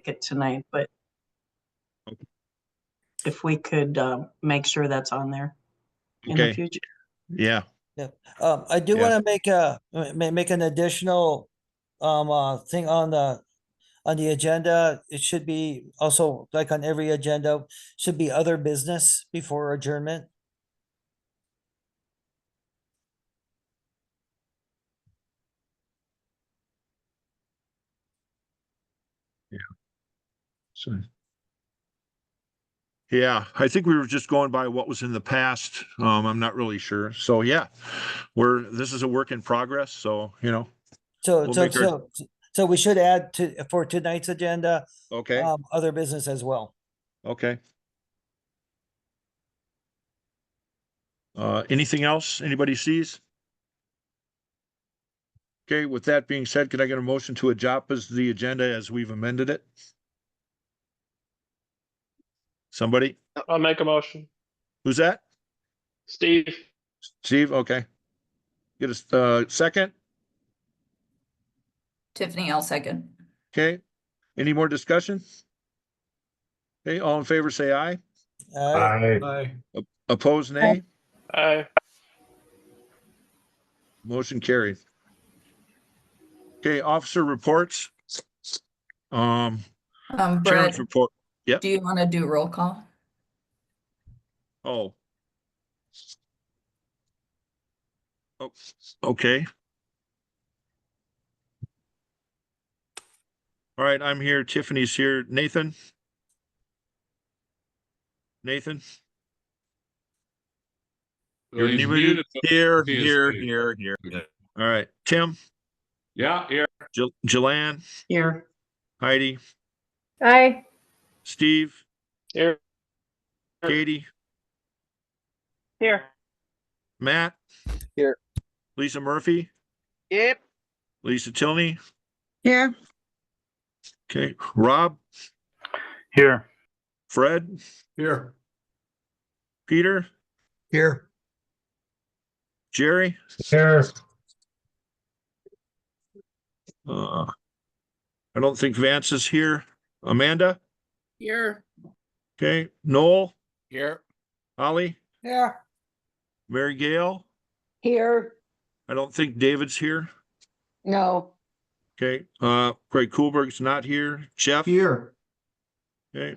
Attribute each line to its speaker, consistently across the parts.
Speaker 1: make it tonight, but if we could make sure that's on there in the future.
Speaker 2: Yeah.
Speaker 3: Yeah. I do
Speaker 2: Yeah.
Speaker 3: want to make an additional thing on the agenda. It should be also like on every agenda, should be other business before adjournment.
Speaker 2: So, yeah, I think we were just going by what was in the past. I'm not really sure. So yeah, this is a work in progress. So,
Speaker 3: So,
Speaker 2: We'll
Speaker 3: so,
Speaker 2: make our-
Speaker 3: so we should add for tonight's agenda,
Speaker 2: okay.
Speaker 3: other business as well.
Speaker 2: Okay. Anything else anybody sees? Okay, with that being said, could I get a motion to adopt as the agenda as we've amended it? Somebody?
Speaker 4: I'll make a motion.
Speaker 2: Who's that?
Speaker 4: Steve.
Speaker 2: Steve, okay. Get a second?
Speaker 5: Tiffany, I'll second.
Speaker 2: Okay. Any more discussion? Okay, all in favor, say aye.
Speaker 6: Aye.
Speaker 2: Opposed, nay.
Speaker 4: Aye.
Speaker 2: Motion carried. Okay, officer reports. Chairman's
Speaker 5: Bret,
Speaker 2: report. Yep.
Speaker 5: do you want to do roll call?
Speaker 2: Oh. Oh, okay. All right, I'm here. Tiffany's here. Nathan? Nathan?
Speaker 6: Well, he's
Speaker 2: Anybody?
Speaker 6: muted, so
Speaker 2: Here,
Speaker 6: he is
Speaker 2: here,
Speaker 6: muted.
Speaker 2: here.
Speaker 6: Okay.
Speaker 2: All right, Tim?
Speaker 6: Yeah, here.
Speaker 2: Jilann?
Speaker 1: Here.
Speaker 2: Heidi?
Speaker 7: Aye.
Speaker 2: Steve?
Speaker 4: Here.
Speaker 2: Katie?
Speaker 4: Here.
Speaker 2: Matt?
Speaker 4: Here.
Speaker 2: Lisa Murphy?
Speaker 4: Yep.
Speaker 2: Lisa Tilney?
Speaker 1: Here.
Speaker 2: Okay, Rob?
Speaker 8: Here.
Speaker 2: Fred?
Speaker 6: Here.
Speaker 2: Peter?
Speaker 6: Here.
Speaker 2: Jerry?
Speaker 6: Here.
Speaker 2: I don't think Vance is here. Amanda?
Speaker 4: Here.
Speaker 2: Okay, Noel?
Speaker 4: Here.
Speaker 2: Holly?
Speaker 4: Yeah.
Speaker 2: Mary Gail?
Speaker 7: Here.
Speaker 2: I don't think David's here.
Speaker 7: No.
Speaker 2: Okay, Greg Kuhlberg's not here. Jeff?
Speaker 9: Here,
Speaker 2: Okay.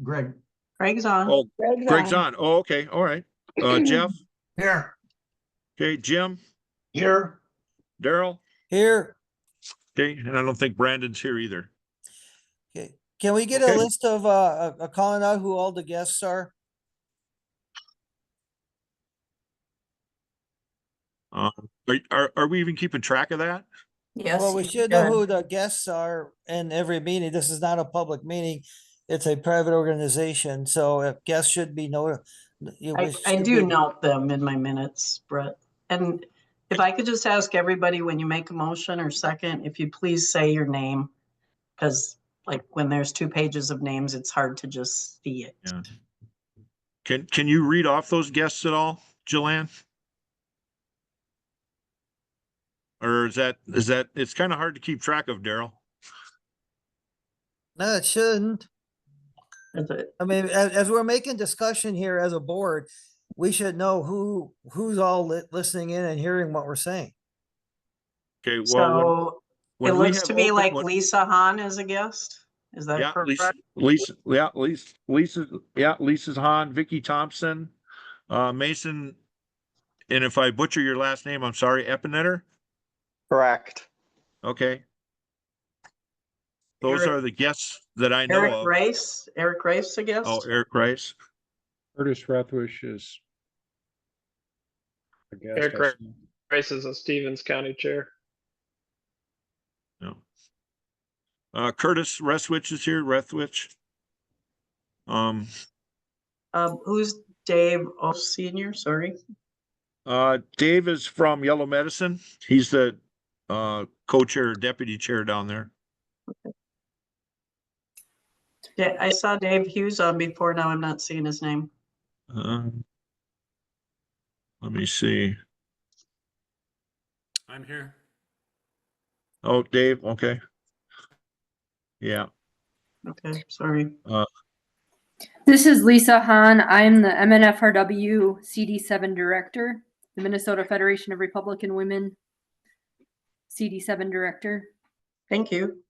Speaker 9: Greg.
Speaker 1: Greg's on.
Speaker 2: Oh, Greg's on. Oh, okay, all right. Jeff?
Speaker 9: Here.
Speaker 2: Okay, Jim?
Speaker 9: Here.
Speaker 2: Daryl?
Speaker 3: Here,
Speaker 2: Okay, and I don't think Brandon's here either.
Speaker 3: okay. Can we get
Speaker 2: Okay.
Speaker 3: a list of calling out who all the guests are?
Speaker 2: Are we even keeping track of that?
Speaker 5: Yes.
Speaker 3: Well, we
Speaker 5: you
Speaker 3: should know
Speaker 5: should.
Speaker 3: who the guests are in every meeting. This is not a public meeting. It's a private organization, so if guests should be noted.
Speaker 1: I do note them in my minutes, Bret. And if I could just ask everybody, when you make a motion or second, if you please say your name. Because like when there's 2 pages of names, it's hard to just see it.
Speaker 2: Yeah. Can you read off those guests at all, Jilann? Or is that it's kind of hard to keep track of, Daryl?
Speaker 3: No, it shouldn't.
Speaker 1: Is it?
Speaker 3: I mean, as we're making discussion here as a board, we should know who's all listening in and hearing what we're saying.
Speaker 2: Okay, well,
Speaker 1: So
Speaker 2: when
Speaker 1: it
Speaker 2: we
Speaker 1: looks
Speaker 2: have
Speaker 1: to be
Speaker 2: open-
Speaker 1: like
Speaker 2: when-
Speaker 1: Lisa Hahn as a guest. Is that
Speaker 2: Yeah,
Speaker 1: correct?
Speaker 2: Lisa's Hahn, Vicky Thompson, Mason, and if I butcher your last name, I'm sorry, Epinetter?
Speaker 4: Correct.
Speaker 2: Okay. Those
Speaker 1: Eric-
Speaker 2: are the guests that I know
Speaker 1: Eric
Speaker 2: of.
Speaker 1: Rice, a guest?
Speaker 2: Oh, Eric Rice.
Speaker 8: Curtis Rathwish is. I guess
Speaker 4: Eric
Speaker 8: that's-
Speaker 4: Rice is a Stevens County chair.
Speaker 2: No. Curtis Reswich is here, Rethwich.
Speaker 1: Who's Dave O Senior? Sorry.
Speaker 2: Dave is from Yellow Medicine. He's the co-chair, deputy chair down there.
Speaker 1: Yeah, I saw Dave Hughes on before. Now I'm not seeing his name.
Speaker 2: Let me see.
Speaker 6: I'm here.
Speaker 2: Oh, Dave, okay. Yeah.
Speaker 1: Okay, sorry.
Speaker 10: This is Lisa Hahn. I'm the MNFRW CD7 Director, the Minnesota Federation of Republican Women CD7 Director.
Speaker 1: Thank you.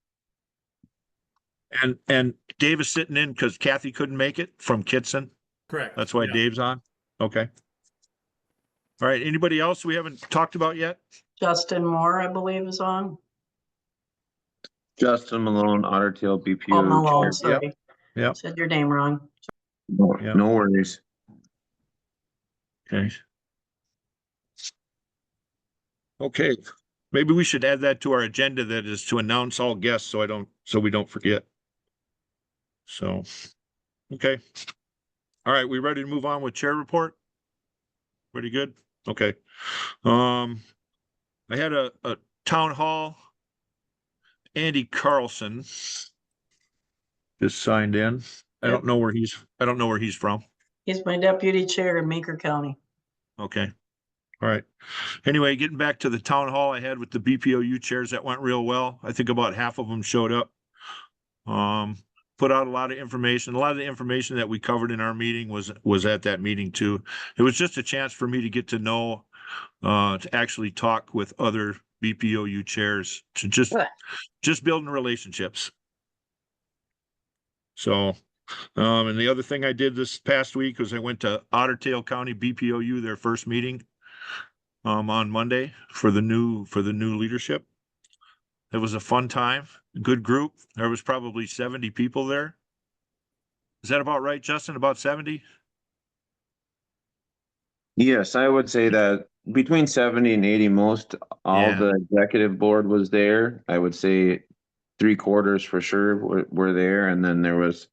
Speaker 2: And Dave is sitting in because Kathy couldn't make it from Kitson.
Speaker 6: Correct.
Speaker 2: That's why Dave's on. Okay. All right. Anybody else we haven't talked about yet?
Speaker 1: Justin Moore, I believe, is on.
Speaker 11: Justin Malone, Otter Tail BPOU.
Speaker 1: Oh, Malone,
Speaker 11: Chair.
Speaker 1: sorry.
Speaker 2: Yep.
Speaker 1: Said your name wrong.
Speaker 11: No,
Speaker 2: Yeah.
Speaker 11: no worries.
Speaker 2: Okay. Okay. Maybe we should add that to our agenda, that is to announce all guests so we don't forget. So, okay. All right, we ready to move on with chair report? Pretty good? Okay. I had a town hall. Andy Carlson just signed in. I don't know where he's from.
Speaker 1: He's my deputy chair in Meeker County.
Speaker 2: Okay. All right. Anyway, getting back to the town hall I had with the BPOU chairs, that went real well. I think about half of them showed up. Put out a lot of information. A lot of the information that we covered in our meeting was at that meeting too. It was just a chance for me to get to know, to actually talk with other BPOU chairs, to just building relationships. So, and the other thing I did this past week was I went to Otter Tail County BPOU, their first meeting, on Monday for the new leadership. It was a fun time, a good group. There was probably 70 people there. Is that about right, Justin? About 70?
Speaker 11: Yes, I would say that between 70 and 80, all
Speaker 2: Yeah.
Speaker 11: the executive board was there. I would say 3/4 for sure were there, and then there was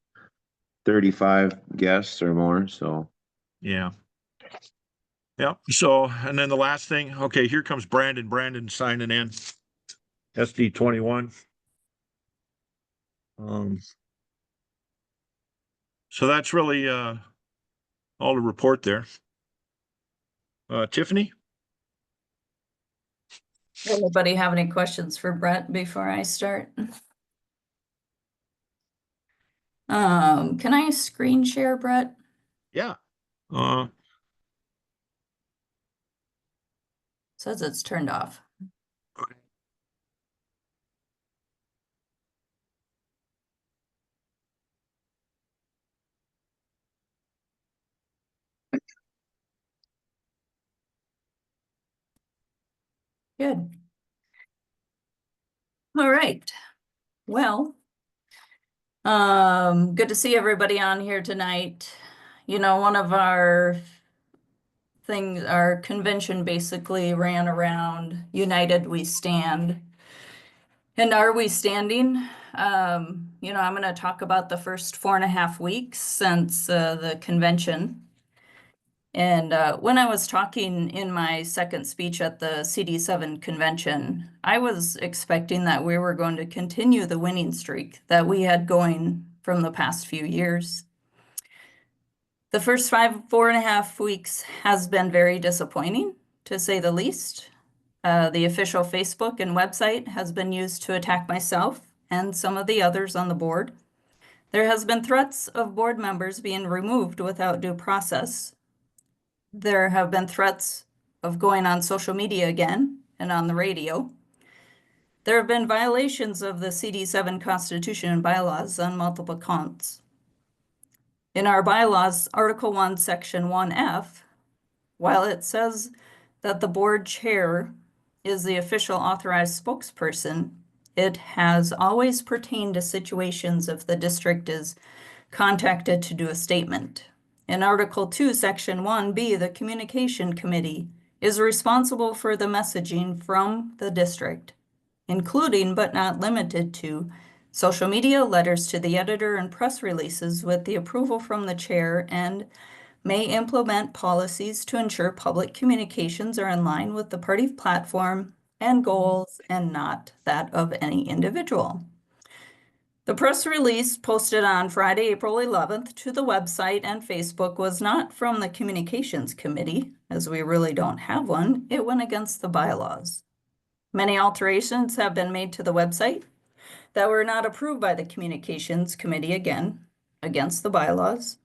Speaker 11: 35 guests or more. So
Speaker 2: Yeah. Yeah. So, and then the last thing, okay, here comes Brandon signing in. SD21. So that's really all to report there. Tiffany?
Speaker 5: Anybody have any questions for Bret before I start? Can I screen share, Bret?
Speaker 2: Yeah.
Speaker 5: Says it's turned off. Good. All right. Well, good to see everybody on here tonight. You know, one of our convention basically ran around United We Stand. And are we standing? You know, I'm going to talk about the first 4.5 weeks since the convention. And when I was talking in my second speech at the CD7 convention, I was expecting that we were going to continue the winning streak that we had going from the past few years. The first 4.5 weeks has been very disappointing, to say the least. The official Facebook and website has been used to attack myself and some of the others on the board. There has been threats of board members being removed without due process. There have been threats of going on social media again and on the radio. There have been violations of the CD7 Constitution and bylaws on multiple counts. In our bylaws, Article 1, Section 1F, while it says that the board chair is the official authorized spokesperson, it has always pertained to situations if the district is contacted to do a statement. In Article 2, Section 1B, the Communication Committee is responsible for the messaging from the district, including but not limited to social media, letters to the editor, and press releases with the approval from the chair, and may implement policies to ensure public communications are in line with the party platform and goals and not that of any individual. The press release posted on Friday, April 11th to the website and Facebook was not from the Communications Committee, as we really don't have one. It went against the bylaws. Many alterations have been made to the website. that were not approved by the Communications Committee, again, against the bylaws.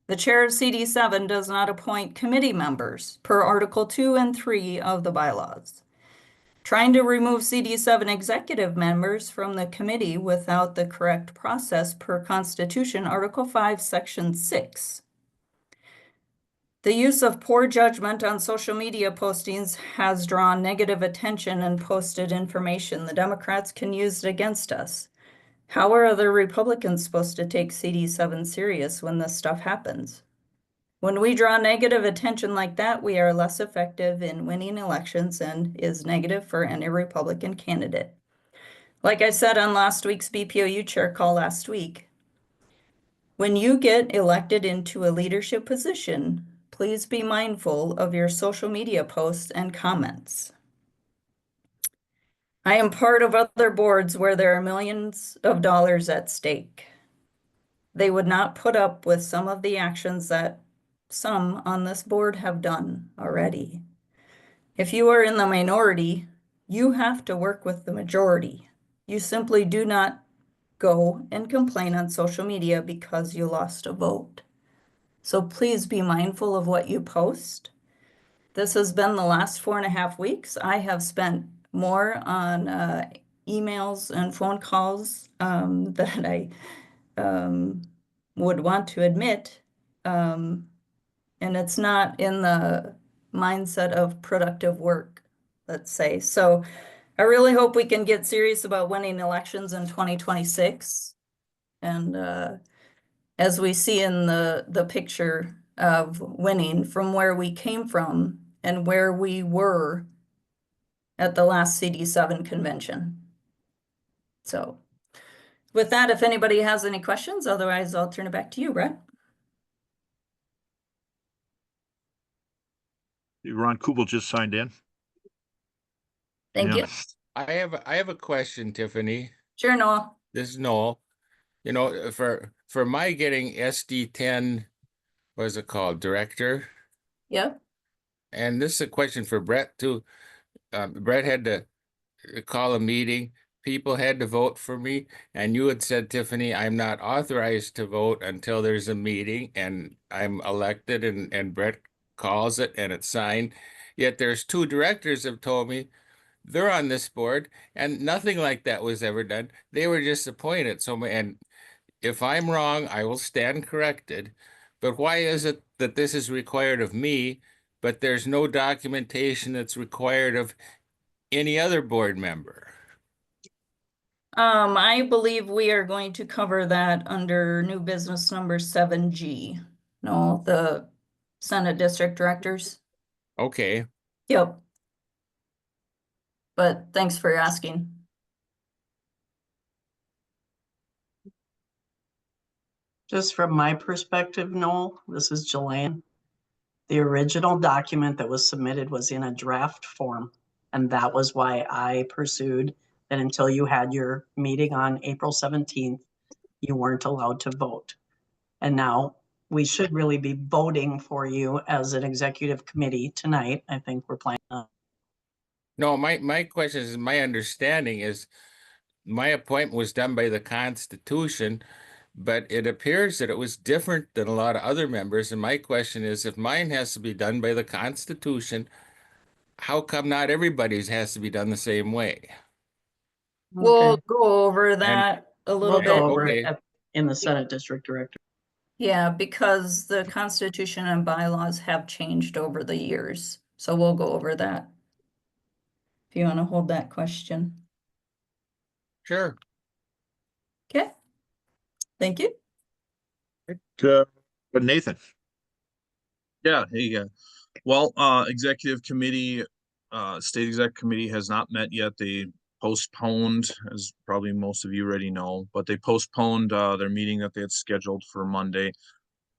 Speaker 5: The chair of CD7 does not appoint committee members per Article 2 and 3 of the bylaws. Trying to remove CD7 executive members from the committee without the correct process per Constitution, Article 5, Section 6. The use of poor judgment on social media postings has drawn negative attention and posted information. The Democrats can use it against us. How are other Republicans supposed to take CD7 serious when this stuff happens? When we draw negative attention like that, we are less effective in winning elections and is negative for any Republican candidate. Like I said on last week's BPOU chair call last week, when you get elected into a leadership position, please be mindful of your social media posts and comments. I am part of other boards where there are millions of dollars at stake. They would not put up with some of the actions that some on this board have done already. If you are in the minority, you have to work with the majority. You simply do not go and complain on social media because you lost a vote. So please be mindful of what you post. This has been the last 4.5 weeks. I have spent more on emails and phone calls that I would want to admit. And it's not in the mindset of productive work, let's say. So I really hope we can get serious about winning elections in 2026. And as we see in the picture of winning from where we came from and where we were at the last CD7 convention. So with that, if anybody has any questions, otherwise I'll turn it back to you, Bret.
Speaker 2: Ron Kubel just signed in.
Speaker 5: Thank
Speaker 2: Yeah.
Speaker 5: you.
Speaker 6: I have a question, Tiffany.
Speaker 5: Sure, Noel.
Speaker 6: This is Noel. You know, for my getting SD10, what is it called, director?
Speaker 5: Yep.
Speaker 6: And this is a question for Bret too. Bret had to call a meeting. People had to vote for me, and you had said, Tiffany, I'm not authorized to vote until there's a meeting and I'm elected, and Bret calls it and it's signed. Yet there's 2 directors have told me they're on this board and nothing like that was ever done. They were just appointed. So, and if I'm wrong, I will stand corrected. But why is it that this is required of me, but there's no documentation that's required of any other board member?
Speaker 5: I believe we are going to cover that under new business number 7G. No, the Senate District Directors.
Speaker 6: Okay.
Speaker 5: Yep. But thanks for asking.
Speaker 1: Just from my perspective, Noel, this is Jilann. The original document that was submitted was in a draft form. And that was why I pursued that until you had your meeting on April 17th, you weren't allowed to vote. And now we should really be voting for you as an executive committee tonight. I think we're planning on.
Speaker 6: No, my question is, my understanding is my appointment was done by the Constitution, but it appears that it was different than a lot of other members. And my question is, if mine has to be done by the Constitution, how come not everybody's has to be done the same way?
Speaker 5: We'll
Speaker 1: Okay.
Speaker 5: go over that a little
Speaker 1: We'll go
Speaker 5: bit.
Speaker 1: over
Speaker 6: Okay.
Speaker 1: it in the Senate District Director.
Speaker 5: Yeah, because the Constitution and bylaws have changed over the years. So we'll go over that. If you want to hold that question.
Speaker 6: Sure.
Speaker 5: Okay. Thank you.
Speaker 2: But Nathan.
Speaker 12: Yeah, hey, well, executive committee, state exec committee has not met yet. They postponed, as probably most of you already know, but they postponed their meeting that they had scheduled for Monday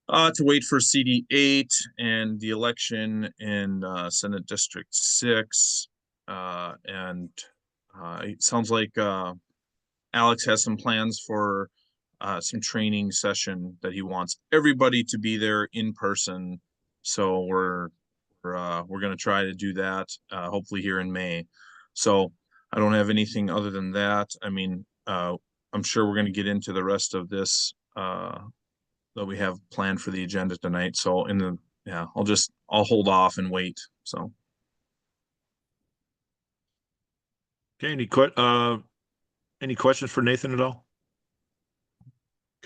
Speaker 12: to wait for CD8 and the election in Senate District 6. And it sounds like Alex has some plans for some training session that he wants everybody to be there in person. So we're going to try to do that hopefully here in May. So I don't have anything other than that. I mean, I'm sure we're gonna get into the rest of this, that we have planned for the agenda tonight. So I'll hold off and wait, so.
Speaker 2: Okay, any questions for Nathan at all?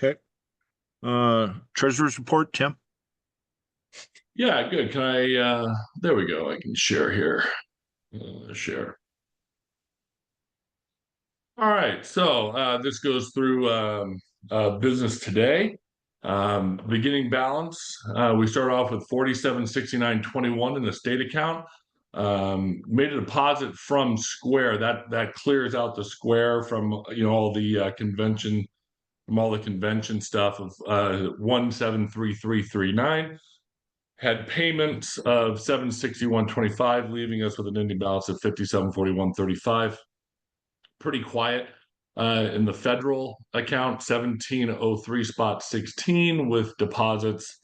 Speaker 2: Okay. Treasurer's report, Tim?
Speaker 13: Yeah, good. Can I, there we go. I can share here. Share. All right, so this goes through business today. Beginning balance, we start off with 4769.21 in the state account. Made a deposit from Square. That clears out the Square from all the convention, from all the convention stuff of 173339. Had payments of 761.25, leaving us with an ending balance of 5741.35. Pretty quiet in the federal account, 1703 spot 16, with deposits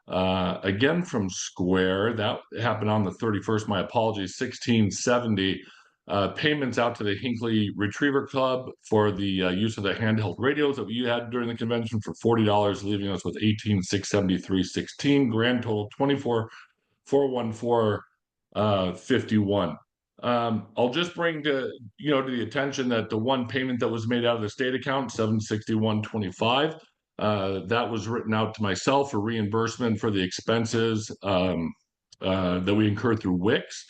Speaker 13: again from Square. That happened on the 31st. My apologies, 1670. Payments out to the Hinckley Retriever Club for the use of the handheld radios that we had during the convention for $40, leaving us with 18,673.16. Grand total 24,414.51. I'll just bring to the attention that the one payment that was made out of the state account, 761.25, that was written out to myself for reimbursement for the expenses that we incurred through Wix.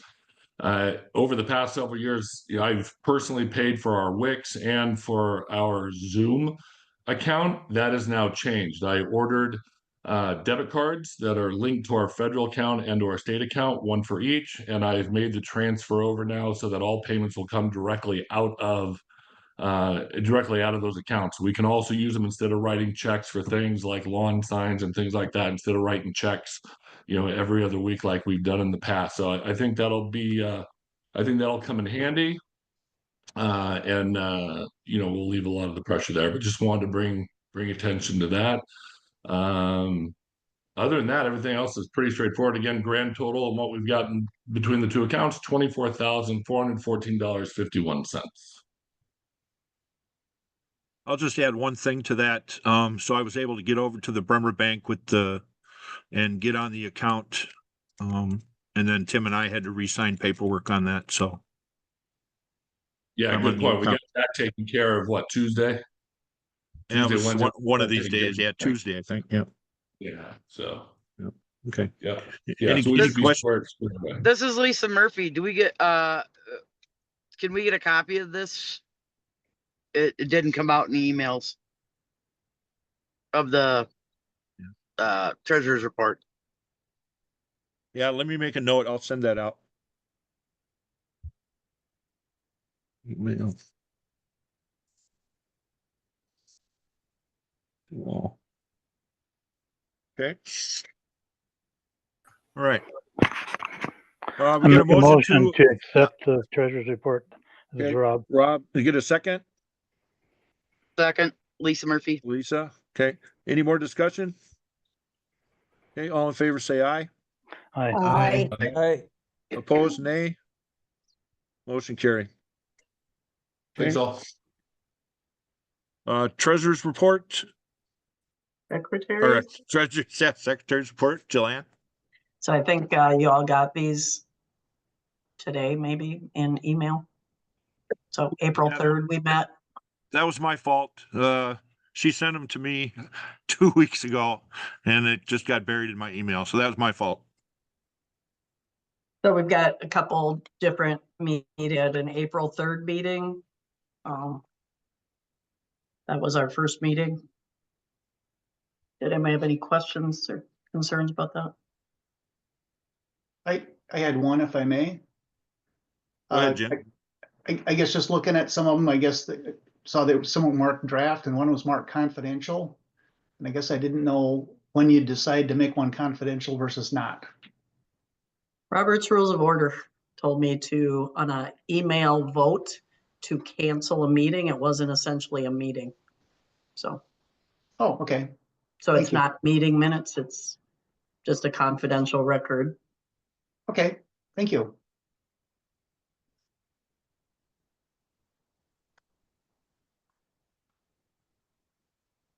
Speaker 13: Over the past several years, I've personally paid for our Wix and for our Zoom account. That has now changed. I ordered debit cards that are linked to our federal account and to our state account, one for each, and I've made the transfer over now so that all payments will come directly out of those accounts. We can also use them instead of writing checks for things like lawn signs and things like that, instead of writing checks every other week like we've done in the past. So I think that'll come in handy, and we'll leave a lot of the pressure there, but just wanted to bring attention to that. Other than that, everything else is pretty straightforward. Again, grand total and what we've gotten between the two accounts, $24,414.51.
Speaker 2: I'll just add one thing to that. So I was able to get over to the Bremer Bank and get on the account. And then Tim and I had to re-sign paperwork on that, so.
Speaker 13: Yeah, good point. We got that taken care of, what, Tuesday?
Speaker 2: Yeah,
Speaker 13: Tuesday, Wednesday,
Speaker 2: one of these days. Yeah, Tuesday, I think. Yeah.
Speaker 13: Yeah, so.
Speaker 2: Yeah. Okay.
Speaker 13: Yeah.
Speaker 2: Any
Speaker 13: So we should be
Speaker 2: questions?
Speaker 13: squared.
Speaker 4: This is Lisa Murphy. Do we get, can we get a copy of this? It didn't come out in the emails of the treasurer's report.
Speaker 2: Yeah, let me make a note. I'll send that out. Email. Well. Okay. All right. We
Speaker 8: I
Speaker 2: get
Speaker 8: make
Speaker 2: a motion
Speaker 8: to accept the treasurer's report. This is
Speaker 2: Okay.
Speaker 8: Rob.
Speaker 2: Rob, you get a second?
Speaker 4: Second, Lisa Murphy.
Speaker 2: Lisa, okay. Any more discussion? Okay, all in favor, say aye.
Speaker 8: Aye.
Speaker 3: Aye.
Speaker 2: Opposed, nay. Motion carry.
Speaker 13: Thanks all.
Speaker 2: Treasurer's report,
Speaker 1: Secretary.
Speaker 2: or Secretary's report, Jilann.
Speaker 1: So I think you all got these today, maybe in email. So April 3rd, we met.
Speaker 2: That was my fault. She sent them to me 2 weeks ago and it just got buried in my email. So that was my fault.
Speaker 1: So we've got a couple different meetings at an April 3rd meeting. That was our first meeting. Did anybody have any questions or concerns about that?
Speaker 9: I had one, if I may.
Speaker 2: Go ahead, Jim.
Speaker 9: I guess just looking at some of them, I guess saw that some were marked draft and one was marked confidential. And I guess I didn't know when you decide to make one confidential versus not.
Speaker 1: Robert's Rules of Order told me to, on an email vote, to cancel a meeting. It wasn't essentially a meeting. So.
Speaker 9: Oh, okay.
Speaker 1: So
Speaker 9: Thank
Speaker 1: it's
Speaker 9: you.
Speaker 1: not meeting minutes. It's just a confidential record.
Speaker 9: Okay, thank you.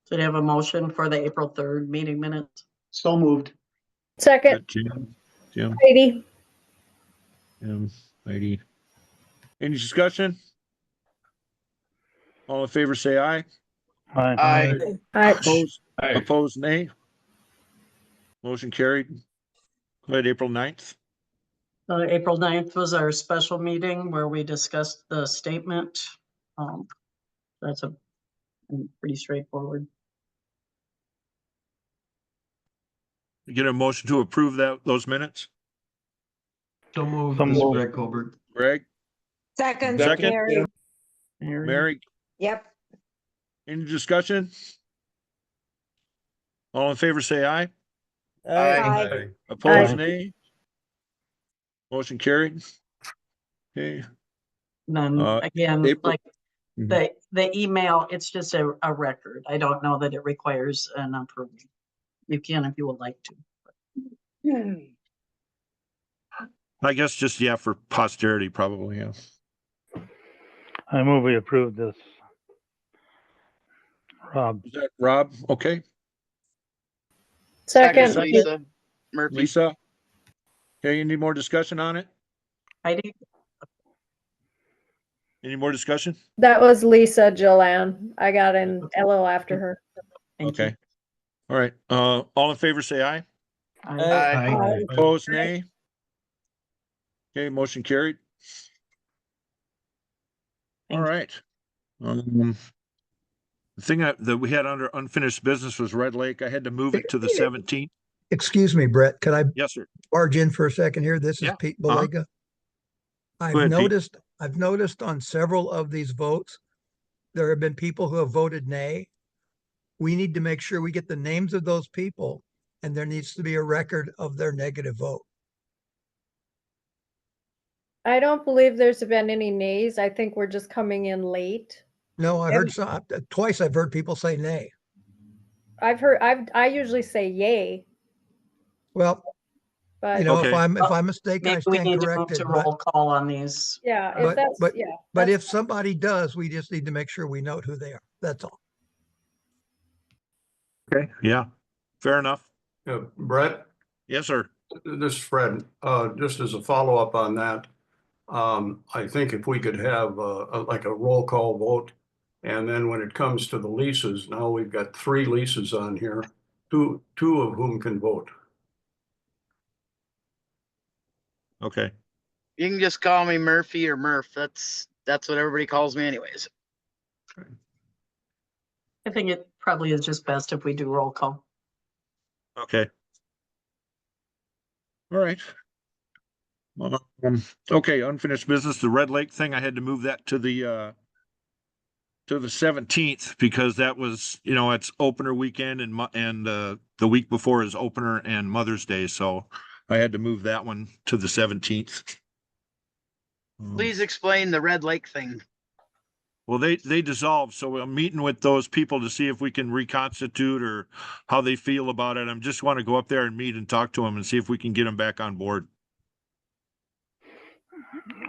Speaker 1: So do you have a motion for the April 3rd meeting minutes?
Speaker 9: So moved.
Speaker 7: Second,
Speaker 2: Jim,
Speaker 7: Heidi.
Speaker 2: Heidi. Any discussion? All in favor, say aye.
Speaker 13: Aye.
Speaker 2: Opposed,
Speaker 13: Aye.
Speaker 2: opposed, nay. Motion carried. Go ahead, April 9th.
Speaker 1: April 9th was our special meeting where we discussed the statement. That's pretty straightforward.
Speaker 2: Get a motion to approve those minutes.
Speaker 8: So moved.
Speaker 2: Greg,
Speaker 7: Second,
Speaker 2: Second.
Speaker 7: Mary.
Speaker 2: Mary,
Speaker 7: Yep.
Speaker 2: any discussion? All in favor, say aye.
Speaker 7: Aye.
Speaker 2: Opposed,
Speaker 8: Aye.
Speaker 2: nay. Motion carried. Okay.
Speaker 1: And then again,
Speaker 2: April-
Speaker 1: like the email, it's just a record. I don't know that it requires an approval. You can if you would like to.
Speaker 2: I guess just, yeah, for posterity, probably, yeah.
Speaker 8: I move we approve this. Rob,
Speaker 2: Is that Rob? Okay.
Speaker 7: Second,
Speaker 4: Lisa Murphy.
Speaker 2: Lisa? Okay, any more discussion on it?
Speaker 1: Heidi?
Speaker 2: Any more discussion?
Speaker 7: that was Lisa Jilann. I got an LO after her.
Speaker 1: Thank you.
Speaker 2: Okay. All right. All in favor, say aye.
Speaker 4: Aye.
Speaker 2: Opposed, nay. Okay, motion carried. All
Speaker 1: Thank you.
Speaker 2: right. The thing that we had under unfinished business was Red Lake. I had to move it to the 17th.
Speaker 14: Excuse me, Brett, could I
Speaker 2: Yes, sir.
Speaker 14: barge in for a second here? This is
Speaker 2: Yeah,
Speaker 14: Pete
Speaker 2: uh-huh.
Speaker 14: Belega.
Speaker 2: Go
Speaker 14: I've
Speaker 2: ahead, Pete.
Speaker 14: noticed on several of these votes, there have been people who have voted nay. We need to make sure we get the names of those people, and there needs to be a record of their negative vote.
Speaker 7: I don't believe there's been any nays. I think we're just coming in late.
Speaker 14: No, I heard twice I've heard people say nay.
Speaker 7: I usually say yay,
Speaker 14: Well,
Speaker 7: but
Speaker 14: you know,
Speaker 2: Okay.
Speaker 14: if I'm mistaken, I
Speaker 1: Maybe we
Speaker 14: stand
Speaker 1: need to move
Speaker 14: corrected,
Speaker 1: to
Speaker 14: but,
Speaker 1: roll call on these.
Speaker 7: yeah,
Speaker 14: but-
Speaker 7: if that's,
Speaker 14: but-
Speaker 7: yeah.
Speaker 14: but
Speaker 7: that's
Speaker 14: if somebody does, we just need to make sure we note who they are. That's all.
Speaker 2: Okay. Yeah, fair enough.
Speaker 15: Brett,
Speaker 2: Yes, sir.
Speaker 15: this is Fred. Just as a follow-up on that, I think if we could have like a roll call vote, and then when it comes to the leases, now we've got 3 leases on here, two of whom can vote.
Speaker 2: Okay.
Speaker 4: You can just call me Murphy or Murph. That's what everybody calls me anyways.
Speaker 1: I think it probably is just best if we do roll call.
Speaker 2: Okay. All right. Okay, unfinished business, the Red Lake thing, I had to move that to the 17th because that was, it's opener weekend and the week before is opener and Mother's Day, so I had to move that one to the 17th.
Speaker 4: Please explain the Red Lake thing.
Speaker 2: Well, they dissolved, so I'm meeting with those people to see if we can reconstitute or how they feel about it. I just want to go up there and meet and talk to them and see if we can get them back on board.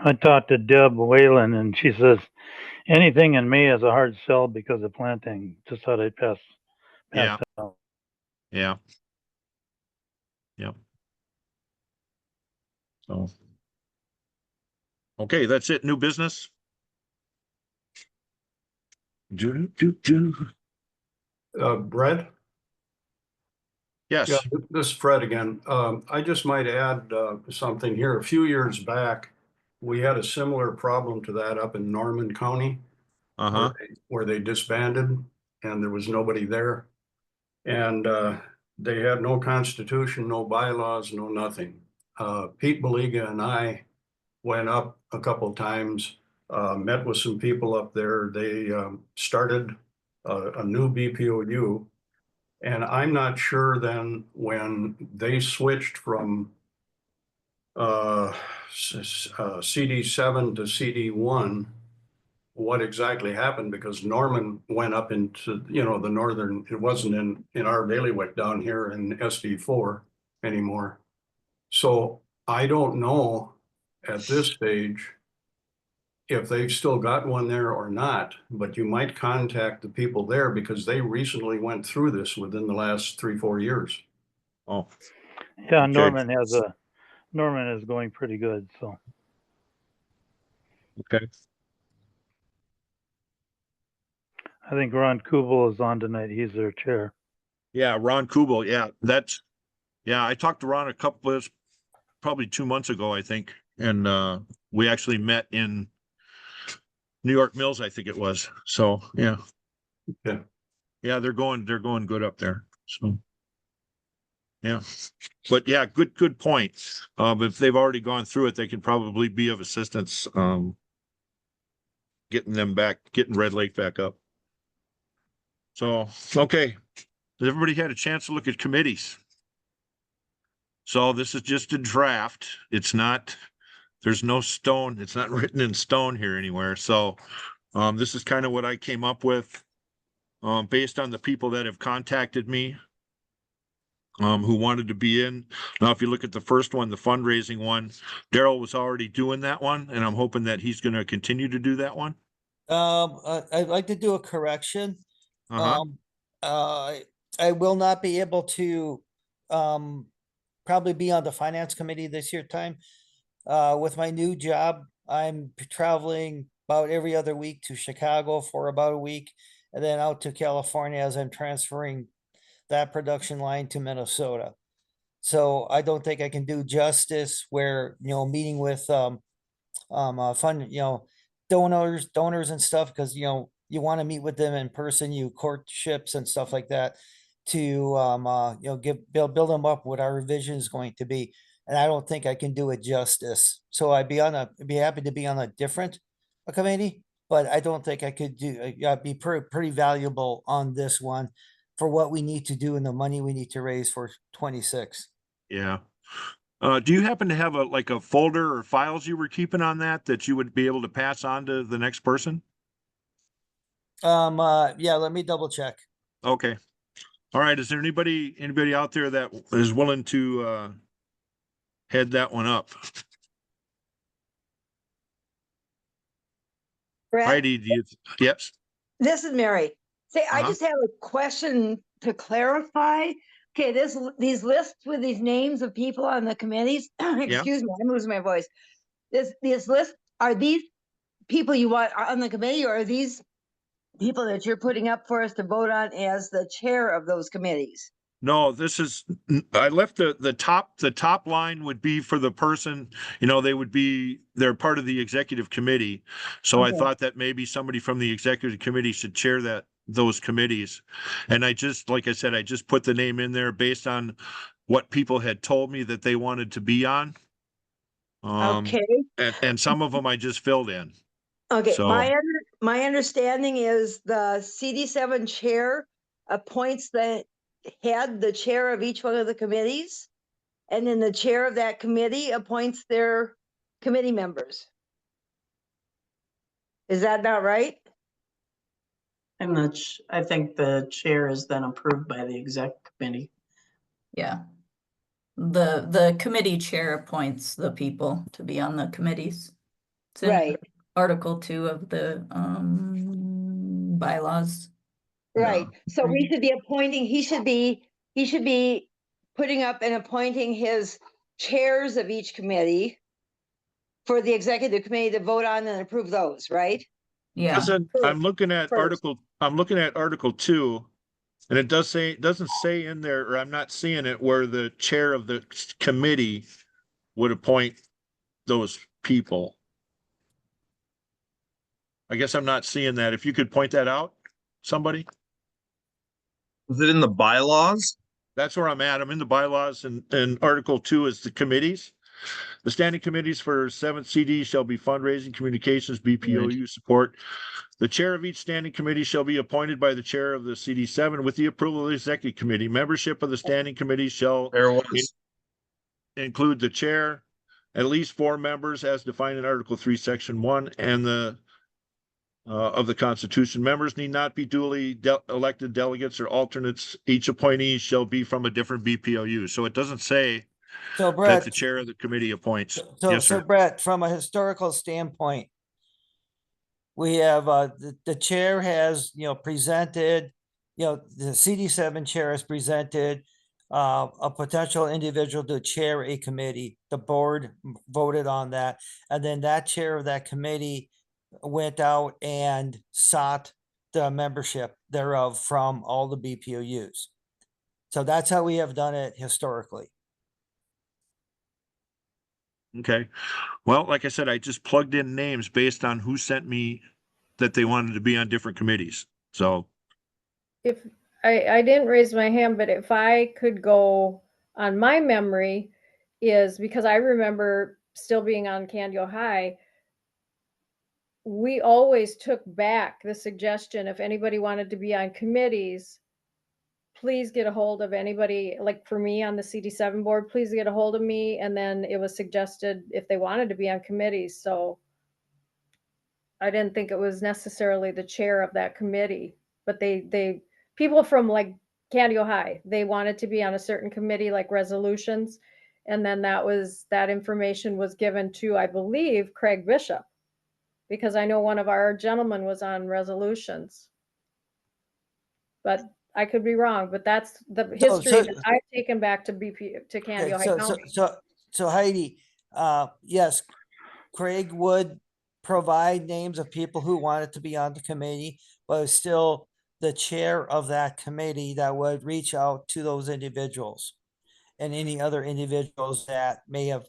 Speaker 8: I talked to Deb Whalen and she says, anything in May is a hard sell because of planting. Just thought I'd pass
Speaker 2: Yeah.
Speaker 8: that on.
Speaker 2: Yeah. Yep. So. Okay, that's it. New business.
Speaker 15: Brett?
Speaker 2: Yes.
Speaker 15: Yeah, this is Fred again. I just might add something here. A few years back, we had a similar problem to that up in Norman County.
Speaker 2: Uh-huh.
Speaker 15: Where they disbanded and there was nobody there. And they had no constitution, no bylaws, no nothing. Pete Belega and I went up a couple times, met with some people up there. They started a new BPOU. And I'm not sure then when they switched from CD7 to CD1, what exactly happened, because Norman went up into, the northern, it wasn't in our bailiwick down here in SD4 anymore. So I don't know at this stage if they've still got one there or not, but you might contact the people there because they recently went through this within the last 3-4 years.
Speaker 2: Oh,
Speaker 8: Yeah,
Speaker 2: Okay.
Speaker 8: Norman is going pretty good, so.
Speaker 2: okay.
Speaker 8: I think Ron Kubel is on tonight. He's their chair.
Speaker 2: Yeah, Ron Kubel. Yeah, I talked to Ron a couple of, probably 2 months ago, I think. And we actually met in New York Mills, I think it was. So, yeah.
Speaker 15: Yeah.
Speaker 2: Yeah, they're going good up there. So, yeah. But yeah, good point. If they've already gone through it, they can probably be of assistance, getting Red Lake back up. So, okay. Has everybody had a chance to look at committees? So this is just a draft. It's not, there's no stone, it's not written in stone here anywhere. So this is kind of what I came up with based on the people that have contacted me who wanted to be in. Now, if you look at the first one, the fundraising one, Daryl was already doing that one, and I'm hoping that he's going to continue to do that one.
Speaker 3: I'd like to do a correction.
Speaker 2: Uh-huh.
Speaker 3: I will not be able to, probably be on the finance committee this year time. With my new job, I'm traveling about every other week to Chicago for about a week and then out to California as I'm transferring that production line to Minnesota. So I don't think I can do justice where, meeting with, fund, donors and stuff, because, you want to meet with them in person, courtships and stuff like that to, build them up what our revision is going to be. And I don't think I can do it justice. So I'd be happy to be on a different committee, but I don't think I could be pretty valuable on this one for what we need to do and the money we need to raise for 26.
Speaker 2: Yeah. Do you happen to have a folder or files you were keeping on that you would be able to pass on to the next person?
Speaker 3: Yeah, let me double check.
Speaker 2: Okay. All right. Is there anybody out there that is willing to head that one up?
Speaker 16: Bret,
Speaker 2: Heidi, yes.
Speaker 16: this is Mary. Say, I
Speaker 2: Uh-huh.
Speaker 16: just have a question to clarify. Okay, these lists with these names of people on the committees, excuse me, I'm losing my voice. These lists, are these people you want on the committee, or are these people that you're putting up for us to vote on as the chair of those committees?
Speaker 2: No, I left the top line would be for the person, they're part of the executive committee. So I
Speaker 16: Okay.
Speaker 2: thought that maybe somebody from the executive committee should chair those committees. And like I said, I just put the name in there based on what people had told me that they wanted to be on.
Speaker 16: Okay.
Speaker 2: And some of them I just filled in.
Speaker 16: Okay,
Speaker 2: So-
Speaker 16: my understanding is the CD7 chair appoints the chair of each one of the committees. And then the chair of that committee appoints their committee members. Is that not right?
Speaker 1: I think the chair is then approved by the exec committee.
Speaker 5: Yeah. The committee chair appoints the people to be on the committees. It's in
Speaker 16: Right.
Speaker 5: Article 2 of the bylaws.
Speaker 16: Right. So we should be appointing, he should be putting up and appointing his chairs of each committee for the executive committee to vote on and approve those, right?
Speaker 5: Yeah.
Speaker 2: I'm looking at
Speaker 16: First.
Speaker 2: Article 2, and it doesn't say in there, or I'm not seeing it, where the chair of the committee would appoint those people. I guess I'm not seeing that. If you could point that out, somebody?
Speaker 12: Was it in the bylaws?
Speaker 2: That's where I'm at. I'm in the bylaws, and Article 2 is the committees. The standing committees for 7th CD shall be fundraising, communications, BPOU support. The chair of each standing committee shall be appointed by the chair of the CD7 with the approval of the executive committee. Membership of the standing committee shall include the chair, at least 4 members as defined in Article 3, Section 1, and of the Constitution. Members need not be duly elected delegates or alternates. Each appointee shall be from a different BPOU. So it doesn't say
Speaker 3: So
Speaker 2: that
Speaker 3: Brett,
Speaker 2: the chair of the committee appoints.
Speaker 3: so
Speaker 2: Yes, sir.
Speaker 3: Brett, from a historical standpoint, we have, the chair has, presented, the CD7 chair has presented a potential individual to chair a committee. The board voted on that. And then that chair of that committee went out and sought the membership thereof from all the BPOUs. So that's how we have done it historically.
Speaker 2: Okay. Well, like I said, I just plugged in names based on who sent me that they wanted to be on different committees. So
Speaker 7: If I didn't raise my hand, but if I could go on, my memory is, because I remember still being on Candio High, we always took back the suggestion, if anybody wanted to be on committees, please get a hold of anybody, like for me on the CD7 board, please get a hold of me. And then it was suggested if they wanted to be on committees. So I didn't think it was necessarily the chair of that committee, but people from like Candio High, they wanted to be on a certain committee, like resolutions. And then that information was given to, I believe, Craig Bishop, because I know one of our gentlemen was on resolutions. But I could be wrong, but that's the history that I've taken back to Candio High County.
Speaker 3: So Heidi, yes, Craig would provide names of people who wanted to be on the committee, but it's still the chair of that committee that would reach out to those individuals and any other individuals that may have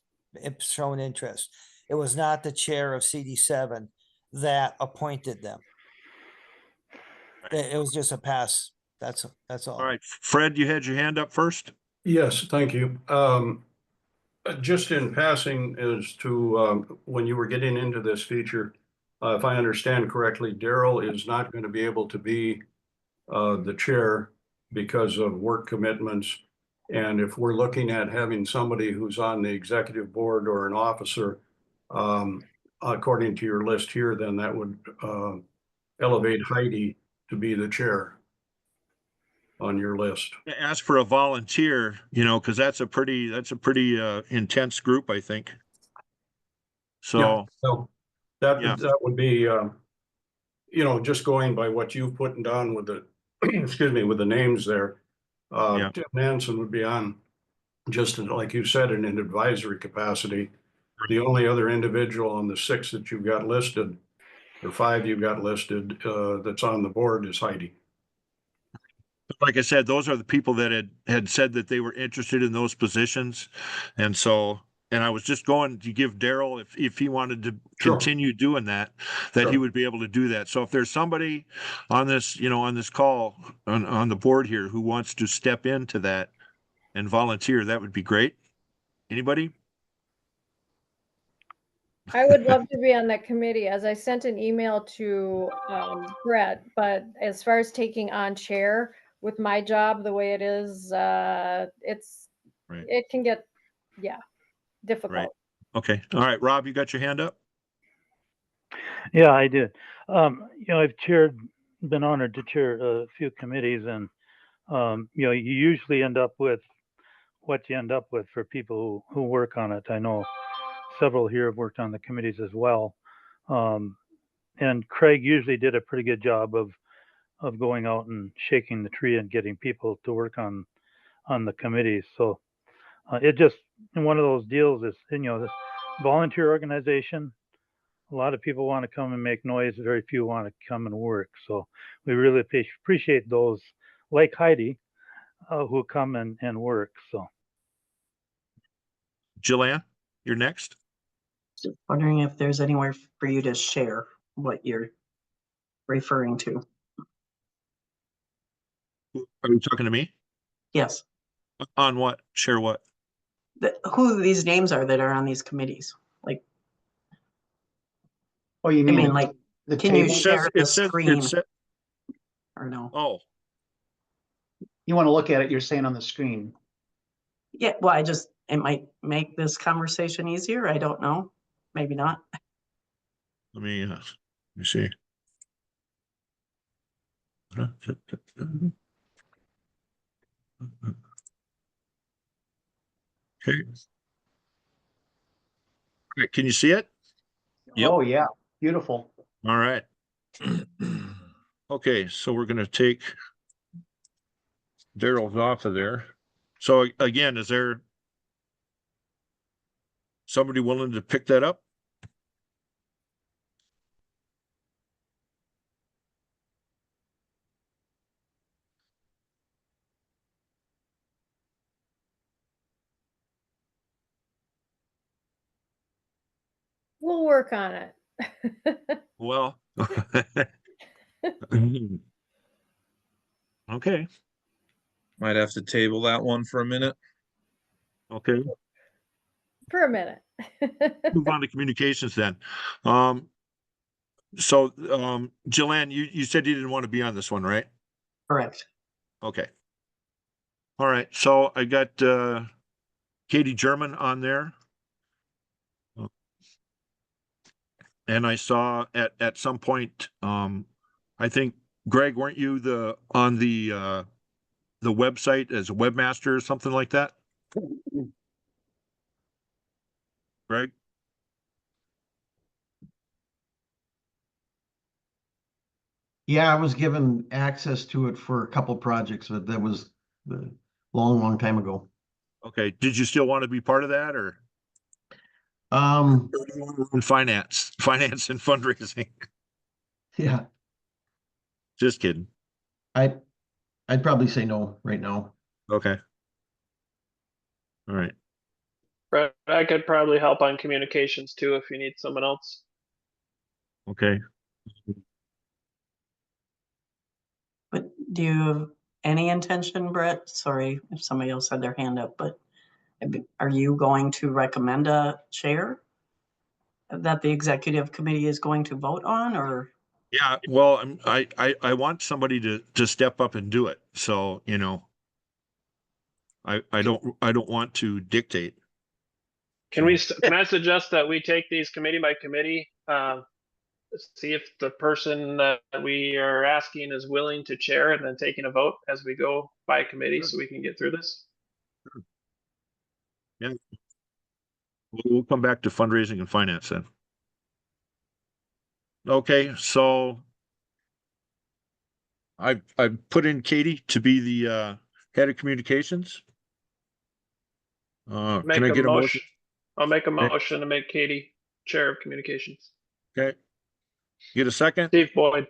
Speaker 3: shown interest. It was not the chair of CD7 that appointed them. It was just a pass. That's all.
Speaker 2: all right, Fred, you had your hand up first.
Speaker 15: Yes, thank you. Just in passing as to when you were getting into this feature, if I understand correctly, Daryl is not going to be able to be the chair because of work commitments. And if we're looking at having somebody who's on the executive board or an officer, according to your list here, then that would elevate Heidi to be the chair on your list.
Speaker 2: Ask for a volunteer, because that's a pretty intense group, I think. So
Speaker 15: yeah, so that would be just going by what you've put down with the excuse me, with the names there. Tim Nanson would be on, just like you said, in an advisory capacity. The only other individual on the 6 that you've got listed, or 5 you've got listed, that's on the board is Heidi.
Speaker 2: like I said, those are the people that had said that they were interested in those positions. And I was just going to give Daryl, if he wanted to continue doing that he would be able to do that. So if there's somebody on this, on this call on the board here who wants to step into that and volunteer, that would be great. Anybody?
Speaker 7: I would love to be on that committee, as I sent an email to Bret, but as far as taking on chair with my job, the way it is, it can get, difficult.
Speaker 2: Right. Okay. All right. Rob, you got your hand up?
Speaker 8: Yeah, I did. I've been honored to chair a few committees, and you usually end up with what you end up with for people who work on it. I know several here have worked on the committees as well. And Craig usually did a pretty good job of going out and shaking the tree and getting people to work on the committees. So it just, and one of those deals is, this volunteer organization, a lot of people want to come and make noise. Very few want to come and work. So we really appreciate those like Heidi who come and work. So.
Speaker 2: Jilann, you're next.
Speaker 1: Just wondering if there's anywhere for you to share what you're referring to.
Speaker 2: Are you talking to me?
Speaker 1: Yes.
Speaker 2: On what? Share what?
Speaker 1: Who these names are that are on these committees? Like,
Speaker 9: oh, you mean,
Speaker 1: like,
Speaker 9: the
Speaker 1: can you
Speaker 9: table?
Speaker 1: share the screen? Or no?
Speaker 2: Oh,
Speaker 9: You want to look at it, you're saying on the screen.
Speaker 1: Yeah, well, it might make this conversation easier. I don't know. Maybe not.
Speaker 2: let me see. Okay. Can you see it?
Speaker 9: Yep. Oh yeah, beautiful.
Speaker 2: All right. Okay, so we're gonna take Daryl's off of there. So again, is there somebody willing to pick that up?
Speaker 7: We'll work on it.
Speaker 2: Well. Okay,
Speaker 12: Might have to table that one for a minute.
Speaker 2: okay.
Speaker 7: For a minute.
Speaker 2: Move on to communications then. Jilann, you said you didn't want to be on this one, right?
Speaker 1: Correct.
Speaker 2: Okay. All right, so I got Katie German on there. And I saw at some point, I think, Greg, weren't you on the website as a webmaster or something like that? Greg?
Speaker 17: Yeah, I was given access to it for a couple projects, but that was the long time ago.
Speaker 2: Okay, did you still want to be part of that, or
Speaker 17: Um,
Speaker 2: in finance and fundraising?
Speaker 17: yeah,
Speaker 2: Just kidding.
Speaker 17: I'd probably say no right now.
Speaker 2: Okay. All right.
Speaker 18: But I could probably help on communications too if you need someone else.
Speaker 2: Okay.
Speaker 1: But do you have any intention, Bret? Sorry if somebody else had their hand up, but are you going to recommend a chair that the executive committee is going to vote on, or?
Speaker 2: Yeah, well, I want somebody to step up and do it. So, I don't want to dictate.
Speaker 18: Can I suggest that we take these committee by committee? See if the person that we are asking is willing to chair, and then taking a vote as we go by committee, so we can get through this.
Speaker 2: Yeah. We'll come back to fundraising and finance then. Okay, so I put in Katie to be the head of communications. Can I get a motion?
Speaker 18: I'll make a motion to make Katie chair of communications.
Speaker 2: Okay. Get a second?
Speaker 18: Steve Boyd.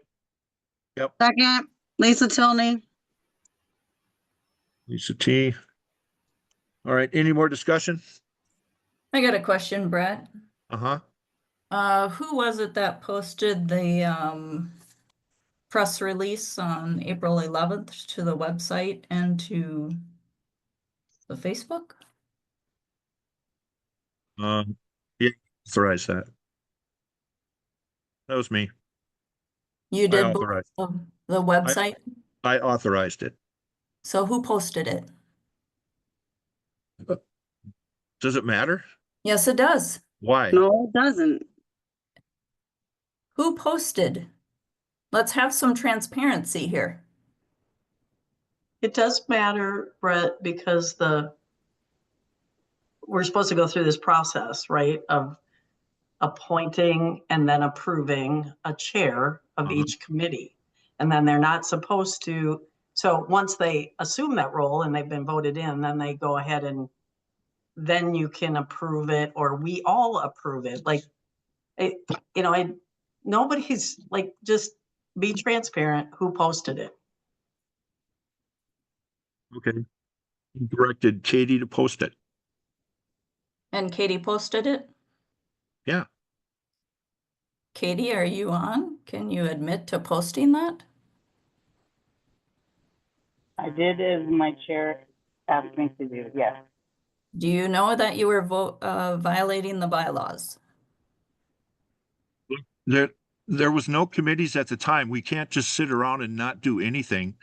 Speaker 2: Yep.
Speaker 19: Second, Lisa Tilney.
Speaker 2: Lisa T. All right, any more discussion?
Speaker 5: I got a question, Bret.
Speaker 2: Uh-huh.
Speaker 5: Who was it that posted the press release on April 11th to the website and to the Facebook?
Speaker 2: Yeah, authorize that. That was me.
Speaker 5: You did
Speaker 2: authorized.
Speaker 5: the website?
Speaker 2: I authorized it.
Speaker 5: So who posted it?
Speaker 2: Does it matter?
Speaker 5: Yes, it does.
Speaker 2: Why?
Speaker 19: No, it doesn't.
Speaker 5: Who posted? Let's have some transparency here.
Speaker 1: It does matter, Bret, because we're supposed to go through this process, right, of appointing and then approving a chair of each committee. And then they're not supposed to, so once they assume that role and they've been voted in, then they go ahead and then you can approve it, or we all approve it. Like, nobody's like, just be transparent who posted it.
Speaker 2: Okay. You directed Katie to post it.
Speaker 5: And Katie posted it?
Speaker 2: Yeah.
Speaker 5: Katie, are you on? Can you admit to posting that?
Speaker 19: I did as my chair asked me to do, yes.
Speaker 5: Do you know that you were violating the bylaws?
Speaker 2: There was no committees at the time. We can't just sit around and not do anything.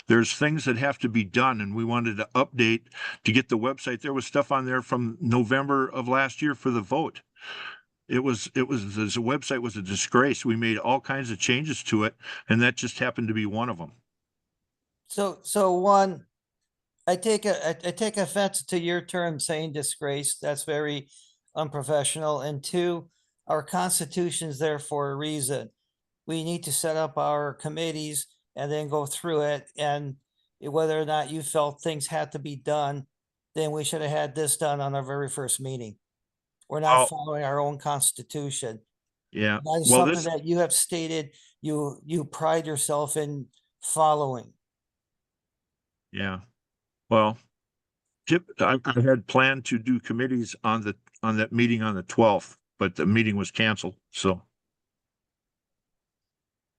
Speaker 2: There's things that have to be done, and we wanted to update to get the website. There was stuff on there from November of last year for the vote. The website was a disgrace. We made all kinds of changes to it, and that just happened to be one of them.
Speaker 3: So one, I take offense to your term saying disgrace. That's very unprofessional. And two, our Constitution's there for a reason. we need to set up our committees and then go through it, and whether or not you felt things had to be done, then we should have had this done on our very first meeting. We're not
Speaker 2: Well-
Speaker 3: following our own constitution.
Speaker 2: Yeah,
Speaker 3: That is
Speaker 2: well,
Speaker 3: something
Speaker 2: this,
Speaker 3: that you have stated you pride yourself in following.
Speaker 2: yeah, well, I had planned to do committees on that meeting on the 12th, but the meeting was canceled, so.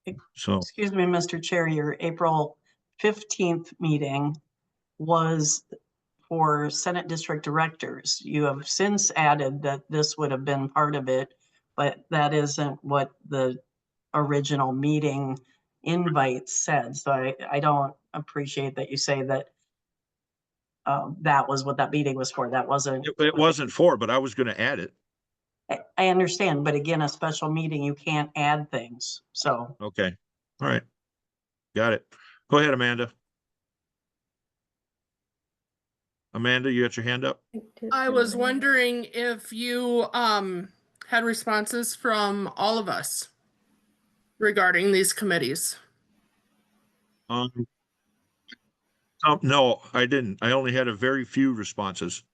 Speaker 1: Excuse me, Mr. Chair, your April 15th meeting was for Senate District Directors. You have since added that this would have been part of it, but that isn't what the original meeting invite said. So I don't appreciate that you say that that was what that meeting was for. That wasn't.
Speaker 2: It wasn't for, but I was gonna add it.
Speaker 1: I understand, but again, a special meeting, you can't add things, so.
Speaker 2: Okay, all right. Got it. Go ahead, Amanda. Amanda, you got your hand up?
Speaker 20: I was wondering if you had responses from all of us regarding these committees.
Speaker 2: No, I didn't. I only had a very few responses.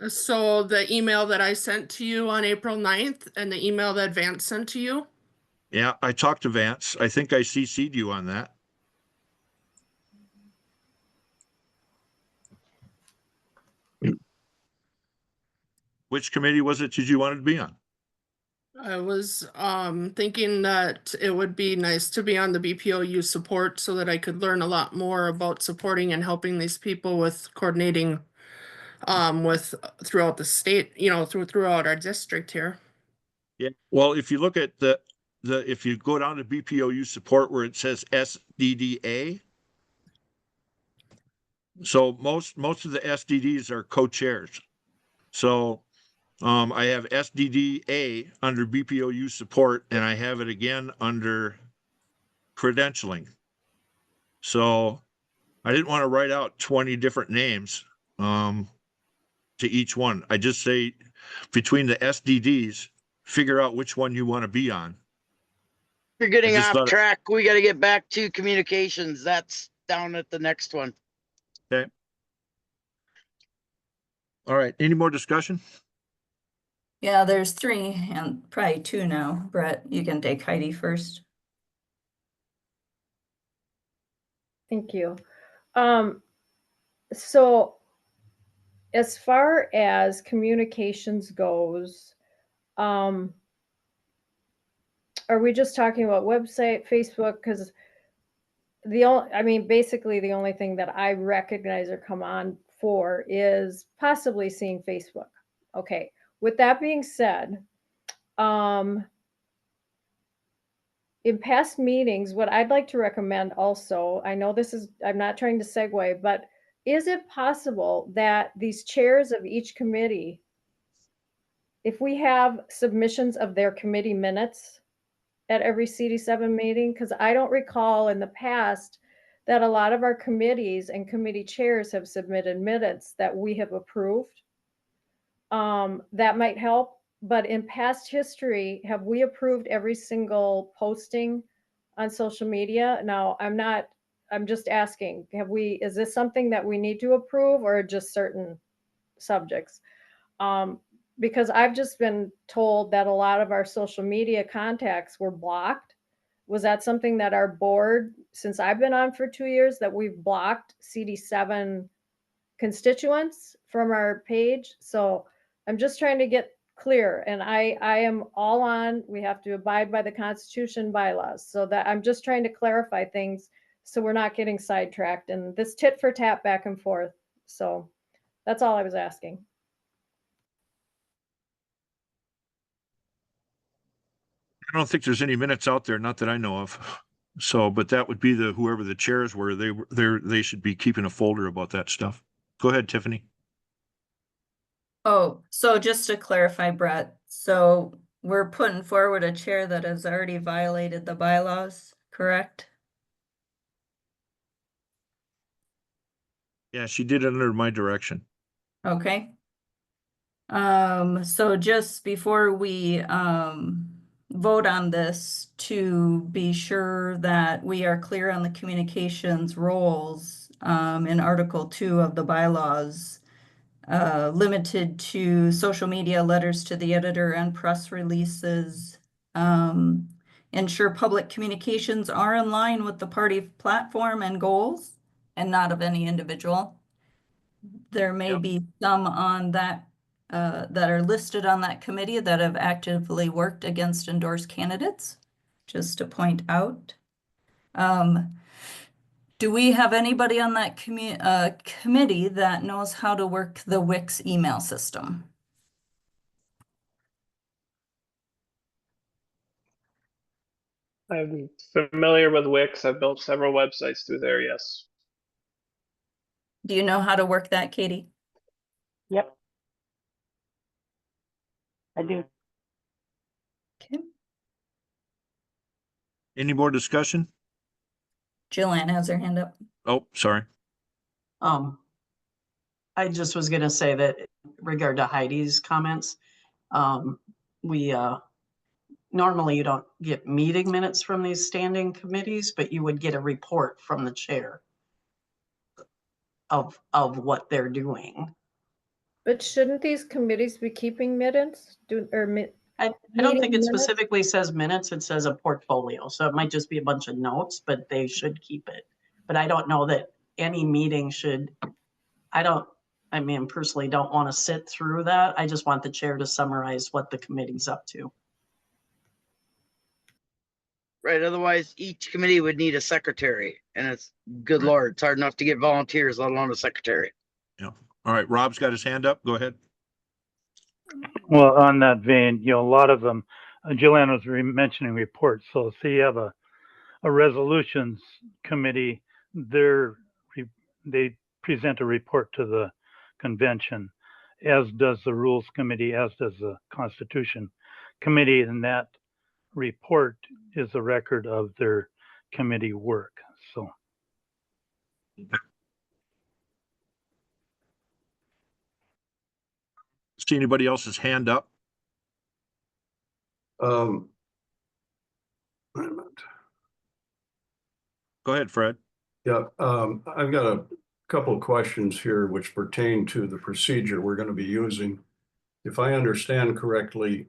Speaker 20: So the email that I sent to you on April 9th and the email that Vance sent to you?
Speaker 2: Yeah, I talked to Vance. I think I CC'd you on that. Which committee was it that you wanted to be on?
Speaker 20: I was thinking that it would be nice to be on the BPOU support so that I could learn a lot more about supporting and helping these people with coordinating with throughout the state, you know, throughout our district here.
Speaker 2: Yeah, well, if you look at if you go down to BPOU support where it says SDDA, so most of the SDDs are co-chairs. So I have SDDA under BPOU support, and I have it again under credentialing. So I didn't want to write out 20 different names to each one. I just say between the SDDs, figure out which one you want to be on.
Speaker 4: You're getting off track. We got to get back to communications. That's down at the next one.
Speaker 2: Okay. All right. Any more discussion?
Speaker 5: Yeah, there's 3 and probably 2 now. Bret, you can take Heidi first.
Speaker 7: Thank you. So as far as communications goes, are we just talking about website, Facebook? Because basically the only thing that I recognize or come on for is possibly seeing Facebook. Okay. With that being said, in past meetings, what I'd like to recommend also, I know I'm not trying to segue, but is it possible that these chairs of each committee, if we have submissions of their committee minutes at every CD7 meeting? Because I don't recall in the past that a lot of our committees and committee chairs have submitted minutes that we have approved. That might help. But in past history, have we approved every single posting on social media? Now, I'm just asking, is this something that we need to approve or just certain subjects? Because I've just been told that a lot of our social media contacts were blocked. Was that something that our board, since I've been on for 2 years, that we've blocked CD7 constituents from our page? So I'm just trying to get clear, and I am all on, we have to abide by the Constitution, bylaws, so that I'm just trying to clarify things so we're not getting sidetracked and this tit for tat back and forth. So that's all I was asking.
Speaker 2: I don't think there's any minutes out there, not that I know of. So, but that would be whoever the chairs were, they should be keeping a folder about that stuff. Go ahead, Tiffany.
Speaker 5: Oh, so just to clarify, Bret, so we're putting forward a chair that has already violated the bylaws, correct?
Speaker 2: Yeah, she did it under my direction.
Speaker 5: Okay. So just before we vote on this to be sure that we are clear on the communications roles in Article 2 of the bylaws, limited to social media, letters to the editor, and press releases. Ensure public communications are in line with the party platform and goals and not of any individual. There may be some on that that are listed on that committee that have actively worked against endorsed candidates, just to point out. Do we have anybody on that committee that knows how to work the Wix email system?
Speaker 18: I'm familiar with Wix. I've built several websites through there, yes.
Speaker 5: Do you know how to work that, Katie?
Speaker 19: Yep. I do.
Speaker 5: Okay.
Speaker 2: Any more discussion?
Speaker 5: Jilann has her hand up.
Speaker 2: Oh, sorry.
Speaker 1: I just was gonna say that in regard to Heidi's comments, we, normally you don't get meeting minutes from these standing committees, but you would get a report from the chair of what they're doing.
Speaker 7: But shouldn't these committees be keeping minutes?
Speaker 1: I don't think
Speaker 7: meeting
Speaker 1: it
Speaker 7: minutes?
Speaker 1: specifically says minutes, it says a portfolio, so it might just be a bunch of notes, but they should keep it. But I don't know that any meeting should, I mean, personally don't want to sit through that. I just want the chair to summarize what the committee's up to.
Speaker 4: Right, otherwise each committee would need a secretary, and it's, good Lord, it's hard enough to get volunteers, let alone a secretary.
Speaker 2: Yeah. All right, Rob's got his hand up. Go ahead.
Speaker 8: Well, on that vein, a lot of them, Jilann was mentioning reports. So say you have a resolutions committee, they present a report to the convention, as does the rules committee, as does the constitution committee, and that report is a record of their committee work. So.
Speaker 2: See anybody else's hand up?
Speaker 15: Wait a minute.
Speaker 2: Go ahead, Fred.
Speaker 15: Yeah, I've got a couple of questions here which pertain to the procedure we're going to be using. If I understand correctly,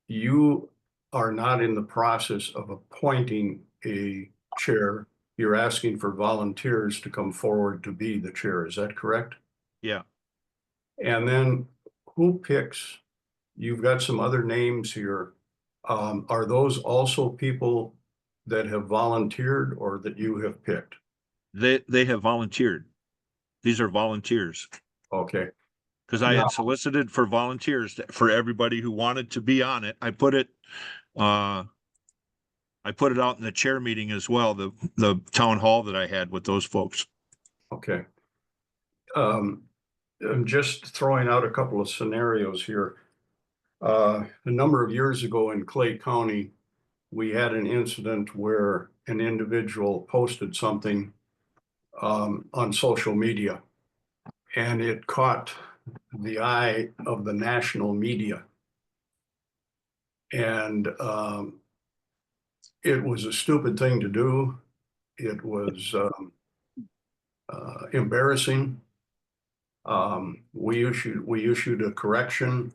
Speaker 15: you are not in the process of appointing a chair. You're asking for volunteers to come forward to be the chair. Is that correct?
Speaker 2: Yeah.
Speaker 15: And then who picks? You've got some other names here. Are those also people that have volunteered or that you have picked?
Speaker 2: They have volunteered. These are volunteers.
Speaker 15: Okay.
Speaker 2: Because I had solicited for volunteers for everybody who wanted to be on it. I put it out in the chair meeting as well, the town hall that I had with those folks.
Speaker 15: Okay. I'm just throwing out a couple of scenarios here. A number of years ago in Clay County, we had an incident where an individual posted something on social media, and it caught the eye of the national media. And it was a stupid thing to do. It was embarrassing. We issued a correction,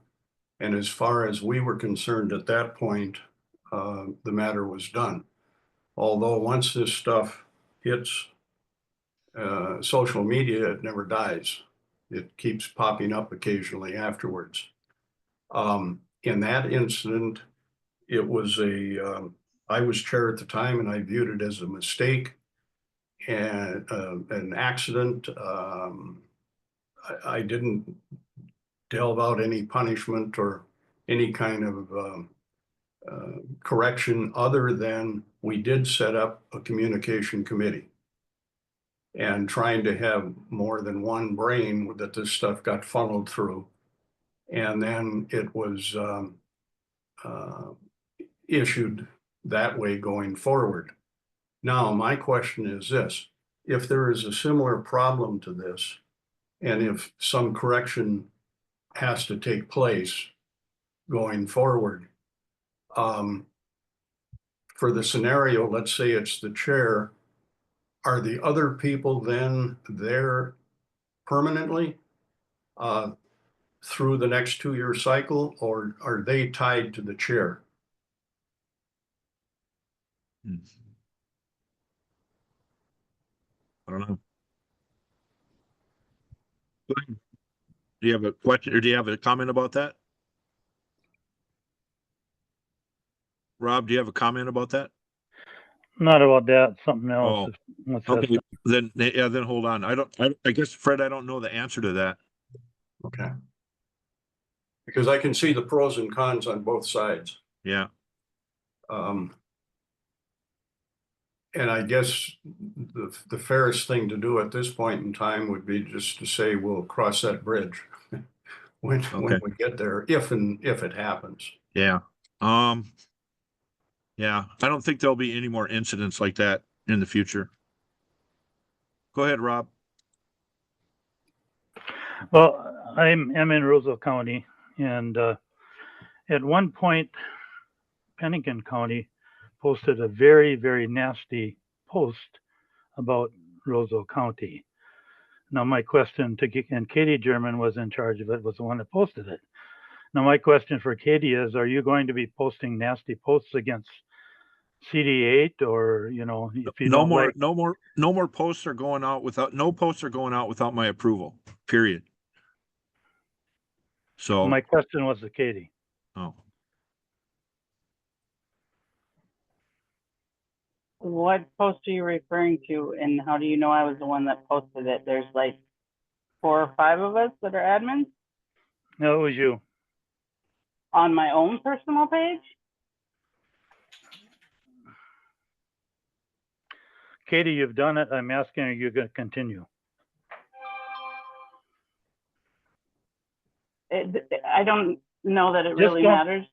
Speaker 15: and as far as we were concerned at that point, the matter was done. Although once this stuff hits social media, it never dies. It keeps popping up occasionally afterwards. In that incident, it was I was chair at the time, and I viewed it as a mistake and an accident. I didn't delve out any punishment or any kind of correction other than we did set up a communication committee, and trying to have more than one brain that this stuff got funneled through. And then it was issued that way going forward. Now, my question is this: if there is a similar problem to this, and if some correction has to take place going forward, For the scenario, let's say it's the chair, are the other people then there permanently through the next 2-year cycle, or are they tied to the chair?
Speaker 2: I don't know. Do you have a question or do you have a comment about that? Rob, do you have a comment about that?
Speaker 8: Not about that, something
Speaker 2: Oh,
Speaker 8: else. What's that?
Speaker 2: okay, then hold on. I guess, Fred, I don't know the answer to that.
Speaker 15: Okay. Because I can see the pros and cons on both sides.
Speaker 2: Yeah.
Speaker 15: And I guess the fairest thing to do at this point in time would be just to say we'll cross that bridge when we get there, if it happens.
Speaker 2: Yeah. Yeah, I don't think there'll be any more incidents like that in the future. Go ahead, Rob.
Speaker 8: Well, I'm in Roosevelt County, and at one point, Pennington County posted a very, very nasty post about Roosevelt County. Now, my question and Katie German was in charge of it, was the one that posted it. Now, my question for Katie is, are you going to be posting nasty posts against CD8, or, you know, if you
Speaker 2: No
Speaker 8: don't
Speaker 2: more,
Speaker 8: like,
Speaker 2: no more posts are going out without, no posts are going out without my approval, period. So.
Speaker 8: my question was to Katie.
Speaker 2: Oh.
Speaker 19: What post are you referring to, and how do you know I was the one that posted it? There's like 4 or 5 of us that are admins
Speaker 8: No, it was you.
Speaker 19: on my own personal page.
Speaker 8: Katie, you've done it. I'm asking, are you going to continue?
Speaker 19: I don't know that it
Speaker 8: Just
Speaker 19: really
Speaker 8: don't-
Speaker 19: matters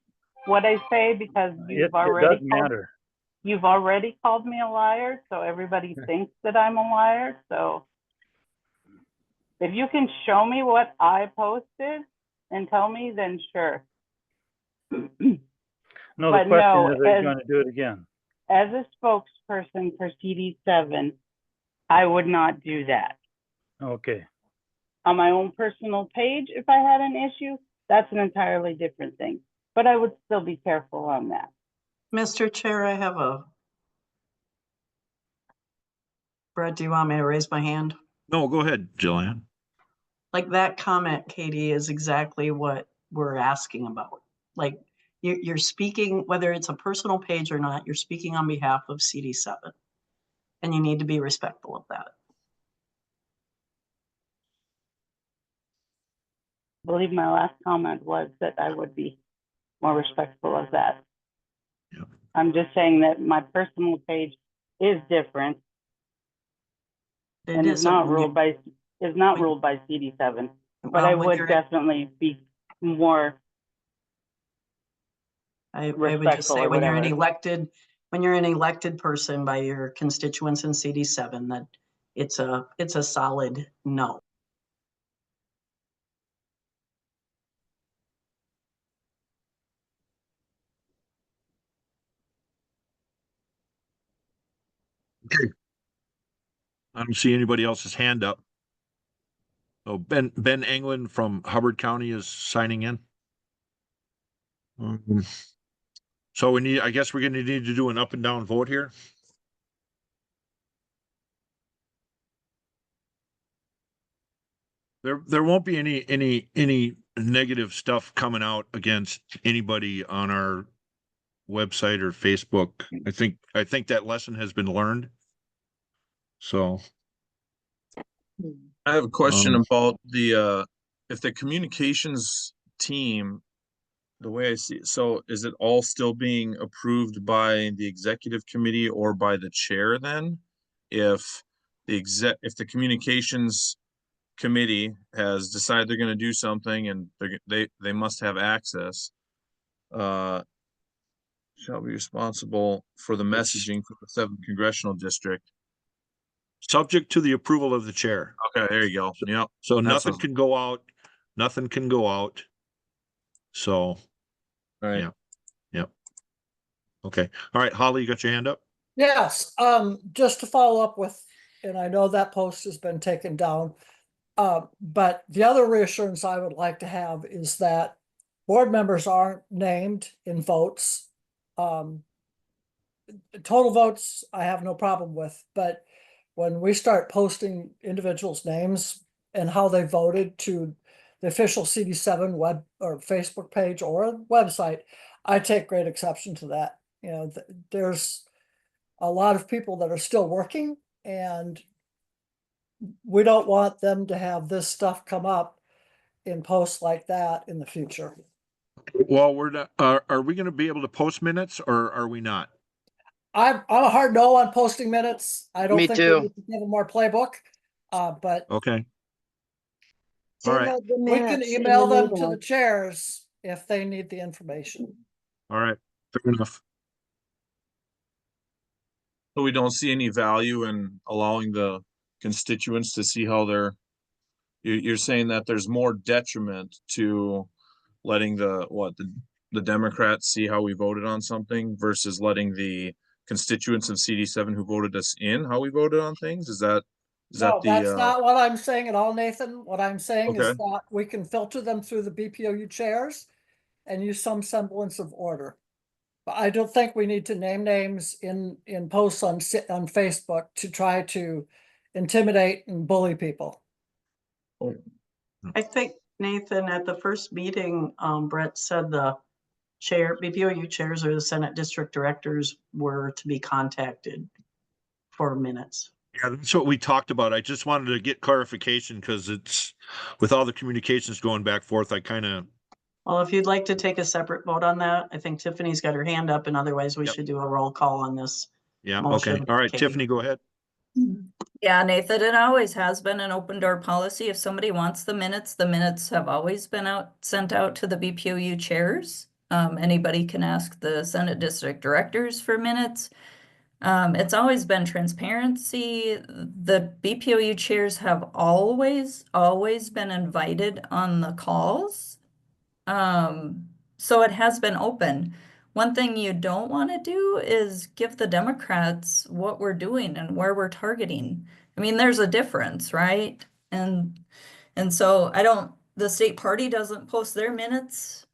Speaker 19: what I say, because
Speaker 8: It does matter.
Speaker 19: you've already called me a liar, so everybody thinks that I'm a liar. So if you can show me what I posted and tell me, then sure.
Speaker 8: No,
Speaker 19: But
Speaker 8: the question
Speaker 19: no,
Speaker 8: is, are you going to do it again?
Speaker 19: As a spokesperson for CD7, I would not do that.
Speaker 8: Okay.
Speaker 19: On my own personal page, if I had an issue, that's an entirely different thing. But I would still be careful on that.
Speaker 1: Mr. Chair, I have a. Brett, do you want me to raise my hand?
Speaker 2: No, go ahead, Jilann.
Speaker 1: Like that comment, Katie, is exactly what we're asking about. Like you're speaking, whether it's a personal page or not, you're speaking on behalf of CD7. And you need to be respectful of that.
Speaker 19: I believe my last comment was that I would be more respectful of that.
Speaker 2: Yep.
Speaker 19: I'm just saying that my personal page is different and is not ruled by CD7. But I would definitely be more
Speaker 1: I would just say when you're an elected person by your constituents in CD7, that it's a solid no.
Speaker 2: Okay. I don't see anybody else's hand up. Oh, Ben Englund from Hubbard County is signing in. So I guess we're going to need to do an up and down vote here. There won't be any negative stuff coming out against anybody on our website or Facebook. I think that lesson has been learned. So
Speaker 12: I have a question about the if the communications team, the way I see it, so is it all still being approved by the executive committee or by the chair then? If the communications committee has decided they're going to do something and they must have access, shall be responsible for the messaging for the 7th congressional district.
Speaker 2: Subject to the approval of the chair.
Speaker 12: Okay, there you go. Yep.
Speaker 2: So nothing can go out. Nothing can go out. So,
Speaker 12: right.
Speaker 2: Yeah. Yep. Okay. All right, Holly, you got your hand up?
Speaker 21: Yes, just to follow up with, and I know that post has been taken down. But the other reassurance I would like to have is that board members aren't named in votes. Total votes, I have no problem with, but when we start posting individuals' names and how they voted to the official CD7 web or Facebook page or website, I take great exception to that. You know, there's a lot of people that are still working, and we don't want them to have this stuff come up in posts like that in the future.
Speaker 2: Well, we're not, are we going to be able to post minutes or are we not?
Speaker 21: I'm a hard no on posting minutes. I don't
Speaker 4: Me
Speaker 21: think
Speaker 4: too.
Speaker 21: we need to give them more playbook. But
Speaker 2: Okay.
Speaker 16: Send
Speaker 2: All right.
Speaker 16: out the
Speaker 21: we can
Speaker 16: minutes in
Speaker 21: email
Speaker 16: the
Speaker 21: them to
Speaker 16: meeting.
Speaker 21: the chairs if they need the information.
Speaker 2: All right. Fair enough.
Speaker 12: So we don't see any value in allowing the constituents to see how you're saying that there's more detriment to letting the Democrats see how we voted on something versus letting the constituents of CD7 who voted us in how we voted on things? Is that
Speaker 21: No, that's
Speaker 12: the
Speaker 21: not what I'm saying at all, Nathan. What I'm saying is
Speaker 12: Okay.
Speaker 21: that we can filter them through the BPOU chairs and use some semblance of order. But I don't think we need to name names in posts on Facebook to try to intimidate and bully people.
Speaker 1: I think, Nathan, at the first meeting, Bret said the BPOU chairs or the Senate district directors were to be contacted for minutes.
Speaker 2: Yeah, that's what we talked about. I just wanted to get clarification because it's with all the communications going back forth, I kind of.
Speaker 1: Well, if you'd like to take a separate vote on that, I think Tiffany's got her hand up, and otherwise we should do a roll call on this.
Speaker 2: Yeah,
Speaker 1: motion.
Speaker 2: okay. All right,
Speaker 1: Katie.
Speaker 2: Tiffany, go ahead.
Speaker 5: Yeah, Nathan, it always has been an open door policy. If somebody wants the minutes have always been sent out to the BPOU chairs. Anybody can ask the Senate district directors for minutes. It's always been transparency. The BPOU chairs have always been invited on the calls. So it has been open. One thing you don't want to do is give the Democrats what we're doing and where we're targeting. I mean, there's a difference, right? And so the state party doesn't post their minutes.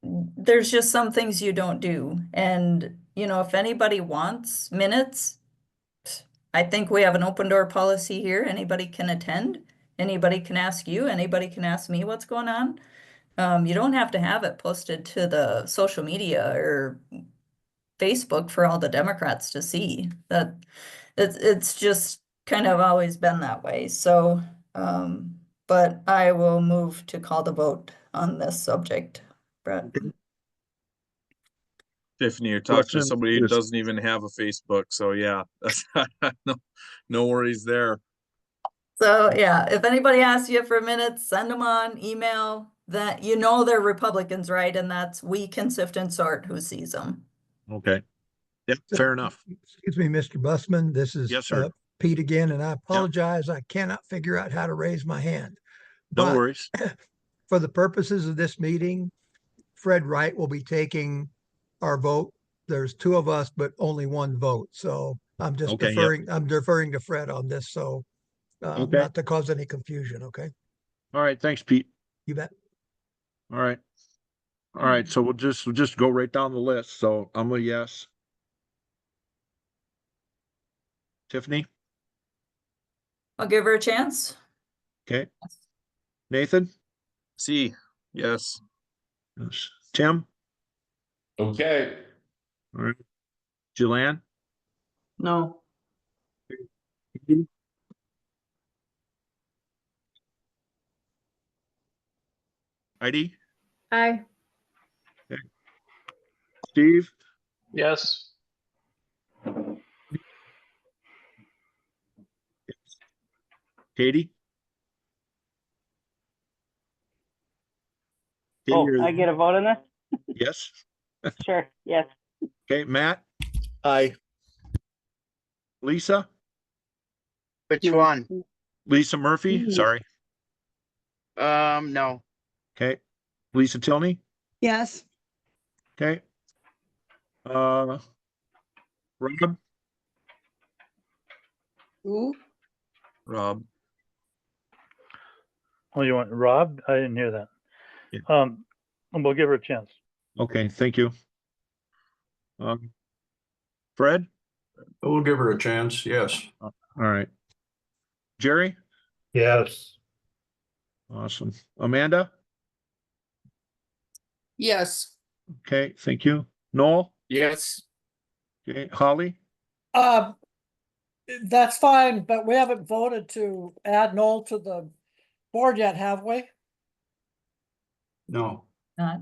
Speaker 5: There's just some things you don't do. And, you know, if anybody wants minutes, I think we have an open door policy here. Anybody can attend. Anybody can ask you. Anybody can ask me what's going on. You don't have to have it posted to the social media or Facebook for all the Democrats to see. That it's just kind of always been that way. So, but I will move to call the vote on this subject, Bret.
Speaker 12: Tiffany, you're talking to
Speaker 2: Question
Speaker 12: somebody who
Speaker 2: is-
Speaker 12: doesn't even have a Facebook, so yeah, that's no worries there.
Speaker 5: So yeah, if anybody asks you for minutes, send them on email. That you know they're Republicans, right? And that's we can sift and sort who sees them.
Speaker 2: Okay. Yep, fair enough.
Speaker 14: Excuse me, Mr. Bussman, this is
Speaker 2: Yes, sir.
Speaker 14: Pete again, and I apologize. I cannot figure out how to raise my hand.
Speaker 2: No
Speaker 14: But
Speaker 2: worries.
Speaker 14: for the purposes of this meeting, Fred Wright will be taking our vote. There's two of us, but only one vote. So I'm just
Speaker 2: Okay, yep.
Speaker 14: deferring. I'm deferring to Fred on this. So
Speaker 2: Okay.
Speaker 14: not to cause any confusion. Okay.
Speaker 2: All right, thanks, Pete.
Speaker 14: You bet.
Speaker 2: All right. All right, so we'll just go right down the list. So I'm a yes. Tiffany?
Speaker 5: I'll give her a chance.
Speaker 2: Okay. Nathan?
Speaker 12: C, yes.
Speaker 2: Yes. Tim?
Speaker 13: Okay.
Speaker 2: All right. Jilann?
Speaker 1: No.
Speaker 2: Heidi?
Speaker 7: Aye.
Speaker 2: Steve?
Speaker 18: Yes.
Speaker 2: Katie? Katie,
Speaker 19: Oh,
Speaker 2: you're-
Speaker 19: I get a vote on this?
Speaker 2: Yes.
Speaker 19: Sure, yes.
Speaker 2: Okay, Matt? Aye. Lisa?
Speaker 4: Which one?
Speaker 2: Lisa Murphy? Sorry.
Speaker 4: No.
Speaker 2: Okay. Lisa Tilney?
Speaker 16: Yes.
Speaker 2: Okay. Rob,
Speaker 16: Who?
Speaker 12: Rob,
Speaker 8: Oh, you want Rob? I didn't hear that.
Speaker 2: Yeah.
Speaker 8: And we'll give her a chance.
Speaker 2: okay, thank you. Fred?
Speaker 15: We'll give her a chance, yes.
Speaker 2: All right. Jerry?
Speaker 17: Yes.
Speaker 2: Awesome. Amanda?
Speaker 20: Yes.
Speaker 2: Okay, thank you. Noel?
Speaker 6: Yes.
Speaker 2: Okay, Holly?
Speaker 21: That's fine, but we haven't voted to add Noel to the board yet, have we?
Speaker 15: No.
Speaker 5: Not.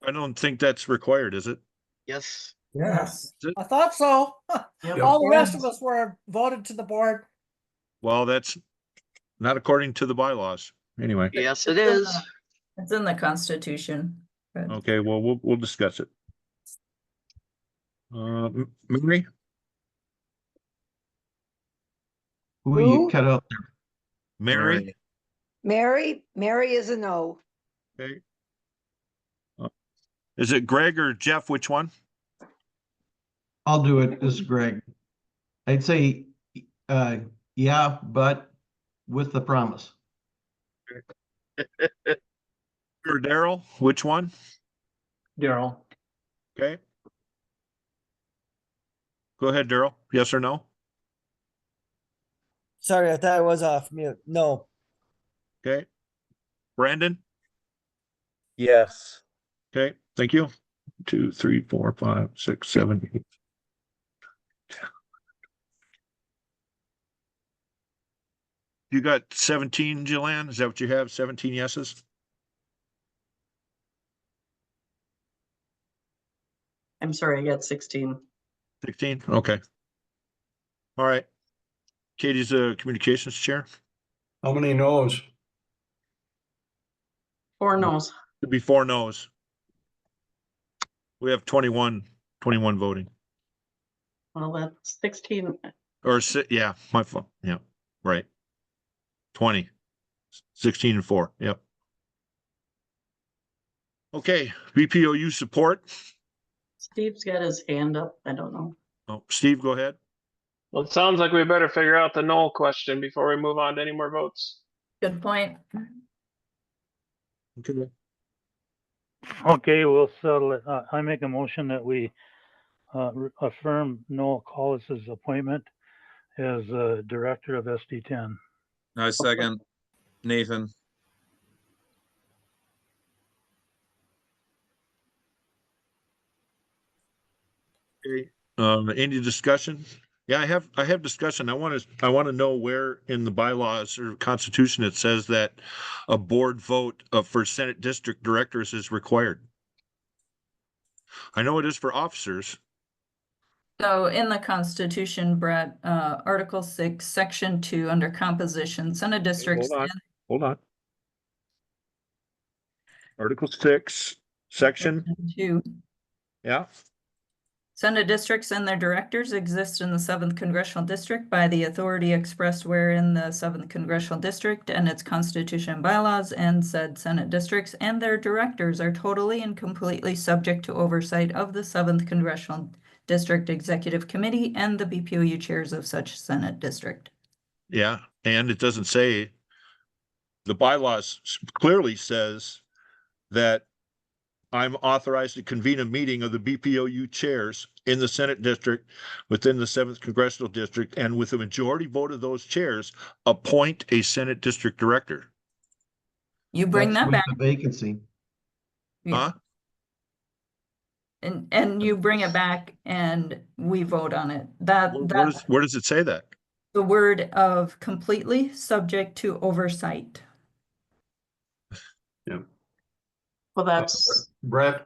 Speaker 2: I don't think that's required, is it?
Speaker 4: Yes.
Speaker 21: Yes.
Speaker 2: Is it?
Speaker 21: I thought so.
Speaker 1: Yep.
Speaker 21: All the rest of us were voted to the board.
Speaker 2: Well, that's not according to the bylaws. Anyway,
Speaker 4: Yes, it is.
Speaker 5: It's in the Constitution. But
Speaker 2: okay, well, we'll discuss it. Mary?
Speaker 17: Who you cut out there?
Speaker 2: Mary?
Speaker 16: Mary is a no.
Speaker 2: Okay. Is it Greg or Jeff? Which one?
Speaker 17: I'll do it. This is Greg. I'd say, yeah, but with the promise.
Speaker 2: Or Daryl? Which one?
Speaker 9: Daryl.
Speaker 2: Okay. Go ahead, Daryl. Yes or no?
Speaker 3: Sorry, I thought I was off mute. No.
Speaker 2: Okay. Brandon?
Speaker 11: Yes.
Speaker 2: Okay, thank you. 2, 3, 4, 5, 6, 7, 8. You got 17, Jilann? Is that what you have? 17 yeses?
Speaker 1: I'm sorry, I got 16.
Speaker 2: 16? Okay. All right. Katie's communications chair.
Speaker 15: How many no's?
Speaker 1: 4 no's.
Speaker 2: It'd be 4 no's. We have 21 voting.
Speaker 1: Well, that's 16.
Speaker 2: Or yeah, my fault. Yeah, right. 20, 16 and 4. Yep. Okay, BPOU support.
Speaker 1: Steve's got his hand up. I don't know.
Speaker 2: Oh, Steve, go ahead.
Speaker 18: Well, it sounds like we better figure out the Noel question before we move on to any more votes.
Speaker 5: good point.
Speaker 2: Okay.
Speaker 8: Okay, we'll settle it. I make a motion that we affirm Noel Collis's appointment as director of SD10.
Speaker 12: I second. Nathan.
Speaker 2: Okay. Any discussion? Yeah, I have discussion. I want to know where in the bylaws or constitution it says that a board vote for Senate district directors is required. I know it is for officers.
Speaker 5: So in the Constitution, Bret, Article 6, Section 2, under composition, Senate districts.
Speaker 2: Hold on. Article 6, Section
Speaker 5: 2.
Speaker 2: Yeah.
Speaker 5: Senate districts and their directors exist in the 7th Congressional District by the authority expressed wherein the 7th Congressional District and its constitution and bylaws and said Senate districts and their directors are totally and completely subject to oversight of the 7th Congressional District Executive Committee and the BPOU chairs of such Senate district.
Speaker 2: Yeah, and it doesn't say, the bylaws clearly says that I'm authorized to convene a meeting of the BPOU chairs in the Senate district within the 7th Congressional District, and with a majority vote of those chairs, appoint a Senate district director.
Speaker 5: You bring
Speaker 17: That's
Speaker 5: that
Speaker 17: with
Speaker 5: back.
Speaker 17: the vacancy.
Speaker 5: Yeah.
Speaker 2: Huh?
Speaker 5: And you bring it back and we vote on it.
Speaker 2: Where does it say that?
Speaker 5: The word of completely subject to oversight.
Speaker 15: Yeah.
Speaker 1: Well, that's
Speaker 15: Bret,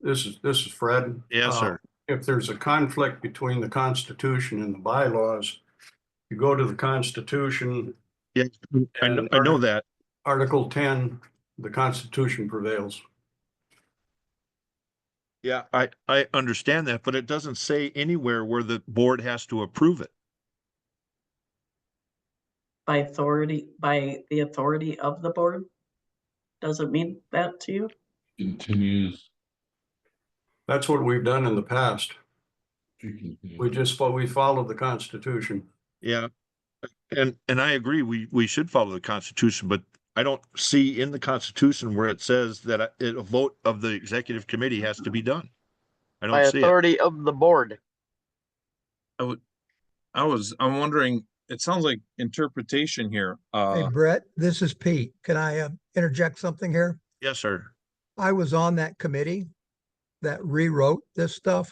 Speaker 15: this is Fred.
Speaker 2: Yes, sir.
Speaker 15: If there's a conflict between the Constitution and the bylaws, you go to the Constitution.
Speaker 2: Yeah, I know that.
Speaker 15: Article 10, the Constitution prevails.
Speaker 2: Yeah, I understand that, but it doesn't say anywhere where the board has to approve it.
Speaker 1: by the authority of the board. Does it mean that to you?
Speaker 13: Continues.
Speaker 15: That's what we've done in the past. We followed the Constitution.
Speaker 2: Yeah. And I agree, we should follow the Constitution, but I don't see in the Constitution where it says that a vote of the executive committee has to be done. I
Speaker 4: By
Speaker 2: don't see it.
Speaker 4: authority of the board.
Speaker 12: I'm wondering, it sounds like interpretation here.
Speaker 14: Hey, Brett, this is Pete. Can I interject something here?
Speaker 2: Yes, sir.
Speaker 14: I was on that committee that rewrote this stuff.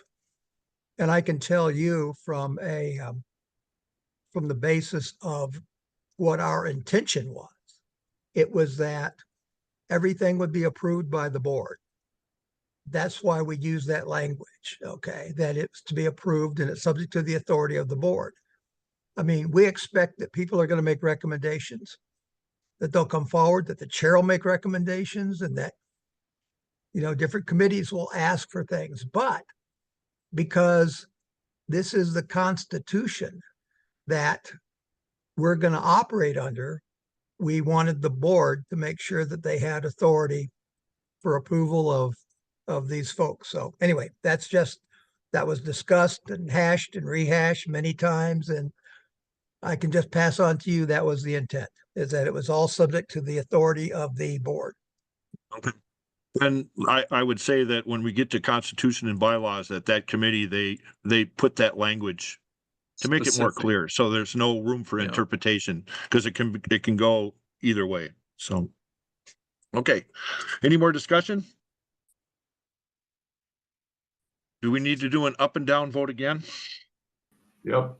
Speaker 14: And I can tell you from the basis of what our intention was, it was that everything would be approved by the board. That's why we use that language, okay? That it's to be approved and it's subject to the authority of the board. I mean, we expect that people are going to make recommendations, that they'll come forward, that the chair will make recommendations, and that, different committees will ask for things. But because this is the Constitution that we're going to operate under, we wanted the board to make sure that they had authority for approval of these folks. So anyway, that was discussed and hashed and rehashed many times. And I can just pass on to you, that was the intent, is that it was all subject to the authority of the board.
Speaker 2: Okay. And I would say that when we get to Constitution and bylaws, that committee, they put that language to make it more clear. So there's no room for interpretation, because it can go either way. So, okay. Any more discussion? Do we need to do an up and down vote again?
Speaker 15: Yep.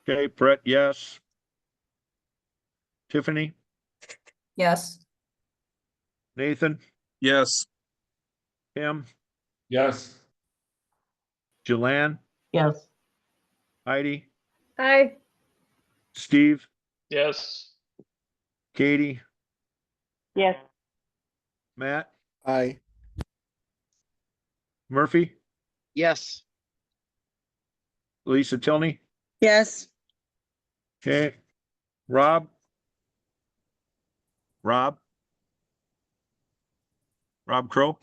Speaker 2: Okay, Bret, yes. Tiffany?
Speaker 5: Yes.
Speaker 2: Nathan?
Speaker 12: Yes.
Speaker 2: Kim?
Speaker 13: Yes.
Speaker 2: Jilann?
Speaker 1: Yes.
Speaker 2: Heidi?
Speaker 7: Aye.
Speaker 2: Steve?
Speaker 18: Yes.
Speaker 2: Katie?
Speaker 19: Yes.
Speaker 2: Matt?
Speaker 6: Aye.
Speaker 2: Murphy?
Speaker 4: Yes.
Speaker 2: Lisa Tilney?
Speaker 16: Yes.
Speaker 2: Okay. Rob? Rob Crowe?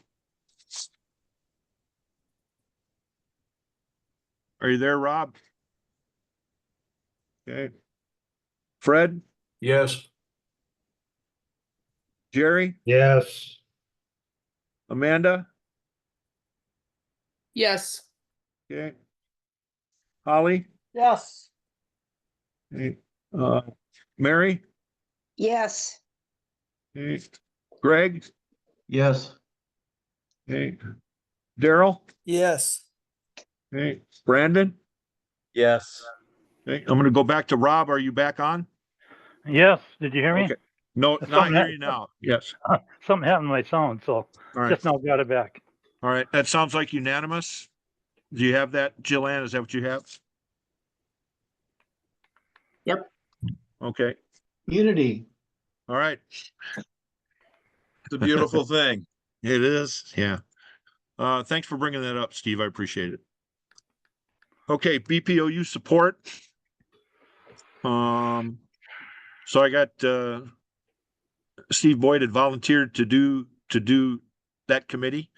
Speaker 2: Are you there, Rob? Okay. Fred?
Speaker 15: Yes.
Speaker 2: Jerry?
Speaker 15: Yes.
Speaker 2: Amanda?
Speaker 20: Yes.
Speaker 2: Okay. Holly?
Speaker 21: Yes.
Speaker 2: Okay. Mary?
Speaker 16: Yes.
Speaker 2: Okay. Greg?
Speaker 17: Yes.
Speaker 2: Okay. Daryl?
Speaker 3: Yes.
Speaker 2: Okay. Brandon?
Speaker 17: Yes.
Speaker 2: Okay. I'm gonna go back to Rob. Are you back on?
Speaker 8: Yes, did you hear me?
Speaker 2: Okay. No, not
Speaker 8: Something
Speaker 2: hear you now. Yes.
Speaker 8: Something happened to my sound, so
Speaker 2: All right.
Speaker 8: just now got it back.
Speaker 2: All right. That sounds like unanimous. Do you have that, Jilann? Is that what you have?
Speaker 1: Yep.
Speaker 2: Okay.
Speaker 9: Unity.
Speaker 2: All right.
Speaker 12: It's a beautiful thing.
Speaker 2: It is. Yeah. Thanks for bringing that up, Steve. I appreciate it. Okay. BPOU support. So I got, Steve Boyd had volunteered to do that committee.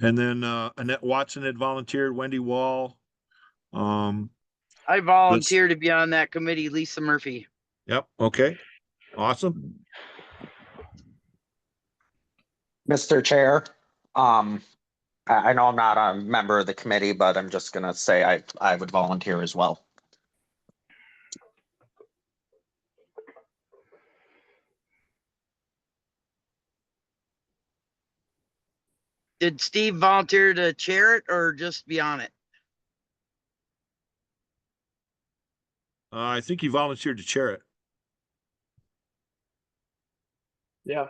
Speaker 2: And then, Annette Watson had volunteered, Wendy Wall.
Speaker 4: I volunteer to be on that committee, Lisa Murphy.
Speaker 2: Yep. Okay. Awesome.
Speaker 10: Mr. Chair, I know I'm not a member of the committee, but I'm just gonna say I would volunteer as well.
Speaker 4: Did Steve volunteer to chair it or just be on it?
Speaker 2: I think he volunteered to chair it.
Speaker 18: Yeah.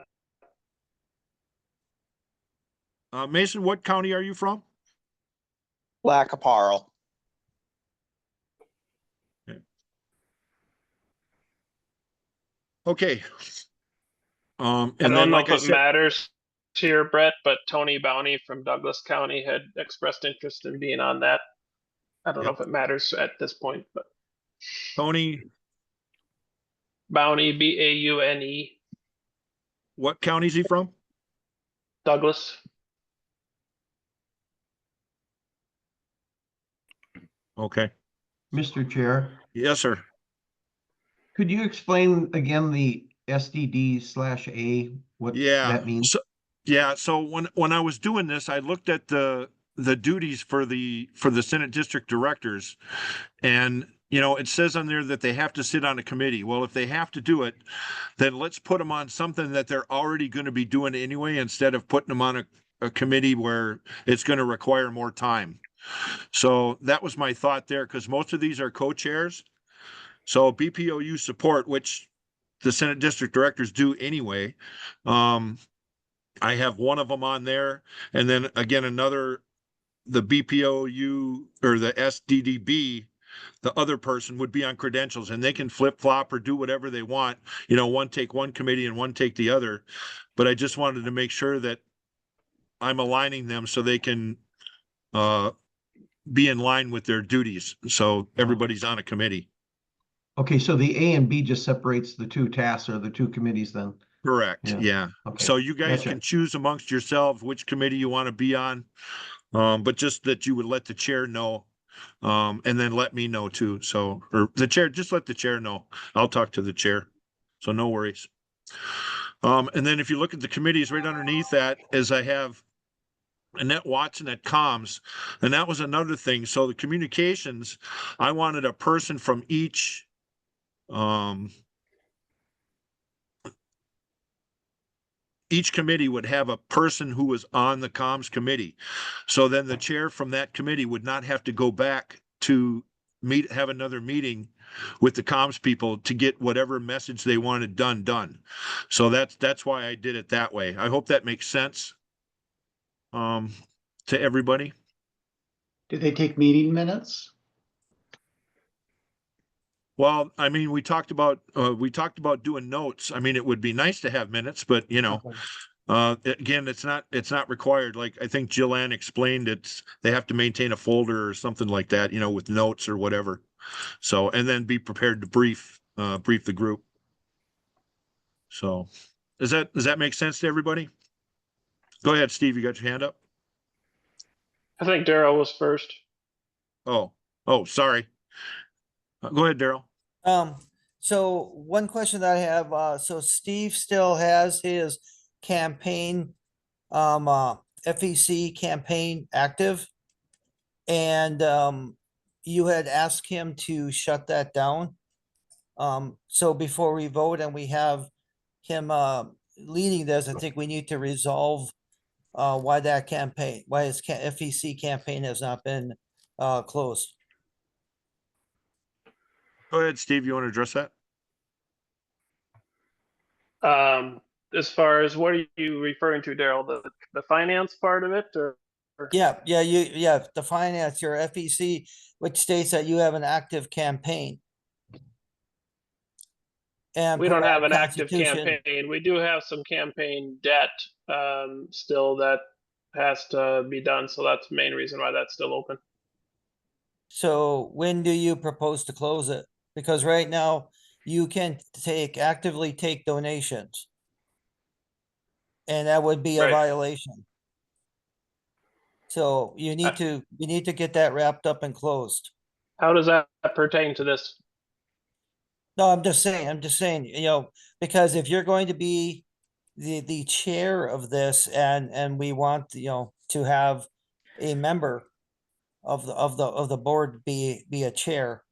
Speaker 2: Mason, what county are you from?
Speaker 10: Lackaparl.
Speaker 2: Okay.
Speaker 18: I
Speaker 2: And
Speaker 18: don't
Speaker 2: then,
Speaker 18: know
Speaker 2: like
Speaker 18: if
Speaker 2: I
Speaker 18: it
Speaker 2: said,
Speaker 18: matters here, Bret, but Tony Bowney from Douglas County had expressed interest in being on that. I don't know if it matters at this point, but
Speaker 2: Tony,
Speaker 18: Bowney, B-A-U-N-E,
Speaker 2: what county is he from?
Speaker 18: Douglas.
Speaker 2: Okay.
Speaker 17: Mr. Chair,
Speaker 2: Yes, sir.
Speaker 17: could you explain again the SDD/A, what
Speaker 2: Yeah.
Speaker 17: that means?
Speaker 2: So when I was doing this, I looked at the duties for the Senate district directors, and it says on there that they have to sit on a committee. Well, if they have to do it, then let's put them on something that they're already going to be doing anyway, instead of putting them on a committee where it's going to require more time. So that was my thought there, because most of these are co-chairs. So BPOU support, which the Senate district directors do anyway. I have one of them on there, and then again, the BPOU or the SDDB, the other person would be on credentials, and they can flip flop or do whatever they want. One take one committee and one take the other. But I just wanted to make sure that I'm aligning them so they can be in line with their duties. So everybody's on a committee.
Speaker 17: Okay, so the A and B just separates the two tasks or the two committees then?
Speaker 2: Correct. Yeah.
Speaker 17: Okay.
Speaker 2: So you guys
Speaker 17: Gotcha.
Speaker 2: can choose amongst yourselves which committee you want to be on. But just that you would let the chair know, and then let me know too. So, or the chair, just let the chair know. I'll talk to the chair. So no worries. And then if you look at the committees right underneath that, as I have Annette Watson at comms, and that was another thing. So the communications, I wanted a person from each, each committee would have a person who was on the comms committee. So then the chair from that committee would not have to go back to have another meeting with the comms people to get whatever message they wanted done. So that's why I did it that way. I hope that makes sense to everybody.
Speaker 9: Did they take meeting minutes?
Speaker 2: Well, I mean, we talked about doing notes. I mean, it would be nice to have minutes, but again, it's not required. Like I think Jilann explained, they have to maintain a folder or something like that, with notes or whatever. So, and then be prepared to brief the group. So does that make sense to everybody? Go ahead, Steve, you got your hand up?
Speaker 18: I think Daryl was first.
Speaker 2: Oh, sorry. Go ahead, Daryl.
Speaker 3: So one question that I have, so Steve still has his campaign, FEC campaign active. And, you had asked him to shut that down. So before we vote and we have him, leading this, I think we need to resolve, why his FEC campaign has not been, closed.
Speaker 2: Go ahead, Steve. You want to address that?
Speaker 18: As far as what are you referring to, Daryl? The finance part of it, or?
Speaker 3: Yeah, the finance, your FEC, which states that you have an active campaign. And
Speaker 18: we don't have an active
Speaker 3: Constitution-
Speaker 18: campaign. We do have some campaign debt still that has to be done. So that's the main reason why that's still open.
Speaker 3: So when do you propose to close it? Because right now you can actively take donations. And that would be a
Speaker 18: Right.
Speaker 3: violation. So you need to get that wrapped up and closed.
Speaker 18: How does that pertain to this?
Speaker 3: No, I'm just saying, because if you're going to be the chair of this and we want, to have a member of the board be a chair,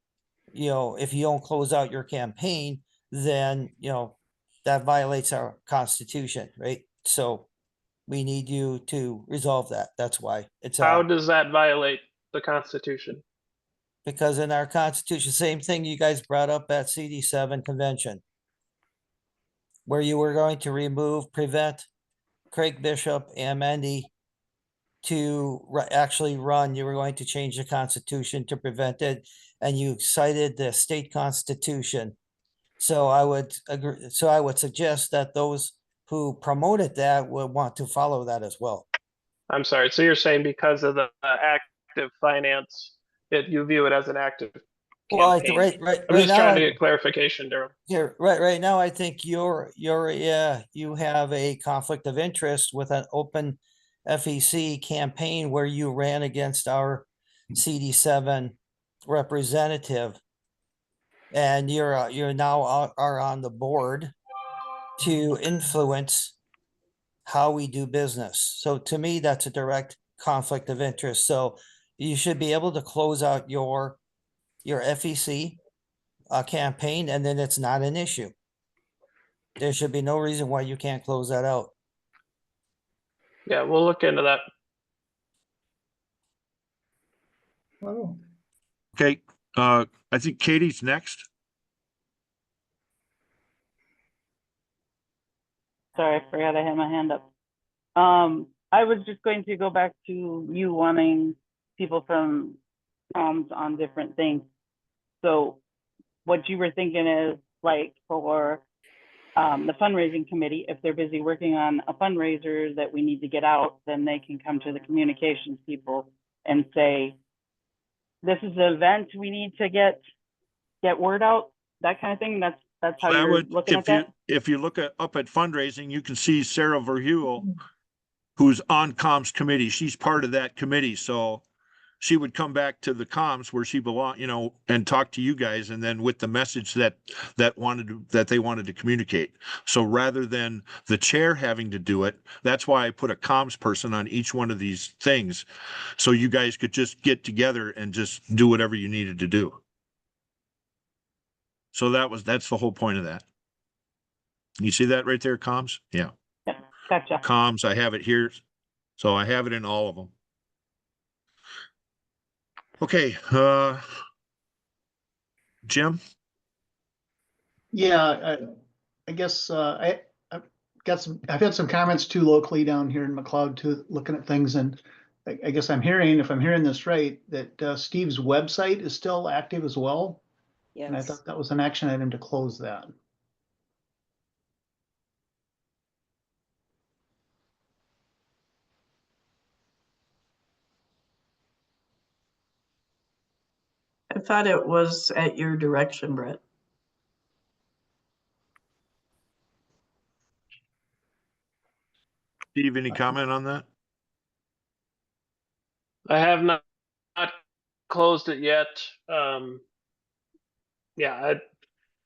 Speaker 3: if you don't close out your campaign, then, that violates our constitution, right? So we need you to resolve that. That's why it's.
Speaker 18: How does that violate the Constitution?
Speaker 3: Because in our constitution, same thing you guys brought up at CD7 convention, where you were going to prevent Craig Bishop and Mandy to actually run. You were going to change the constitution to prevent it, and you cited the state constitution. So I would agree. So I would suggest that those who promoted that would want to follow that as well.
Speaker 18: I'm sorry. So you're saying because of the active finance, you view it as an active campaign?
Speaker 3: Well, right.
Speaker 18: I'm just
Speaker 3: now,
Speaker 18: trying to get clarification, Daryl.
Speaker 3: Yeah, right now, I think you have a conflict of interest with an open FEC campaign where you ran against our CD7 representative. And you're now are on the board to influence how we do business. So to me, that's a direct conflict of interest. So you should be able to close out your FEC campaign, and then it's not an issue. There should be no reason why you can't close that out.
Speaker 18: Yeah, we'll look into that.
Speaker 21: Oh,
Speaker 2: Okay, I think Katie's next.
Speaker 19: Sorry, I forgot I had my hand up. I was just going to go back to you wanting people from comms on different things. So what you were thinking is, like, for the fundraising committee, if they're busy working on a fundraiser that we need to get out, then they can come to the communications people and say, this is the event we need to get word out, that kind of thing. That's how you're looking at that?
Speaker 2: If you look up at fundraising, you can see Sarah Verheuvel, who's on comms committee. She's part of that committee. So she would come back to the comms where she belonged, and talk to you guys, and then with the message that they wanted to communicate. So rather than the chair having to do it, that's why I put a comms person on each one of these things. So you guys could just get together and just do whatever you needed to do. So that's the whole point of that. You see that right there, comms? Yeah.
Speaker 19: Gotcha.
Speaker 2: Comms, I have it here. So I have it in all of them. Okay, Jim?
Speaker 9: Yeah, I guess I've had some comments too locally down here in McLeod too, looking at things, and I guess if I'm hearing this right, that Steve's website is still active as well. And I thought that was an action item to close that.
Speaker 1: I thought it was at your direction, Bret.
Speaker 2: Steve, any comment on that?
Speaker 18: I have not closed it yet. Yeah,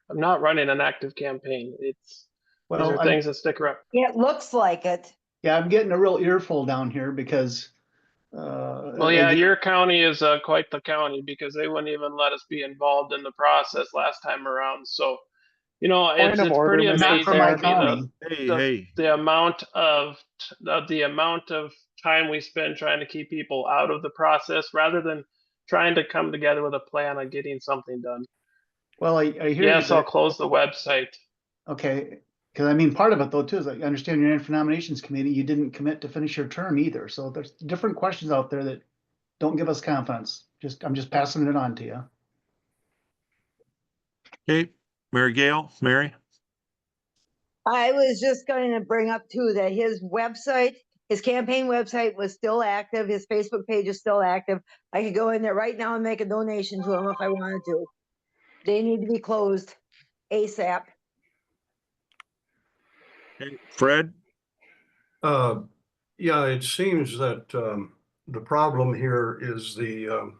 Speaker 18: I'm not running an active campaign. These are things that stick around.
Speaker 16: It looks like it.
Speaker 9: Yeah, I'm getting a real earful down here because.
Speaker 18: Well, yeah, your county is quite the county, because they wouldn't even let us be involved in the process last time around. So, it's pretty amazing the amount of time we spend trying to keep people out of the process rather than trying to come together with a plan on getting something done.
Speaker 9: Well, I hear you.
Speaker 18: Yes, I'll close the website.
Speaker 9: Okay, because part of it though too is I understand you're in for nominations committee. You didn't commit to finish your term either. So there's different questions out there that don't give us confidence. I'm just passing it on to you.
Speaker 2: Okay, Mary Gail, Mary.
Speaker 16: I was just going to bring up too that his campaign website was still active. His Facebook page is still active. I could go in there right now and make a donation to him if I wanted to. They need to be closed ASAP.
Speaker 2: Okay. Fred?
Speaker 15: Yeah, it seems that the problem here is the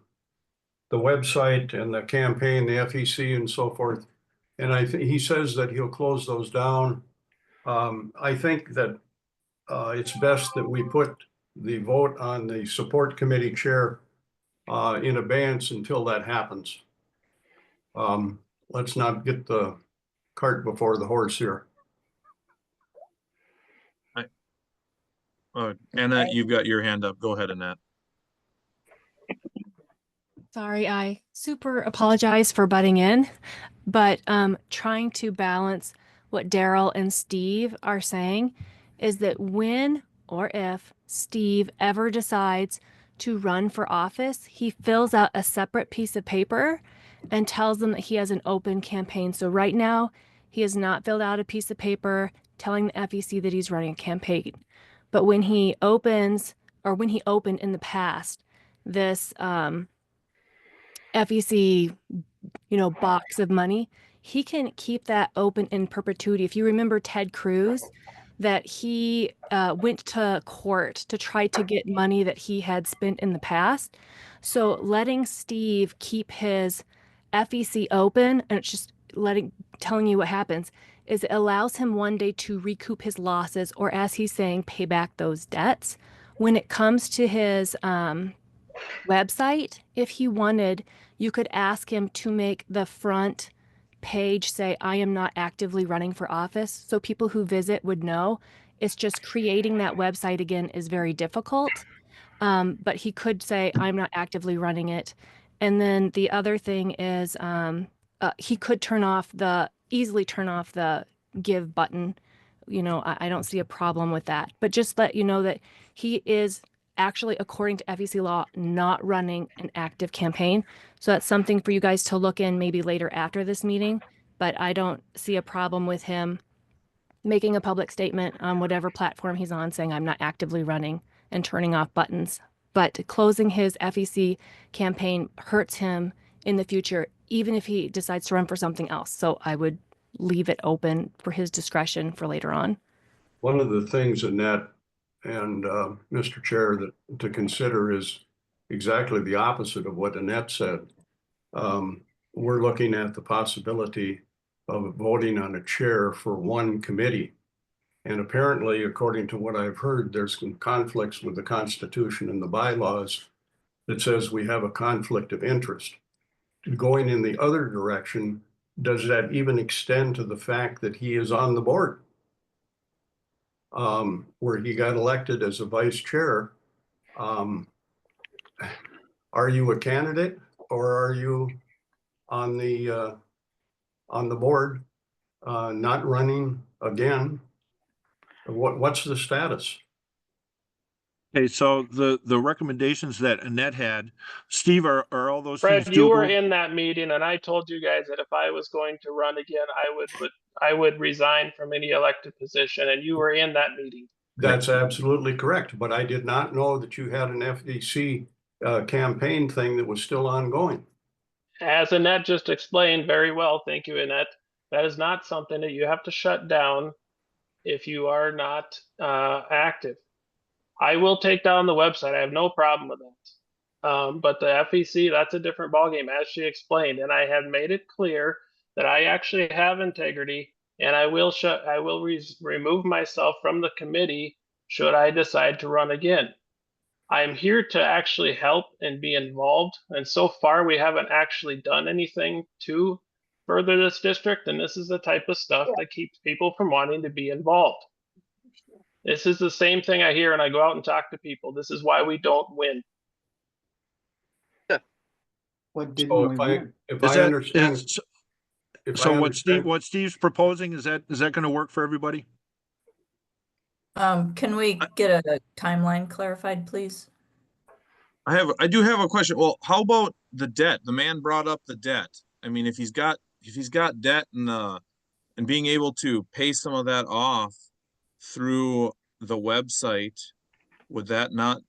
Speaker 15: website and the campaign, the FEC and so forth. And he says that he'll close those down. I think that it's best that we put the vote on the support committee chair in abeyance until that happens. Let's not get the cart before the horse here.
Speaker 12: Annette, you've got your hand up. Go ahead, Annette.
Speaker 11: Sorry, I super apologize for butting in, but trying to balance what Daryl and Steve are saying is that when or if Steve ever decides to run for office, he fills out a separate piece of paper and tells them that he has an open campaign. So right now, he has not filled out a piece of paper telling the FEC that he's running a campaign. But when he opens, or when he opened in the past, this FEC, box of money, he can keep that open in perpetuity. If you remember Ted Cruz, that he went to court to try to get money that he had spent in the past. So letting Steve keep his FEC open, and it's just telling you what happens, is it allows him one day to recoup his losses, or as he's saying, pay back those debts. When it comes to his website, if he wanted, you could ask him to make the front page say, I am not actively running for office. So people who visit would know. It's just creating that website again is very difficult. But he could say, I'm not actively running it. And then the other thing is he could easily turn off the give button. You know, I don't see a problem with that. But just let you know that he is actually, according to FEC law, not running an active campaign. So that's something for you guys to look in maybe later after this meeting. But I don't see a problem with him making a public statement on whatever platform he's on saying, I'm not actively running, and turning off buttons. But closing his FEC campaign hurts him in the future, even if he decides to run for something else. So I would leave it open for his discretion for later on.
Speaker 15: One of the things, Annette and Mr. Chair, that to consider is exactly the opposite of what Annette said. We're looking at the possibility of voting on a chair for one committee. And apparently, according to what I've heard, there's some conflicts with the Constitution and the bylaws that says we have a conflict of interest. Going in the other direction, does that even extend to the fact that he is on the board? Where he got elected as a vice chair. Are you a candidate, or are you on the board, not running again? What's the status?
Speaker 2: Okay, so the recommendations that Annette had, Steve, are all those
Speaker 18: Fred,
Speaker 2: things
Speaker 18: you were
Speaker 2: doable?
Speaker 18: in that meeting, and I told you guys that if I was going to run again, I would resign from any elected position, and you were in that meeting.
Speaker 15: That's absolutely correct, but I did not know that you had an FEC campaign thing that was still ongoing.
Speaker 18: As Annette just explained very well, thank you, Annette, that is not something that you have to shut down if you are not active. I will take down the website. I have no problem with that. But the FEC, that's a different ballgame, as she explained. And I have made it clear that I actually have integrity, and I will remove myself from the committee should I decide to run again. I'm here to actually help and be involved. And so far, we haven't actually done anything to further this district. And this is the type of stuff that keeps people from wanting to be involved. This is the same thing I hear when I go out and talk to people. This is why we don't win.
Speaker 9: What didn't
Speaker 15: So
Speaker 9: we win?
Speaker 15: if I understand.
Speaker 2: So what Steve's proposing, is that going to work for everybody?
Speaker 5: Can we get a timeline clarified, please?
Speaker 12: I do have a question. Well, how about the debt? The man brought up the debt. I mean, if he's got debt and being able to pay some of that off through the website, would that not,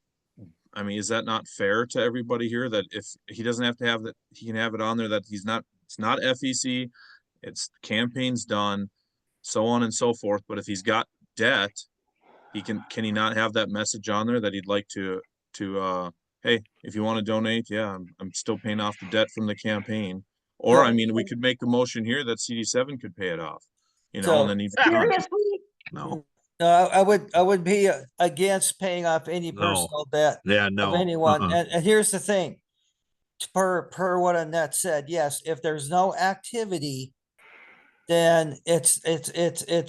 Speaker 12: I mean, is that not fair to everybody here, that if he doesn't have to have that, he can have it on there that it's not FEC, it's campaign's done, so on and so forth. But if he's got debt, can he not have that message on there that he'd like to hey, if you want to donate, yeah, I'm still paying off the debt from the campaign. Or I mean, we could make a motion here that CD7 could pay it off, and then even no.
Speaker 3: I would be against paying off any personal debt of anyone. And here's the thing, per what Annette said, yes, if there's no activity, then it's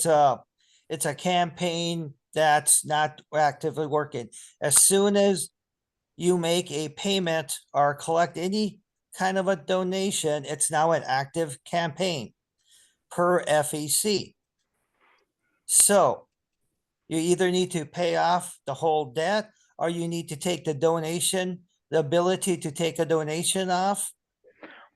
Speaker 3: a campaign that's not actively working. As soon as you make a payment or collect any kind of a donation, it's now an active campaign per FEC. So you either need to pay off the whole debt, or you need to take the donation, the ability to take a donation off,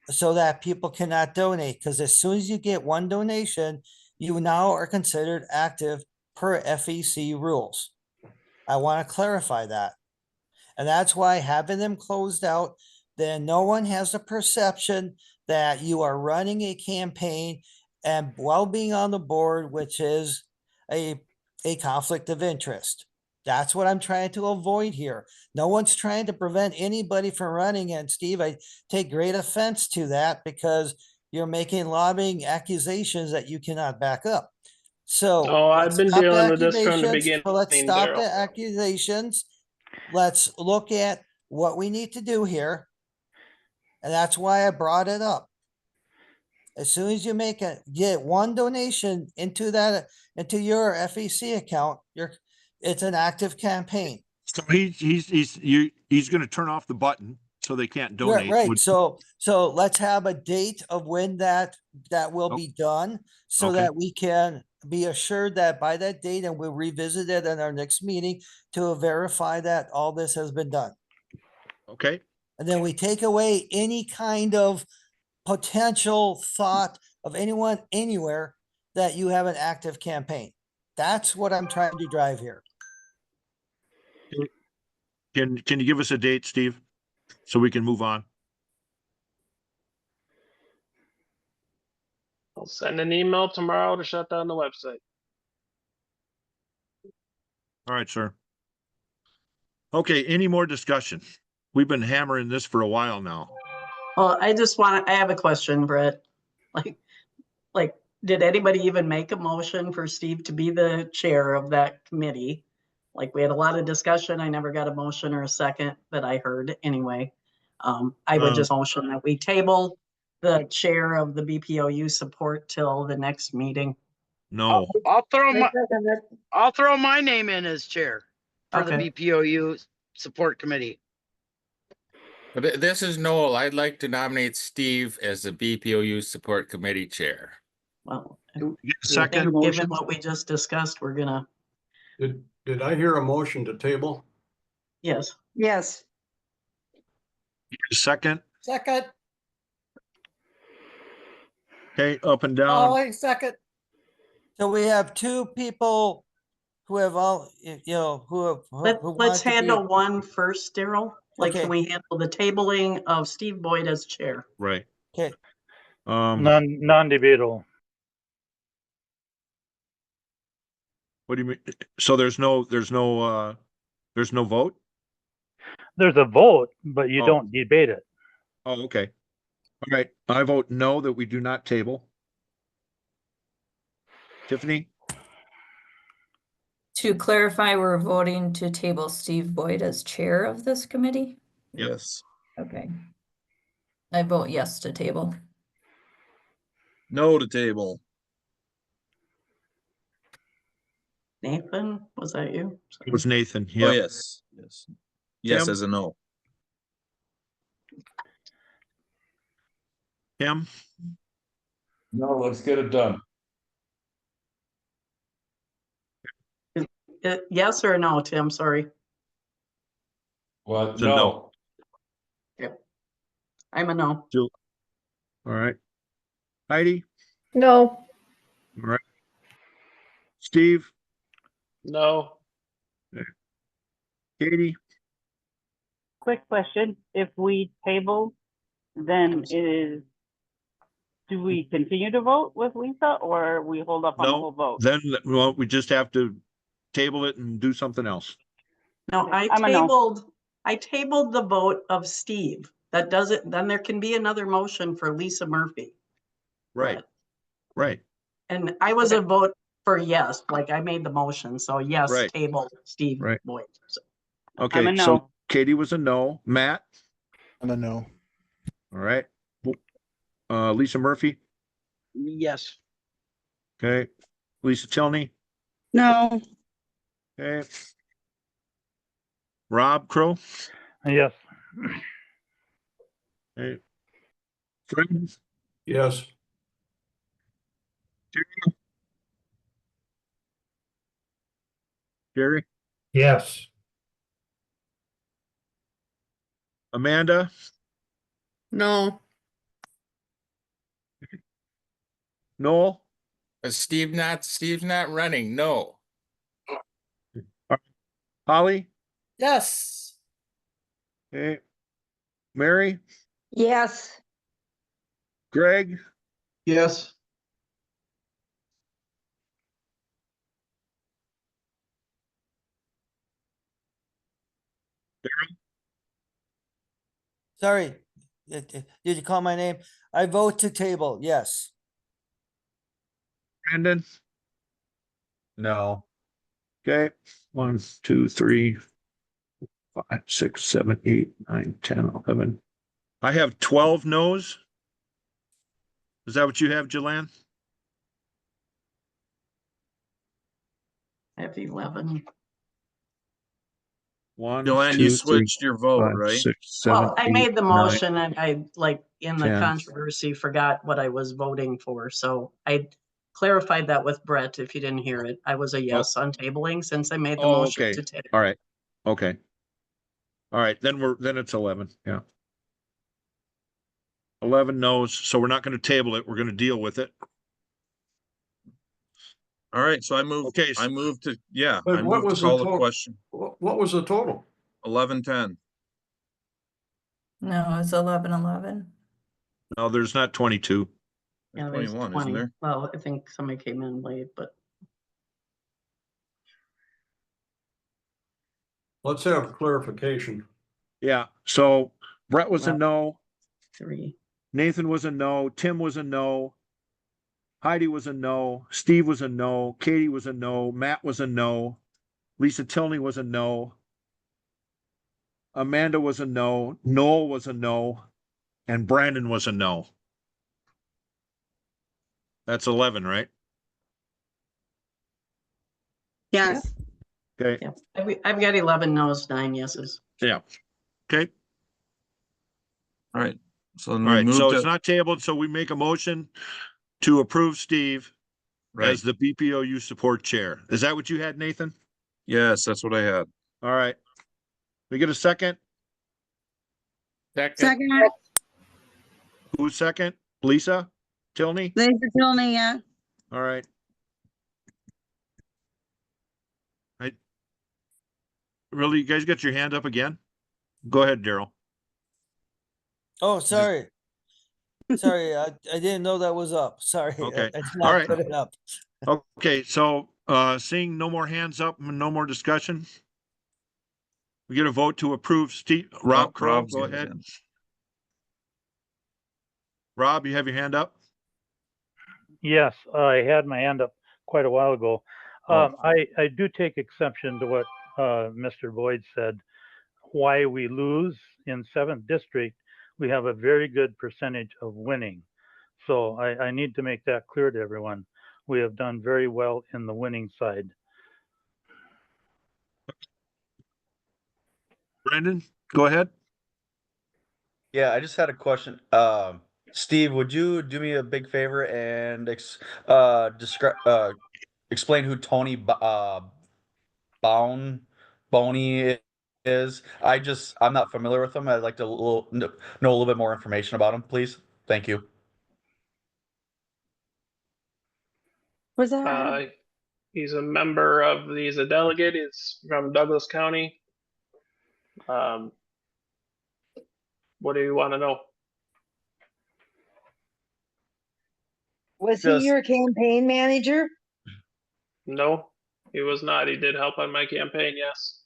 Speaker 3: so that people cannot donate. Because as soon as you get one donation, you now are considered active per FEC rules. I want to clarify that. And that's why having them closed out, then no one has the perception that you are running a campaign and while being on the board, which is a conflict of interest. That's what I'm trying to avoid here. No one's trying to prevent anybody from running. And Steve, I take great offense to that because you're making lobbying accusations that you cannot back up. So
Speaker 20: Oh, I've
Speaker 3: let's
Speaker 20: been
Speaker 3: stop the
Speaker 20: dealing with this from the
Speaker 3: accusations. So let's
Speaker 20: beginning,
Speaker 3: stop
Speaker 20: Daryl.
Speaker 3: the accusations. Let's look at what we need to do here. And that's why I brought it up. As soon as you get one donation into your FEC account, it's an active campaign.
Speaker 2: So he's gonna turn off the button so they can't
Speaker 3: Right,
Speaker 2: donate.
Speaker 3: right. So let's have a date of when that will be done so
Speaker 2: Okay.
Speaker 3: that we can be assured that by that date, and we'll revisit it in our next meeting to verify that all this has been done.
Speaker 2: Okay,
Speaker 3: And then we take away any kind of potential thought of anyone anywhere that you have an active campaign. That's what I'm trying to drive here.
Speaker 2: can you give us a date, Steve? So we can move on.
Speaker 18: I'll send an email tomorrow to shut down the website.
Speaker 2: All right, sir. Okay, any more discussion? We've been hammering this for a while now.
Speaker 1: Well, I have a question, Brett. Like, did anybody even make a motion for Steve to be the chair of that committee? Like, we had a lot of discussion. I never got a motion or a second that I heard anyway. I would just motion that we table the chair of the BPOU support till the next meeting.
Speaker 2: No,
Speaker 4: I'll throw my name in as chair for the
Speaker 1: Okay.
Speaker 4: BPOU support committee.
Speaker 6: But this is Noel. I'd like to nominate Steve as the BPOU support committee chair.
Speaker 1: Well,
Speaker 2: second
Speaker 1: given what we just discussed, we're gonna,
Speaker 15: Did I hear a motion to table?
Speaker 1: yes.
Speaker 16: Yes.
Speaker 2: second.
Speaker 21: Second,
Speaker 2: Okay, up and down.
Speaker 21: Ollie, second.
Speaker 3: So we have two people who have all, who have. who
Speaker 1: Let's
Speaker 3: want to be-
Speaker 1: handle one first, Daryl. Like,
Speaker 3: Okay.
Speaker 1: can we handle the tabling of Steve Boyd as chair?
Speaker 2: Right.
Speaker 3: Okay.
Speaker 8: Non-debatable.
Speaker 2: What do you mean? So there's no vote?
Speaker 8: There's a vote, but you
Speaker 2: Oh.
Speaker 8: don't debate it.
Speaker 2: Oh, okay. All right, I vote no that we do not table. Tiffany?
Speaker 5: To clarify, we're voting to table Steve Boyd as chair of this committee?
Speaker 12: Yes.
Speaker 5: Okay. I vote yes to table.
Speaker 12: No to table.
Speaker 1: Nathan, was that you?
Speaker 2: It was Nathan.
Speaker 12: Oh,
Speaker 2: Yeah.
Speaker 12: yes. Yes. Yes,
Speaker 2: Tim?
Speaker 12: as a no.
Speaker 2: Tim?
Speaker 13: No, let's get it done.
Speaker 1: Yes or no, Tim? Sorry.
Speaker 13: What?
Speaker 2: It's a no.
Speaker 1: Yep. I'm a no.
Speaker 2: All right. Heidi?
Speaker 7: No.
Speaker 2: All right. Steve?
Speaker 18: No.
Speaker 2: Katie?
Speaker 19: Quick question, if we table, then do we continue to vote with Lisa or we hold up on the whole
Speaker 2: No,
Speaker 19: vote?
Speaker 2: then, well, we just have to table it and do something else.
Speaker 1: No,
Speaker 19: I'm a no.
Speaker 1: I tabled the vote of Steve. That doesn't, then there can be another motion for Lisa Murphy.
Speaker 2: Right. Right.
Speaker 1: And I was a vote for yes, like I made the motion, so yes,
Speaker 2: Right.
Speaker 1: table Steve
Speaker 2: Right.
Speaker 1: Boyd. So,
Speaker 19: I'm
Speaker 2: Okay,
Speaker 19: a
Speaker 2: so
Speaker 19: no.
Speaker 2: Katie was a no. Matt?
Speaker 14: I'm a no.
Speaker 2: All right. Lisa Murphy?
Speaker 4: Yes.
Speaker 2: Okay. Lisa Tilney?
Speaker 16: No.
Speaker 2: Okay. Rob Crowe?
Speaker 8: Yes.
Speaker 2: Okay. Fred?
Speaker 15: Yes.
Speaker 2: Jerry?
Speaker 14: Yes.
Speaker 2: Amanda?
Speaker 20: No.
Speaker 2: Noel?
Speaker 6: Steve's not running, no.
Speaker 2: Holly?
Speaker 21: Yes.
Speaker 2: Okay. Mary?
Speaker 16: Yes.
Speaker 2: Greg?
Speaker 17: Yes.
Speaker 3: Sorry, did you call my name? I vote to table, yes.
Speaker 2: Brandon?
Speaker 17: No.
Speaker 2: Okay, 1, 2, 3, 5, 6, 7, 8, 9, 10, 11. I have 12 no's. Is that what you have, Jilann?
Speaker 1: I have 11.
Speaker 2: 1,
Speaker 12: Jilann,
Speaker 2: 2,
Speaker 12: you
Speaker 2: 3,
Speaker 12: switched your vote,
Speaker 2: 5,
Speaker 12: right?
Speaker 2: 6, 7,
Speaker 1: Well, I
Speaker 2: 8,
Speaker 1: made the
Speaker 2: 9.
Speaker 1: motion and I like in the
Speaker 2: 10.
Speaker 1: controversy forgot what I was voting for. So I clarified that with Bret if you didn't hear it. I was a yes on tabling since I made the
Speaker 2: Oh,
Speaker 1: motion
Speaker 2: okay.
Speaker 1: to table.
Speaker 2: All right. Okay. All right, then it's 11, yeah. 11 no's, so we're not gonna table it, we're gonna deal with it.
Speaker 12: All right, so I moved
Speaker 2: Okay.
Speaker 12: to, yeah,
Speaker 15: But
Speaker 12: I
Speaker 15: what
Speaker 12: moved to
Speaker 15: was the
Speaker 12: call the
Speaker 15: total?
Speaker 12: question.
Speaker 15: What was the total?
Speaker 12: 11-10.
Speaker 5: No, it's 11-11.
Speaker 2: No, there's not 22.
Speaker 1: Yeah,
Speaker 12: There's
Speaker 1: there's
Speaker 12: 21, isn't
Speaker 1: 20.
Speaker 12: there?
Speaker 1: Well, I think somebody came in late, but
Speaker 15: Let's have clarification.
Speaker 2: Yeah, so Bret was a
Speaker 1: Well-
Speaker 2: no,
Speaker 1: 3.
Speaker 2: Nathan was a no, Tim was a no, Heidi was a no, Steve was a no, Katie was a no, Matt was a no, Lisa Tilney was a no, Amanda was a no, Noel was a no, and Brandon was a no. That's 11, right?
Speaker 16: Yes.
Speaker 2: Okay,
Speaker 1: Yeah, I've got 11 no's, 9 yeses.
Speaker 2: yeah, okay,
Speaker 12: All right, so then
Speaker 2: all
Speaker 12: we
Speaker 2: right, so
Speaker 12: moved
Speaker 2: it's
Speaker 12: to,
Speaker 2: not tabled, so we make a motion to approve Steve
Speaker 12: right,
Speaker 2: as the BPOU support chair. Is that what you had, Nathan?
Speaker 12: yes, that's what I had.
Speaker 2: All right. We get a second?
Speaker 6: Second.
Speaker 2: Who's second? Lisa Tilney?
Speaker 16: Lisa Tilney, yeah.
Speaker 2: All right. Really, you guys got your hand up again? Go ahead, Daryl.
Speaker 3: Oh, sorry. Sorry, I didn't know that was up. Sorry.
Speaker 2: Okay.
Speaker 3: I did
Speaker 2: All
Speaker 3: not
Speaker 2: right.
Speaker 3: put it up.
Speaker 2: Okay, so seeing no more hands up and no more discussion. We get a vote to approve Steve, Rob Crowe,
Speaker 12: Rob's
Speaker 2: go
Speaker 12: got his
Speaker 2: ahead.
Speaker 12: hand.
Speaker 2: Rob, you have your hand up?
Speaker 8: Yes, I had my hand up quite a while ago.
Speaker 2: Oh.
Speaker 8: I do take exception to what Mr. Boyd said. Why we lose in 7th district, we have a very good percentage of winning. So I need to make that clear to everyone. We have done very well in the winning side.
Speaker 2: Brandon, go ahead.
Speaker 10: Yeah, I just had a question. Steve, would you do me a big favor and describe explain who Tony Boney is? I'm not familiar with him. I'd like to know a little bit more information about him, please. Thank you.
Speaker 16: Was that?
Speaker 18: He's a member of, he's a delegate, he's from Douglas County. What do you want to know?
Speaker 16: Was he your campaign manager?
Speaker 18: No, he was not. He did help on my campaign, yes.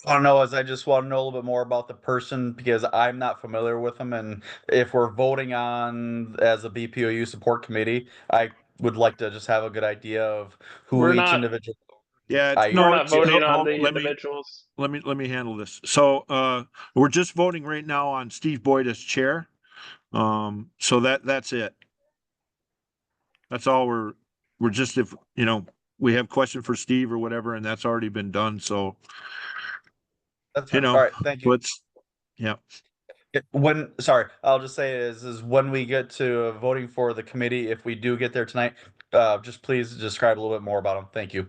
Speaker 10: I don't know, as I just want to know a little bit more about the person because I'm not familiar with him. And if we're voting on as a BPOU support committee, I would like to just have a good idea of who
Speaker 18: We're
Speaker 10: each
Speaker 18: not-
Speaker 10: individual.
Speaker 2: Yeah,
Speaker 18: We're not voting on
Speaker 2: no,
Speaker 18: the
Speaker 2: let me-
Speaker 18: individuals.
Speaker 2: Let me handle this. So we're just voting right now on Steve Boyd as chair. So that's it. That's all we're just, if we have question for Steve or whatever, and that's already been done, so
Speaker 10: That's fine. All right, thank you.
Speaker 2: let's yeah.
Speaker 10: Sorry, I'll just say is when we get to voting for the committee, if we do get there tonight, just please describe a little bit more about them. Thank you.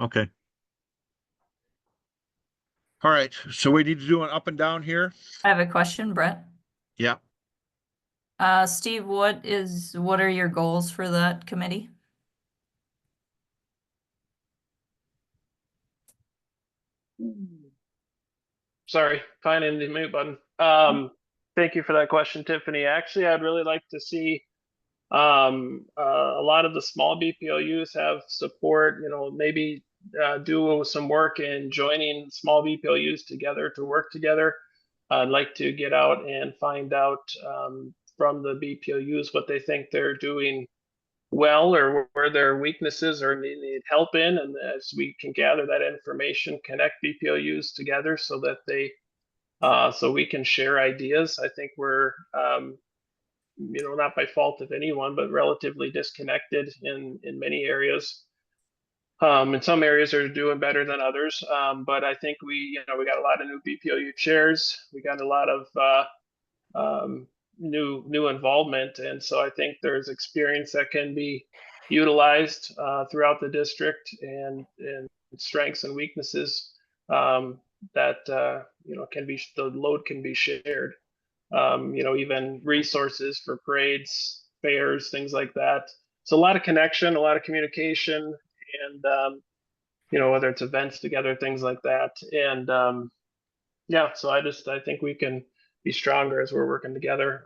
Speaker 2: Okay. All right, so we need to do an up and down here.
Speaker 5: I have a question, Bret.
Speaker 2: Yeah.
Speaker 5: Steve, what are your goals for that committee?
Speaker 18: Sorry, finding the mute button. Thank you for that question, Tiffany. Actually, I'd really like to see a lot of the small BPOUs have support, maybe do some work in joining small BPOUs together to work together. I'd like to get out and find out from the BPOUs what they think they're doing well, or where their weaknesses or need help in, and as we can gather that information, connect BPOUs together so that they so we can share ideas. I think we're not by fault of anyone, but relatively disconnected in many areas. In some areas are doing better than others, but I think we got a lot of new BPOU chairs. We got a lot of new involvement, and so I think there's experience that can be utilized throughout the district, and strengths and weaknesses that can be, the load can be shared. Even resources for parades, fairs, things like that. So a lot of connection, a lot of communication, and whether it's events together, things like that. And yeah, so I think we can be stronger as we're working together.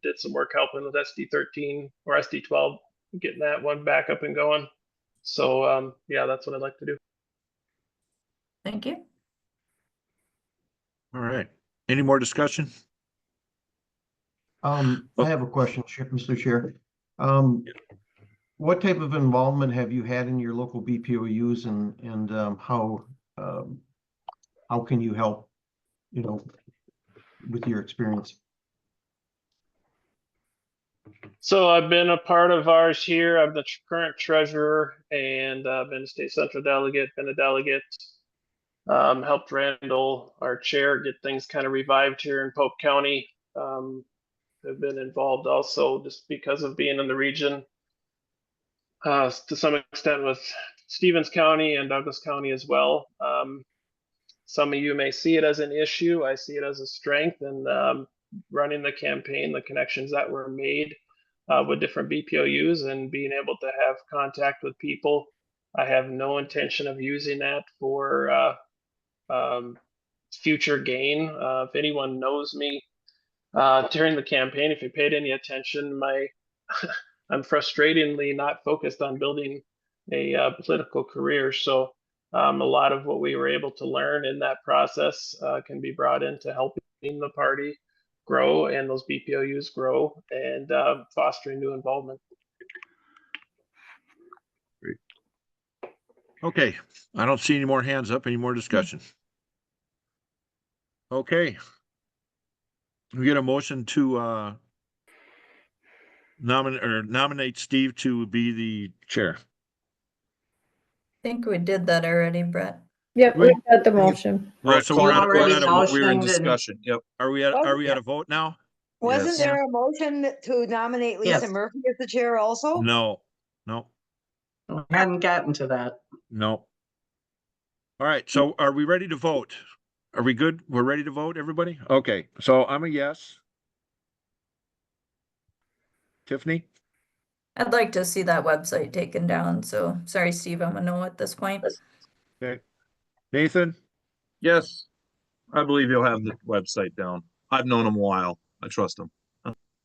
Speaker 18: Did some work helping with SD13 or SD12, getting that one back up and going. So yeah, that's what I'd like to do.
Speaker 5: Thank you.
Speaker 2: All right. Any more discussion?
Speaker 17: I have a question, Mr. Chair. What type of involvement have you had in your local BPOUs, and how can you help, with your experience?
Speaker 18: So I've been a part of ours here. I'm the current treasurer, and been a state central delegate, been a delegate. Helped Randall, our chair, get things kind of revived here in Pope County. Have been involved also just because of being in the region, to some extent with Stevens County and Douglas County as well. Some of you may see it as an issue. I see it as a strength, and running the campaign, the connections that were made with different BPOUs and being able to have contact with people. I have no intention of using that for future gain. If anyone knows me during the campaign, if you paid any attention, I'm frustratingly not focused on building a political career. So a lot of what we were able to learn in that process can be brought into helping the party grow and those BPOUs grow, and fostering new involvement.
Speaker 2: Great. Okay, I don't see any more hands up. Any more discussion? Okay. We get a motion to nominate Steve to be the chair.
Speaker 5: I think we did that already, Bret.
Speaker 7: Yep, we got the motion.
Speaker 2: Well, so we're
Speaker 1: already
Speaker 2: at a vote.
Speaker 12: We're in
Speaker 1: motioned and-
Speaker 12: discussion. Yep.
Speaker 2: Are we at a vote now?
Speaker 16: Wasn't
Speaker 12: Yes.
Speaker 16: there a motion to nominate Lisa
Speaker 1: Yes.
Speaker 16: Murphy as the chair also?
Speaker 2: No.
Speaker 1: I hadn't gotten to that.
Speaker 2: All right, so are we ready to vote? Are we good? We're ready to vote, everybody? Okay, so I'm a yes. Tiffany?
Speaker 5: I'd like to see that website taken down. So sorry, Steve, I'm a no at this point.
Speaker 2: Okay. Nathan?
Speaker 12: Yes. I believe you'll have the website down. I've known him a while. I trust him.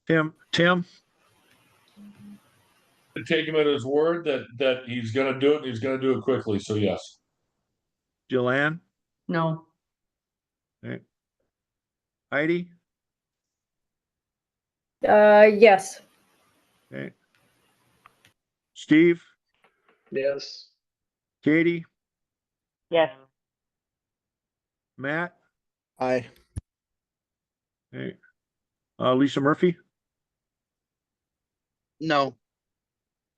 Speaker 2: Tim?
Speaker 13: To take him at his word that he's gonna do it, he's gonna do it quickly, so yes.
Speaker 2: Jilann?
Speaker 1: No.
Speaker 2: Okay. Heidi?
Speaker 7: Yes.
Speaker 2: Okay. Steve?
Speaker 18: Yes.
Speaker 2: Katie?
Speaker 19: Yes.
Speaker 2: Matt?
Speaker 14: Aye.
Speaker 2: Okay. Lisa Murphy?
Speaker 4: No.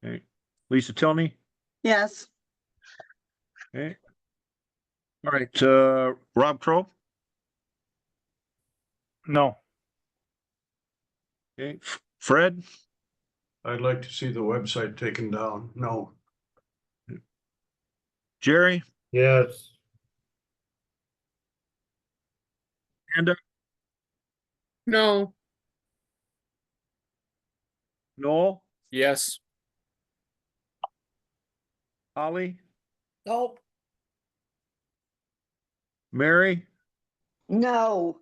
Speaker 2: Okay. Lisa Tilney?
Speaker 16: Yes.
Speaker 2: Okay. All right, Rob Crowe?
Speaker 8: No.
Speaker 2: Okay. Fred?
Speaker 15: I'd like to see the website taken down. No.
Speaker 2: Jerry?
Speaker 14: Yes.
Speaker 2: Amanda?
Speaker 20: No.
Speaker 2: Noel?
Speaker 6: Yes.
Speaker 2: Holly?
Speaker 21: Nope.
Speaker 2: Mary?
Speaker 16: No.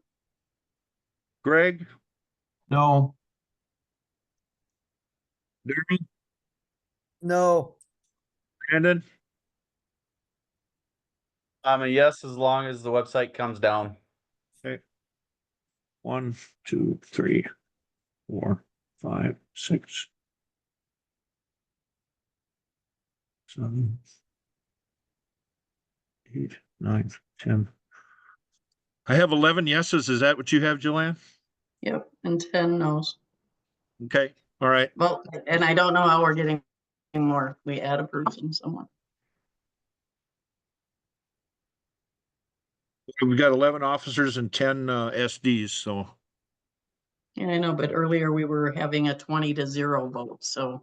Speaker 2: Greg?
Speaker 17: No.
Speaker 2: Darren?
Speaker 3: No.
Speaker 2: Brandon?
Speaker 10: I'm a yes, as long as the website comes down.
Speaker 2: Okay. 1, 2, 3, 4, 5, 6, 7, 8, 9, 10. I have 11 yeses. Is that what you have, Jilann?
Speaker 1: Yep, and 10 no's.
Speaker 2: Okay, all right.
Speaker 1: Well, and I don't know how we're getting more. We add a person somewhere.
Speaker 2: We've got 11 officers and 10 SDs, so.
Speaker 1: Yeah, I know, but earlier we were having a 20-0 vote, so.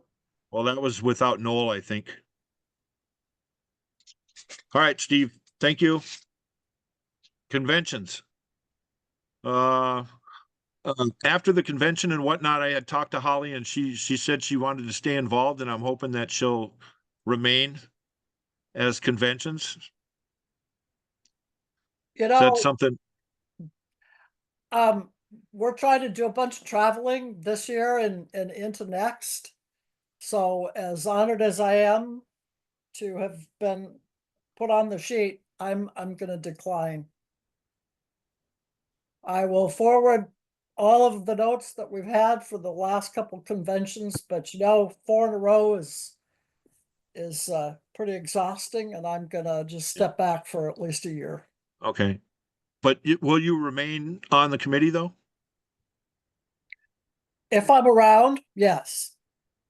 Speaker 2: Well, that was without Noel, I think. All right, Steve, thank you. Conventions. After the convention and whatnot, I had talked to Holly and she said she wanted to stay involved, and I'm hoping that she'll remain as conventions.
Speaker 21: You
Speaker 2: Is that
Speaker 21: know,
Speaker 2: something?
Speaker 21: we're trying to do a bunch of traveling this year and into next. So as honored as I am to have been put on the sheet, I'm gonna decline. I will forward all of the notes that we've had for the last couple conventions, but you know, 4 in a row is pretty exhausting, and I'm gonna just step back for at least a year.
Speaker 2: Okay. But will you remain on the committee though?
Speaker 21: If I'm around, yes.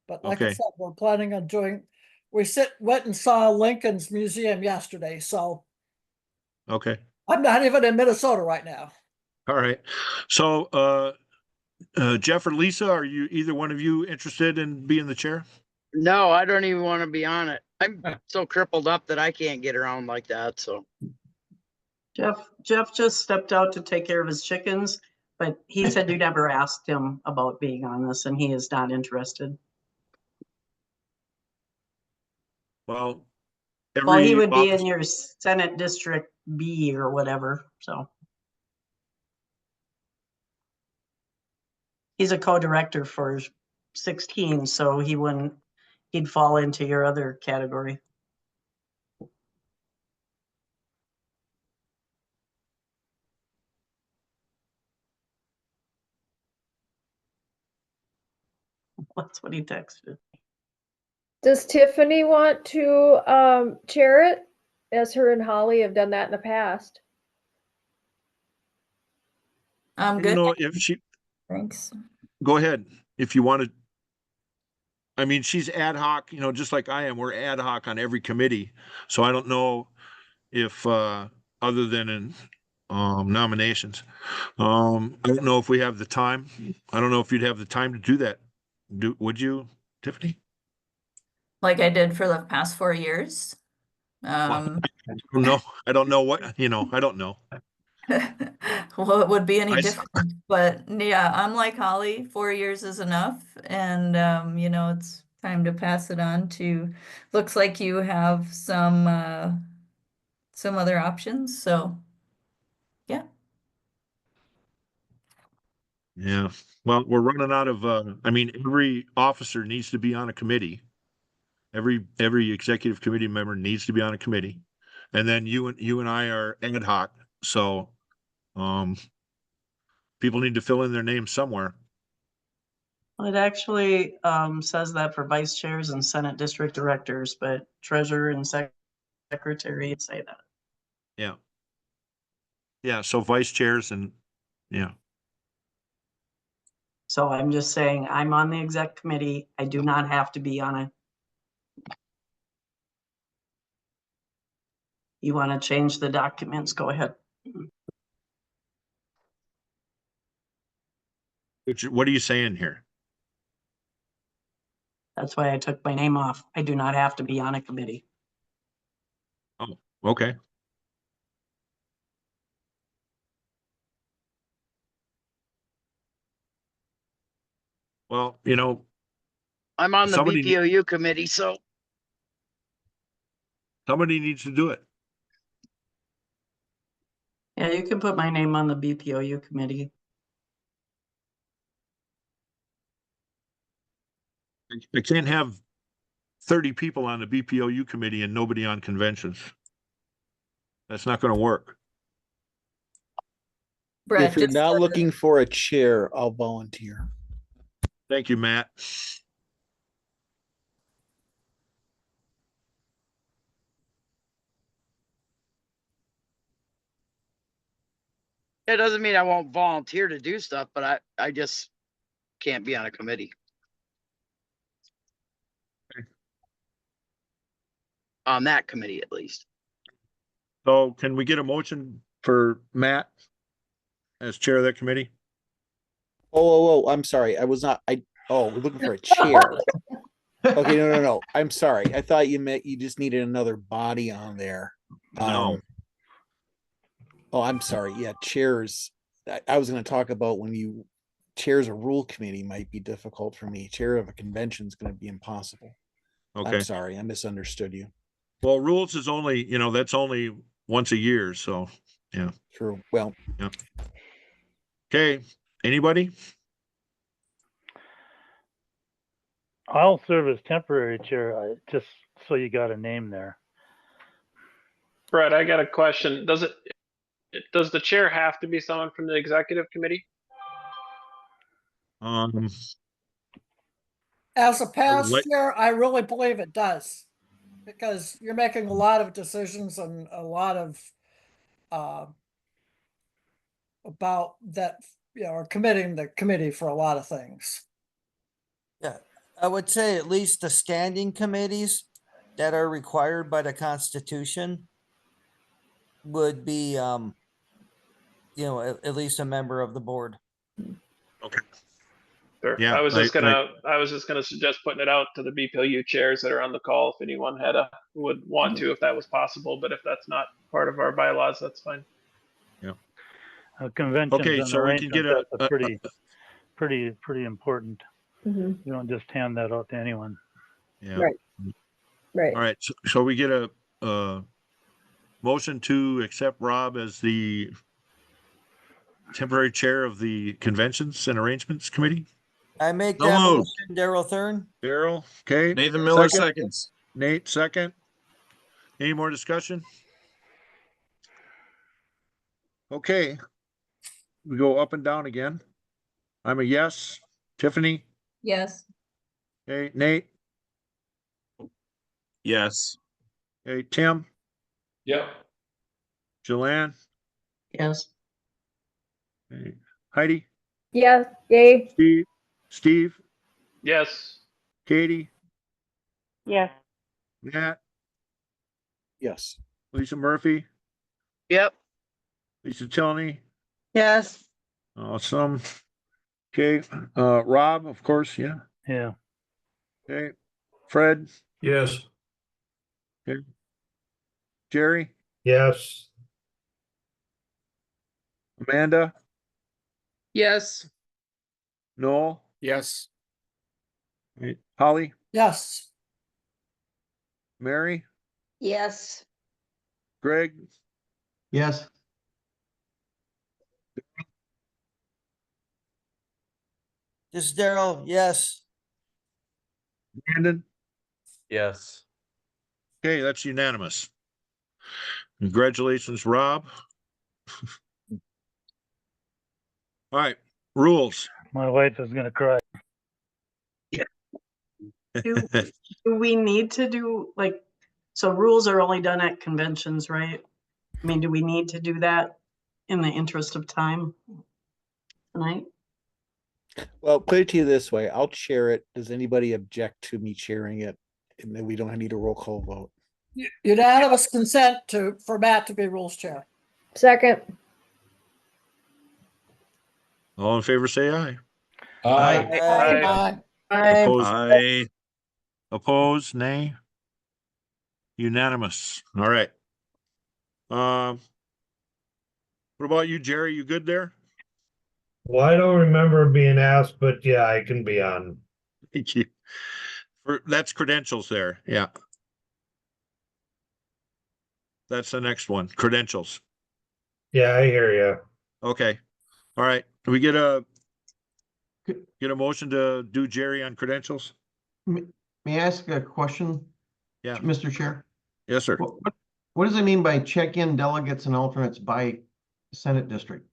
Speaker 21: But like I
Speaker 2: Okay.
Speaker 21: said, we're planning on doing, went and saw Lincoln's museum yesterday, so
Speaker 2: Okay.
Speaker 21: I'm not even in Minnesota right now.
Speaker 2: All right. So, Jeff or Lisa, are you, either one of you, interested in being the chair?
Speaker 4: No, I don't even want to be on it. I'm so crippled up that I can't get around like that, so.
Speaker 1: Jeff just stepped out to take care of his chickens, but he said you never asked him about being on this and he is not interested.
Speaker 2: Well,
Speaker 1: Well, he
Speaker 2: every
Speaker 1: would be in
Speaker 2: office,
Speaker 1: your Senate District B or whatever, so. He's a co-director for 16, so he'd fall into your other category. That's what he texted.
Speaker 7: Does Tiffany want to chair it? As her and Holly have done that in the past.
Speaker 5: I'm
Speaker 2: I
Speaker 5: good.
Speaker 2: don't know if she,
Speaker 5: Thanks.
Speaker 2: go ahead, if you wanted. I mean, she's ad hoc, just like I am. We're ad hoc on every committee. So I don't know if, other than in, nominations. I don't know if we have the time. I don't know if you'd have the time to do that. Would you, Tiffany?
Speaker 5: Like I did for the past 4 years.
Speaker 2: No, I don't know what, I don't know.
Speaker 5: Well, it would be any
Speaker 2: I s-
Speaker 5: different, but yeah, I'm like Holly, 4 years is enough. And, it's time to pass it on to, looks like you have some other options. So, yeah.
Speaker 2: Yeah, well, we're running out of, I mean, every officer needs to be on a committee. Every executive committee member needs to be on a committee. And then you and I are ad hoc, so, people need to fill in their names somewhere.
Speaker 1: It actually says that for vice chairs and Senate district directors, but treasurer and secretary say that.
Speaker 2: Yeah. Yeah, so vice chairs and, yeah.
Speaker 1: So I'm just saying, I'm on the exec committee. I do not have to be on it. You want to change the documents, go ahead.
Speaker 2: What are you saying here?
Speaker 1: That's why I took my name off. I do not have to be on a committee.
Speaker 2: Oh, okay. Well,
Speaker 4: I'm on the
Speaker 2: somebody
Speaker 4: BPOU committee, so.
Speaker 2: somebody needs to do it.
Speaker 1: Yeah, you can put my name on the BPOU committee.
Speaker 2: I can't have 30 people on the BPOU committee and nobody on conventions. That's not gonna work.
Speaker 5: Brett,
Speaker 14: If you're
Speaker 5: just
Speaker 14: not
Speaker 5: for-
Speaker 14: looking for a chair, I'll volunteer.
Speaker 2: Thank you, Matt.
Speaker 4: It doesn't mean I won't volunteer to do stuff, but I just can't be on a committee. On that committee, at least.
Speaker 2: So can we get a motion for Matt as chair of that committee?
Speaker 14: Oh, I'm sorry. I was not, we're looking for a chair. Okay, no. I'm sorry. I thought you meant you just needed another body on there.
Speaker 2: No.
Speaker 14: Oh, I'm sorry. Yeah, chairs. I was going to talk about chairs a rule committee might be difficult for me. Chair of a convention is going to be impossible.
Speaker 2: Okay.
Speaker 14: I'm sorry. I misunderstood you.
Speaker 2: Well, rules is only, that's only once a year, so, yeah.
Speaker 14: True. Well,
Speaker 2: Yeah. Okay, anybody?
Speaker 8: I'll serve as temporary chair, just so you got a name there.
Speaker 18: Brett, I got a question. Does the chair have to be someone from the executive committee?
Speaker 21: As a past
Speaker 2: like-
Speaker 21: chair, I really believe it does. Because you're making a lot of decisions and a lot of, about that, or committing the committee for a lot of things.
Speaker 3: Yeah, I would say at least the standing committees that are required by the Constitution would be, at least a member of the board.
Speaker 2: Okay.
Speaker 18: Sure.
Speaker 2: Yeah,
Speaker 18: I was just gonna suggest putting it out to the BPOU chairs that are on the call if anyone would want to, if that was possible, but if that's not part of our bylaws, that's fine.
Speaker 8: Conventions
Speaker 2: Okay,
Speaker 8: and
Speaker 2: so we can get
Speaker 8: arrangements, that's pretty important.
Speaker 7: Mhm.
Speaker 8: You don't just hand that out to anyone.
Speaker 2: Yeah.
Speaker 7: Right. Right.
Speaker 2: All right, so we get a motion to accept Rob as the temporary chair of the Conventions and Arrangements Committee?
Speaker 3: I make
Speaker 12: So
Speaker 3: that
Speaker 12: moved.
Speaker 3: motion, Daryl Thurn.
Speaker 2: Daryl, okay.
Speaker 12: Nathan Miller
Speaker 2: Second.
Speaker 12: seconds.
Speaker 2: Nate, second. Any more discussion? Okay. We go up and down again. I'm a yes. Tiffany?
Speaker 5: Yes.
Speaker 2: Okay, Nate?
Speaker 12: Yes.
Speaker 2: Okay, Tim?
Speaker 13: Yep.
Speaker 2: Jilann?
Speaker 1: Yes.
Speaker 2: Okay, Heidi?
Speaker 7: Yeah, yay.
Speaker 2: Steve?
Speaker 18: Yes.
Speaker 2: Katie?
Speaker 19: Yes.
Speaker 2: Matt?
Speaker 14: yes.
Speaker 2: Lisa Murphy?
Speaker 4: Yep.
Speaker 2: Lisa Tilney?
Speaker 16: Yes.
Speaker 2: Awesome. Okay, Rob, of course, yeah.
Speaker 8: Yeah.
Speaker 2: Okay, Fred?
Speaker 15: Yes.
Speaker 2: Okay. Jerry?
Speaker 14: Yes.
Speaker 2: Amanda?
Speaker 20: Yes.
Speaker 2: Noel?
Speaker 6: Yes.
Speaker 2: Okay, Holly?
Speaker 21: Yes.
Speaker 2: Mary?
Speaker 16: Yes.
Speaker 2: Greg?
Speaker 17: Yes.
Speaker 3: Just Daryl, yes.
Speaker 2: Brandon?
Speaker 10: Yes.
Speaker 2: Okay, that's unanimous. Congratulations, Rob. All right, rules.
Speaker 8: My wife is gonna cry.
Speaker 1: Do we need to do so rules are only done at conventions, right? I mean, do we need to do that in the interest of time tonight?
Speaker 14: Well, put it to you this way. I'll chair it. Does anybody object to me chairing it? And then we don't need a roll call vote.
Speaker 21: Unanimous consent for Matt to be rules chair.
Speaker 7: Second.
Speaker 2: All in favor, say aye.
Speaker 13: Aye.
Speaker 20: Aye.
Speaker 2: Opposed? Opposed, nay? Unanimous. All right. What about you, Jerry? You good there?
Speaker 11: Well, I don't remember being asked, but yeah, I can be on.
Speaker 2: Thank you. That's credentials there. Yeah. That's the next one. Credentials.
Speaker 11: Yeah, I hear you.
Speaker 2: Okay. All right. Do we get a motion to do Jerry on credentials?
Speaker 17: May I ask a question?
Speaker 2: Yeah.
Speaker 17: Mr. Chair?
Speaker 2: Yes, sir.
Speaker 17: what does it mean by check-in delegates and alternates by Senate district?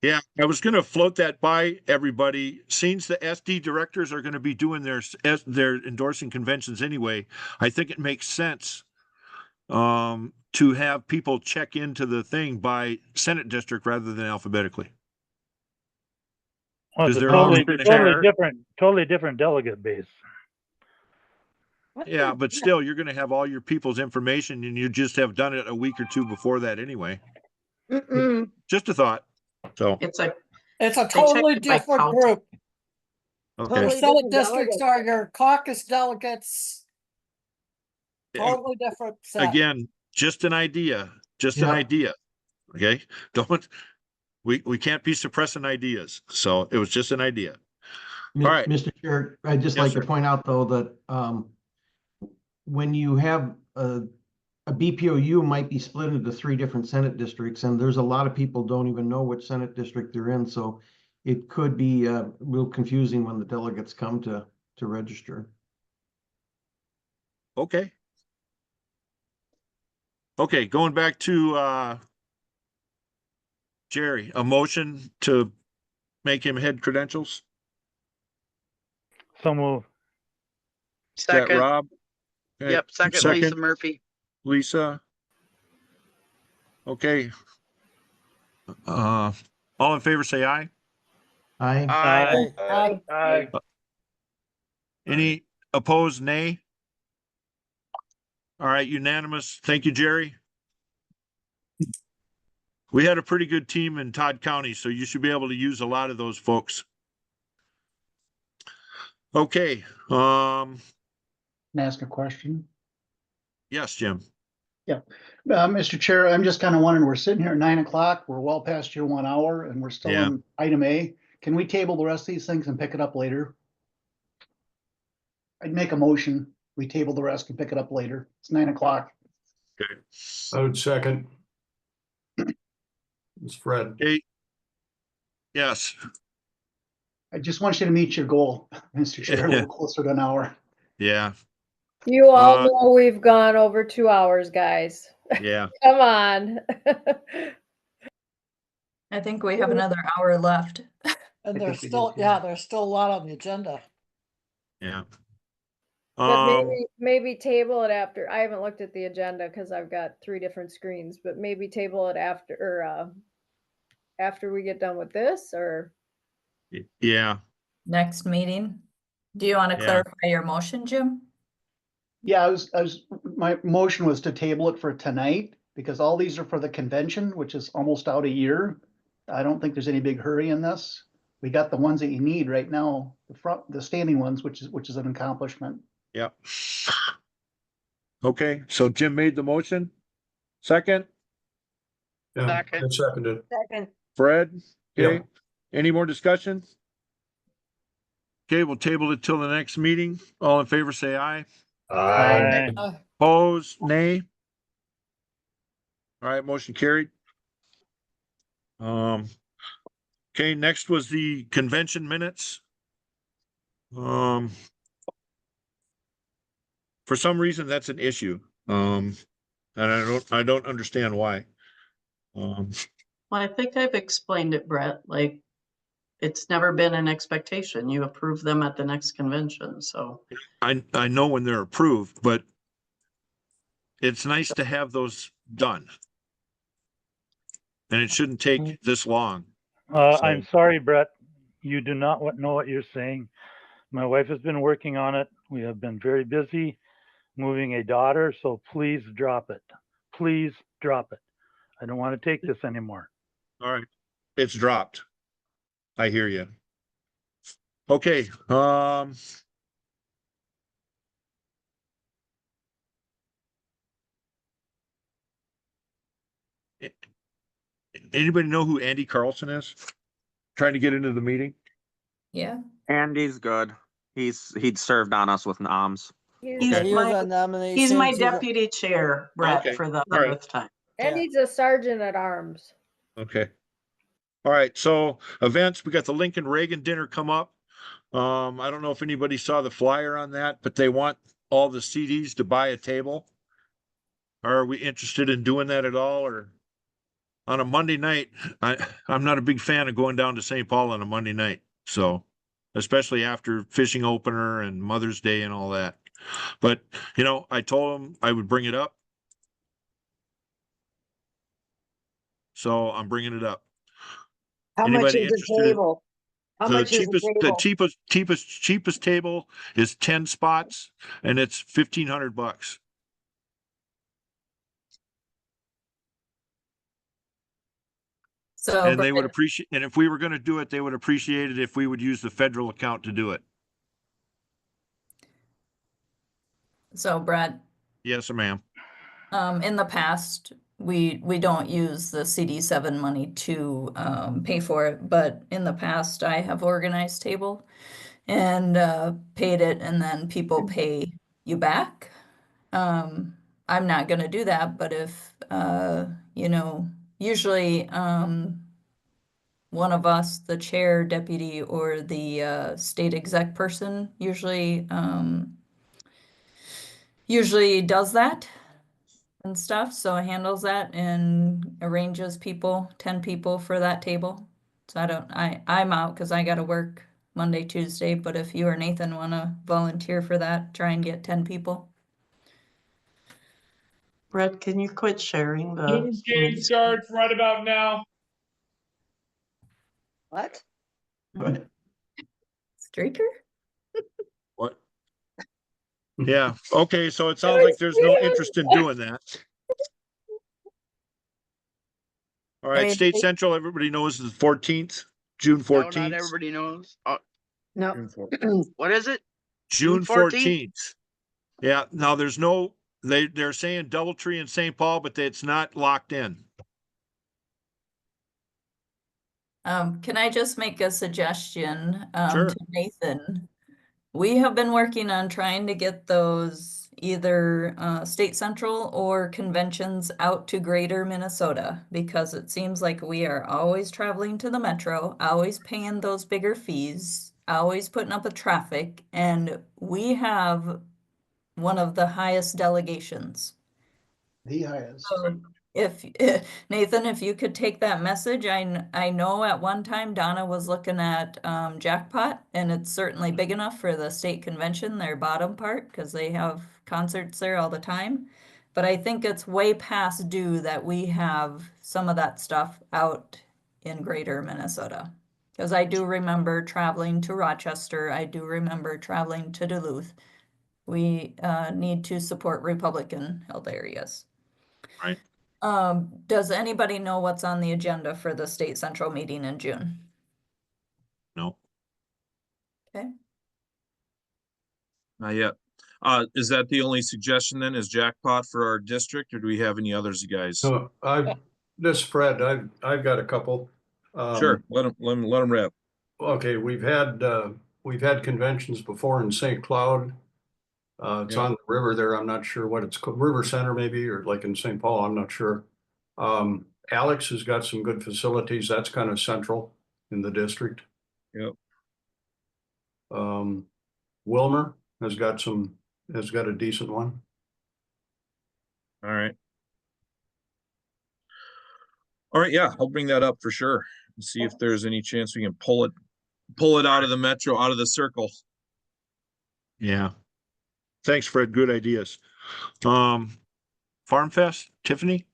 Speaker 2: Yeah, I was gonna float that by everybody. Since the SD directors are gonna be doing their endorsing conventions anyway, I think it makes sense to have people check into the thing by Senate district rather than alphabetically.
Speaker 8: Well, it's
Speaker 2: Because
Speaker 8: a
Speaker 2: they're always
Speaker 8: totally different delegate base.
Speaker 2: Yeah, but still, you're gonna have all your people's information and you just have done it a week or two before that anyway. Just a thought. So,
Speaker 1: It's a
Speaker 21: It's a
Speaker 1: They check
Speaker 21: totally
Speaker 1: it by
Speaker 21: different
Speaker 1: county.
Speaker 21: group.
Speaker 2: okay.
Speaker 21: The
Speaker 16: Totally
Speaker 21: Senate
Speaker 16: different
Speaker 21: districts
Speaker 16: delegates.
Speaker 21: are your caucus delegates.
Speaker 2: Yeah.
Speaker 21: Totally different set.
Speaker 2: Again, just an idea, just an
Speaker 17: Yeah.
Speaker 2: idea. Okay, don't, we can't be suppressing ideas. So it was just an idea. All right.
Speaker 17: Mr. Chair, I'd just
Speaker 2: Yes,
Speaker 17: like
Speaker 2: sir.
Speaker 17: to point out though that when you have a BPOU might be split into 3 different Senate districts, and there's a lot of people don't even know which Senate district they're in, so it could be real confusing when the delegates come to register.
Speaker 2: Okay. Okay, going back to Jerry, a motion to make him head credentials.
Speaker 8: So move.
Speaker 2: Is that
Speaker 4: Second.
Speaker 2: Rob? Okay,
Speaker 4: Yep, second Lisa Murphy.
Speaker 2: Lisa. Okay. All in favor, say aye.
Speaker 17: Aye.
Speaker 4: Aye.
Speaker 8: Aye.
Speaker 2: Any opposed, nay? All right, unanimous. Thank you, Jerry. We had a pretty good team in Todd County, so you should be able to use a lot of those folks. Okay,
Speaker 9: Can I ask a question?
Speaker 2: yes, Jim.
Speaker 9: Yeah, Mr. Chair, I'm just kind of wondering, we're sitting here at 9 o'clock, we're well past your 1 hour and we're still
Speaker 2: Yeah.
Speaker 9: on item A. Can we table the rest of these things and pick it up later? I'd make a motion, we table the rest and pick it up later. It's 9 o'clock.
Speaker 2: Okay.
Speaker 15: I would second. It's Fred.
Speaker 2: Okay. Yes.
Speaker 9: I just want you to meet your goal, Mr. Chair, a little closer to an hour.
Speaker 2: Yeah.
Speaker 7: You all know we've gone over 2 hours, guys.
Speaker 2: Yeah.
Speaker 7: Come on.
Speaker 5: I think we have another hour left.
Speaker 21: And there's still, there's still a lot on the agenda.
Speaker 2: Yeah.
Speaker 7: But maybe table it after. I haven't looked at the agenda because I've got 3 different screens, but maybe table it after we get done with this, or
Speaker 2: Yeah.
Speaker 5: Next meeting. Do you want to
Speaker 2: Yeah.
Speaker 5: clarify your motion, Jim?
Speaker 9: Yeah, my motion was to table it for tonight because all these are for the convention, which is almost out a year. I don't think there's any big hurry in this. We got the ones that you need right now, the standing ones, which is an accomplishment.
Speaker 2: Yep. Okay, so Jim made the motion. Second,
Speaker 15: Yeah,
Speaker 4: Second.
Speaker 15: I seconded.
Speaker 16: Second.
Speaker 2: Fred. Okay.
Speaker 15: Yeah.
Speaker 2: Any more discussion? Okay, we'll table it till the next meeting. All in favor, say aye.
Speaker 11: Aye.
Speaker 2: Opposed, nay. All right, motion carried. Okay, next was the convention minutes. For some reason, that's an issue. And I don't understand why.
Speaker 1: Well, I think I've explained it, Bret, like, it's never been an expectation. You approve them at the next convention, so.
Speaker 2: I know when they're approved, but it's nice to have those done. And it shouldn't take this long.
Speaker 8: I'm sorry, Bret. You do not know what you're saying. My wife has been working on it. We have been very busy moving a daughter, so please drop it. Please drop it. I don't want to take this anymore.
Speaker 2: All right, it's dropped. I hear you. Okay, anybody know who Andy Carlson is? Trying to get into the meeting?
Speaker 5: Yeah.
Speaker 22: Andy's good. He'd served on us with NOMS.
Speaker 1: He's
Speaker 2: Okay.
Speaker 3: He was
Speaker 1: my,
Speaker 3: on nomination.
Speaker 1: he's my
Speaker 3: to the-
Speaker 1: deputy chair, Bret,
Speaker 2: Okay.
Speaker 1: for the
Speaker 2: All right.
Speaker 1: 100th time.
Speaker 7: and
Speaker 3: Yeah.
Speaker 7: he's a sergeant at arms.
Speaker 2: Okay. All right, so events, we got the Lincoln Reagan dinner come up. I don't know if anybody saw the flyer on that, but they want all the CDs to buy a table. Are we interested in doing that at all, or on a Monday night? I'm not a big fan of going down to St. Paul on a Monday night, so especially after fishing opener and Mother's Day and all that. But, you know, I told them I would bring it up. So I'm bringing it up.
Speaker 16: How much
Speaker 2: Anybody
Speaker 16: is the
Speaker 2: interested in-
Speaker 16: table? How
Speaker 2: The
Speaker 16: much is the table?
Speaker 2: cheapest table is 10 spots and it's $1,500.
Speaker 5: So,
Speaker 2: And they would
Speaker 5: Brett,
Speaker 2: appreciate, and if we were gonna do it, they would appreciate it if we would use the federal account to do it.
Speaker 5: so Brett,
Speaker 2: Yes, ma'am.
Speaker 5: in the past, we don't use the CD7 money to pay for it, but in the past, I have organized table and paid it, and then people pay you back. I'm not gonna do that, but if you know, usually one of us, the chair, deputy, or the state exec person, usually does that and stuff, so handles that and arranges people, 10 people for that table. So I'm out because I gotta work Monday, Tuesday, but if you or Nathan wanna volunteer for that, try and get 10 people.
Speaker 1: Brett, can you quit sharing the?
Speaker 13: News game starts right about now.
Speaker 16: What?
Speaker 5: Streaker?
Speaker 2: What? Yeah, okay, so it sounds like there's no interest in doing that. All
Speaker 5: I
Speaker 2: right,
Speaker 5: mean,
Speaker 2: State Central, everybody knows is the 14th, June
Speaker 4: No,
Speaker 2: 14th.
Speaker 4: not everybody knows.
Speaker 16: No.
Speaker 4: What is it?
Speaker 2: June 14th. Yeah, now there's no, they're saying Doubletree and St. Paul, but it's not locked in.
Speaker 5: Can I just make a suggestion
Speaker 2: Sure.
Speaker 5: to Nathan? We have been working on trying to get those either State Central or conventions out to Greater Minnesota because it seems like we are always traveling to the metro, always paying those bigger fees, always putting up with traffic, and we have one of the highest delegations.
Speaker 9: The highest.
Speaker 5: So if Nathan, if you could take that message, I know at one time Donna was looking at Jackpot, and it's certainly big enough for the state convention, their bottom part, because they have concerts there all the time. But I think it's way past due that we have some of that stuff out in Greater Minnesota. Because I do remember traveling to Rochester, I do remember traveling to Duluth. We need to support Republican held areas.
Speaker 2: Right.
Speaker 5: Does anybody know what's on the agenda for the State Central meeting in June?
Speaker 2: No,
Speaker 5: Okay,
Speaker 12: Not yet. Is that the only suggestion then, is jackpot for our district, or do we have any others, you guys?
Speaker 15: So this Fred, I've got a couple.
Speaker 12: Sure, let them rip.
Speaker 15: Okay, we've had conventions before in St. Cloud. It's
Speaker 12: Yeah.
Speaker 15: on the river there. I'm not sure what it's called, River Center maybe, or like in St. Paul, I'm not sure. Alex has got some good facilities. That's kind of central in the district.
Speaker 12: Yep.
Speaker 15: Wilmer has got a decent one.
Speaker 12: All right. All right, yeah, I'll bring that up for sure and see if there's any chance we can pull it out of the metro, out of the circle.
Speaker 2: yeah. Thanks, Fred. Good ideas. Farm Fest, Tiffany?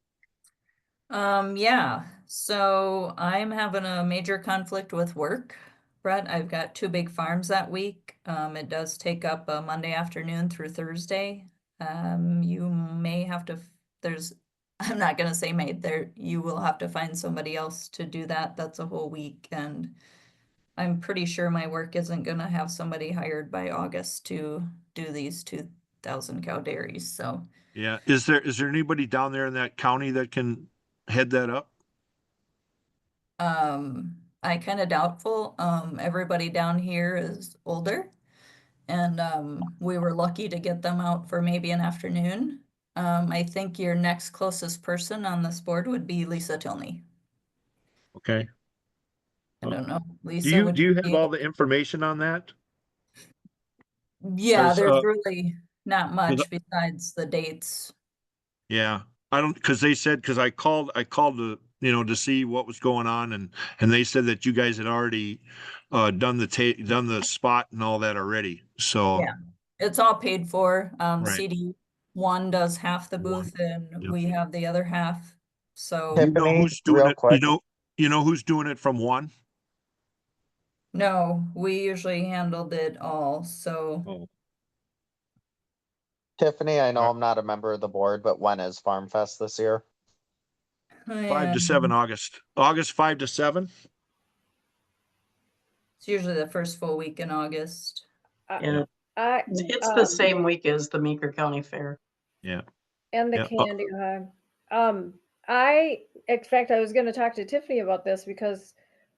Speaker 5: yeah, so I'm having a major conflict with work. Brett, I've got 2 big farms that week. It does take up a Monday afternoon through Thursday. You may have to, I'm not gonna say you will have to find somebody else to do that. That's a whole week, and I'm pretty sure my work isn't gonna have somebody hired by August to do these 2,000 cow dairies, so.
Speaker 2: Yeah. Is there anybody down there in that county that can head that up?
Speaker 5: I kind of doubtful. Everybody down here is older, and we were lucky to get them out for maybe an afternoon. I think your next closest person on this board would be Lisa Tilney.
Speaker 2: Okay.
Speaker 5: I don't know.
Speaker 2: Do
Speaker 5: Lisa,
Speaker 2: you
Speaker 5: would
Speaker 2: do you have
Speaker 5: be
Speaker 2: all
Speaker 5: able-
Speaker 2: the information on that?
Speaker 5: Yeah,
Speaker 2: There's,
Speaker 5: there's really not much besides the dates.
Speaker 2: Yeah, I don't, because they said, because I called to, to see what was going on, and they said that you guys had already done the spot and all that already. So
Speaker 5: Yeah, it's all paid for.
Speaker 2: Right.
Speaker 5: CD1 does half the booth and
Speaker 2: Yep.
Speaker 5: we have the other half. So
Speaker 2: you know
Speaker 14: Tiffany,
Speaker 2: who's doing
Speaker 14: real
Speaker 2: it?
Speaker 14: quick.
Speaker 2: You know who's doing it from one?
Speaker 5: no, we usually handled it all. So
Speaker 2: Oh,
Speaker 14: Tiffany, I know I'm not a member of the board, but when is Farm Fest this year?
Speaker 2: 5 to 7 August. August 5 to 7.
Speaker 5: It's usually the first full week in August.
Speaker 1: Yeah,
Speaker 7: I,
Speaker 1: it's the same week as the Meeker County Fair.
Speaker 2: Yeah.
Speaker 7: and the
Speaker 2: Yeah.
Speaker 7: candy high. In fact, I was going to talk to Tiffany about this because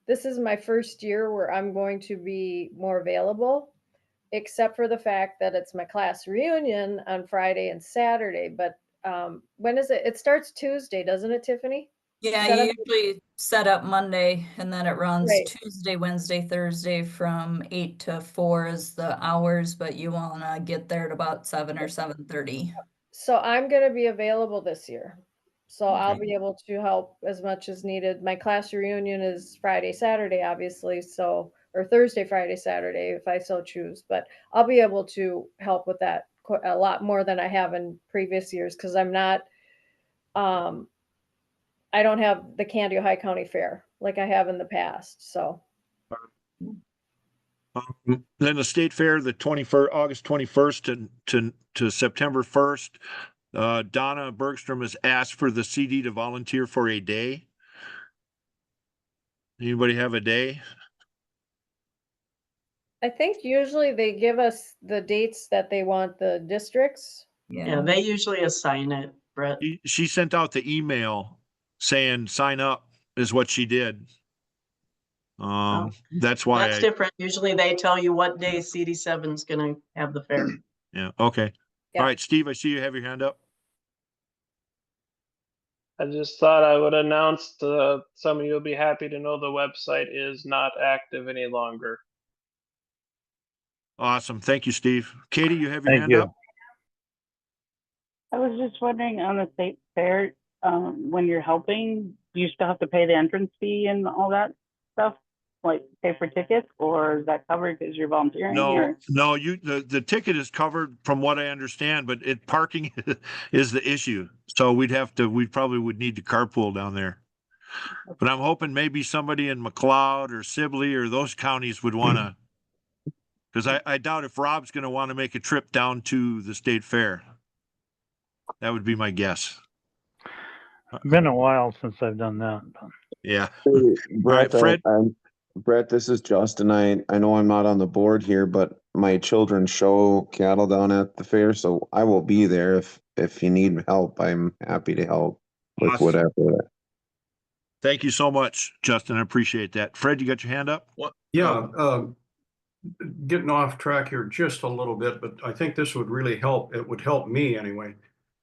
Speaker 7: this is my first year where I'm going to be more available, except for the fact that it's my class reunion on Friday and Saturday. But when is it? It starts Tuesday, doesn't it, Tiffany?
Speaker 5: Yeah,
Speaker 7: Set
Speaker 5: you
Speaker 7: up-
Speaker 5: usually set up Monday and then it runs
Speaker 7: Right.
Speaker 5: Tuesday, Wednesday, Thursday from 8 to 4 is the hours, but you want to get there at about 7 or 7:30.
Speaker 7: So I'm going to be available this year. So I'll
Speaker 2: Okay.
Speaker 7: be able to help as much as needed. My class reunion is Friday, Saturday, obviously. So, or Thursday, Friday, Saturday, if I so choose. But I'll be able to help with that a lot more than I have in previous years because I'm not, I don't have the Candy Ohio County Fair like I have in the past. So.
Speaker 2: Then the state fair, the 21st, August 21st to September 1st. Donna Bergstrom has asked for the CD to volunteer for a day. Anybody have a day?
Speaker 7: I think usually they give us the dates that they want the districts.
Speaker 1: Yeah, they usually assign it, Brett.
Speaker 2: She sent out the email saying sign up is what she did. That's why
Speaker 1: That's different. Usually they tell you what day CD7 is going to have the fair.
Speaker 2: Yeah. Okay.
Speaker 7: Yeah.
Speaker 2: All right, Steve, I see you have your hand up.
Speaker 18: I just thought I would announce to some of you will be happy to know the website is not active any longer.
Speaker 2: Awesome. Thank you, Steve. Katie, you have your
Speaker 8: Thank
Speaker 2: hand
Speaker 8: you.
Speaker 2: up?
Speaker 19: I was just wondering on the state fair, when you're helping, do you still have to pay the entrance fee and all that stuff? Like pay for tickets, or is that covered because you're volunteering?
Speaker 2: No, the ticket is covered from what I understand, but parking is the issue. So we probably would need to carpool down there. But I'm hoping maybe somebody in McLeod or Sibley or those counties would want to, because I doubt if Rob's going to want to make a trip down to the state fair. That would be my guess.
Speaker 8: It's been a while since I've done that.
Speaker 2: Yeah.
Speaker 23: Hey, Brett,
Speaker 2: Fred?
Speaker 23: Brett, this is Justin. I know I'm not on the board here, but my children show cattle down at the fair, so I will be there if you need help. I'm happy to help with
Speaker 2: Awesome.
Speaker 23: whatever.
Speaker 2: Thank you so much, Justin. I appreciate that. Fred, you got your hand up? What?
Speaker 15: Yeah, getting off track here just a little bit, but I think this would really help. It would help me anyway.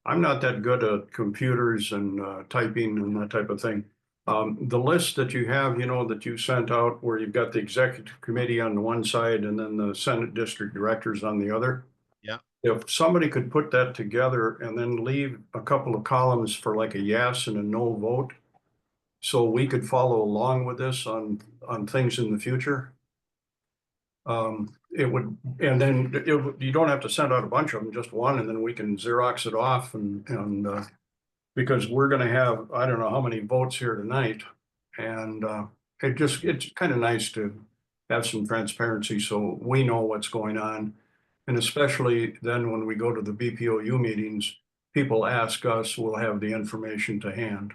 Speaker 15: I'm not that good at computers and typing and that type of thing. The list that you have, that you sent out where you've got the executive committee on the one side and then the Senate district directors on the other.
Speaker 2: Yeah.
Speaker 15: If somebody could put that together and then leave a couple of columns for like a yes and a no vote, so we could follow along with this on things in the future. It would, and then you don't have to send out a bunch of them, just one, and then we can Xerox it off and because we're going to have, I don't know how many votes here tonight. And it's kind of nice to have some transparency so we know what's going on. And especially then when we go to the BPOU meetings, people ask us, we'll have the information to hand.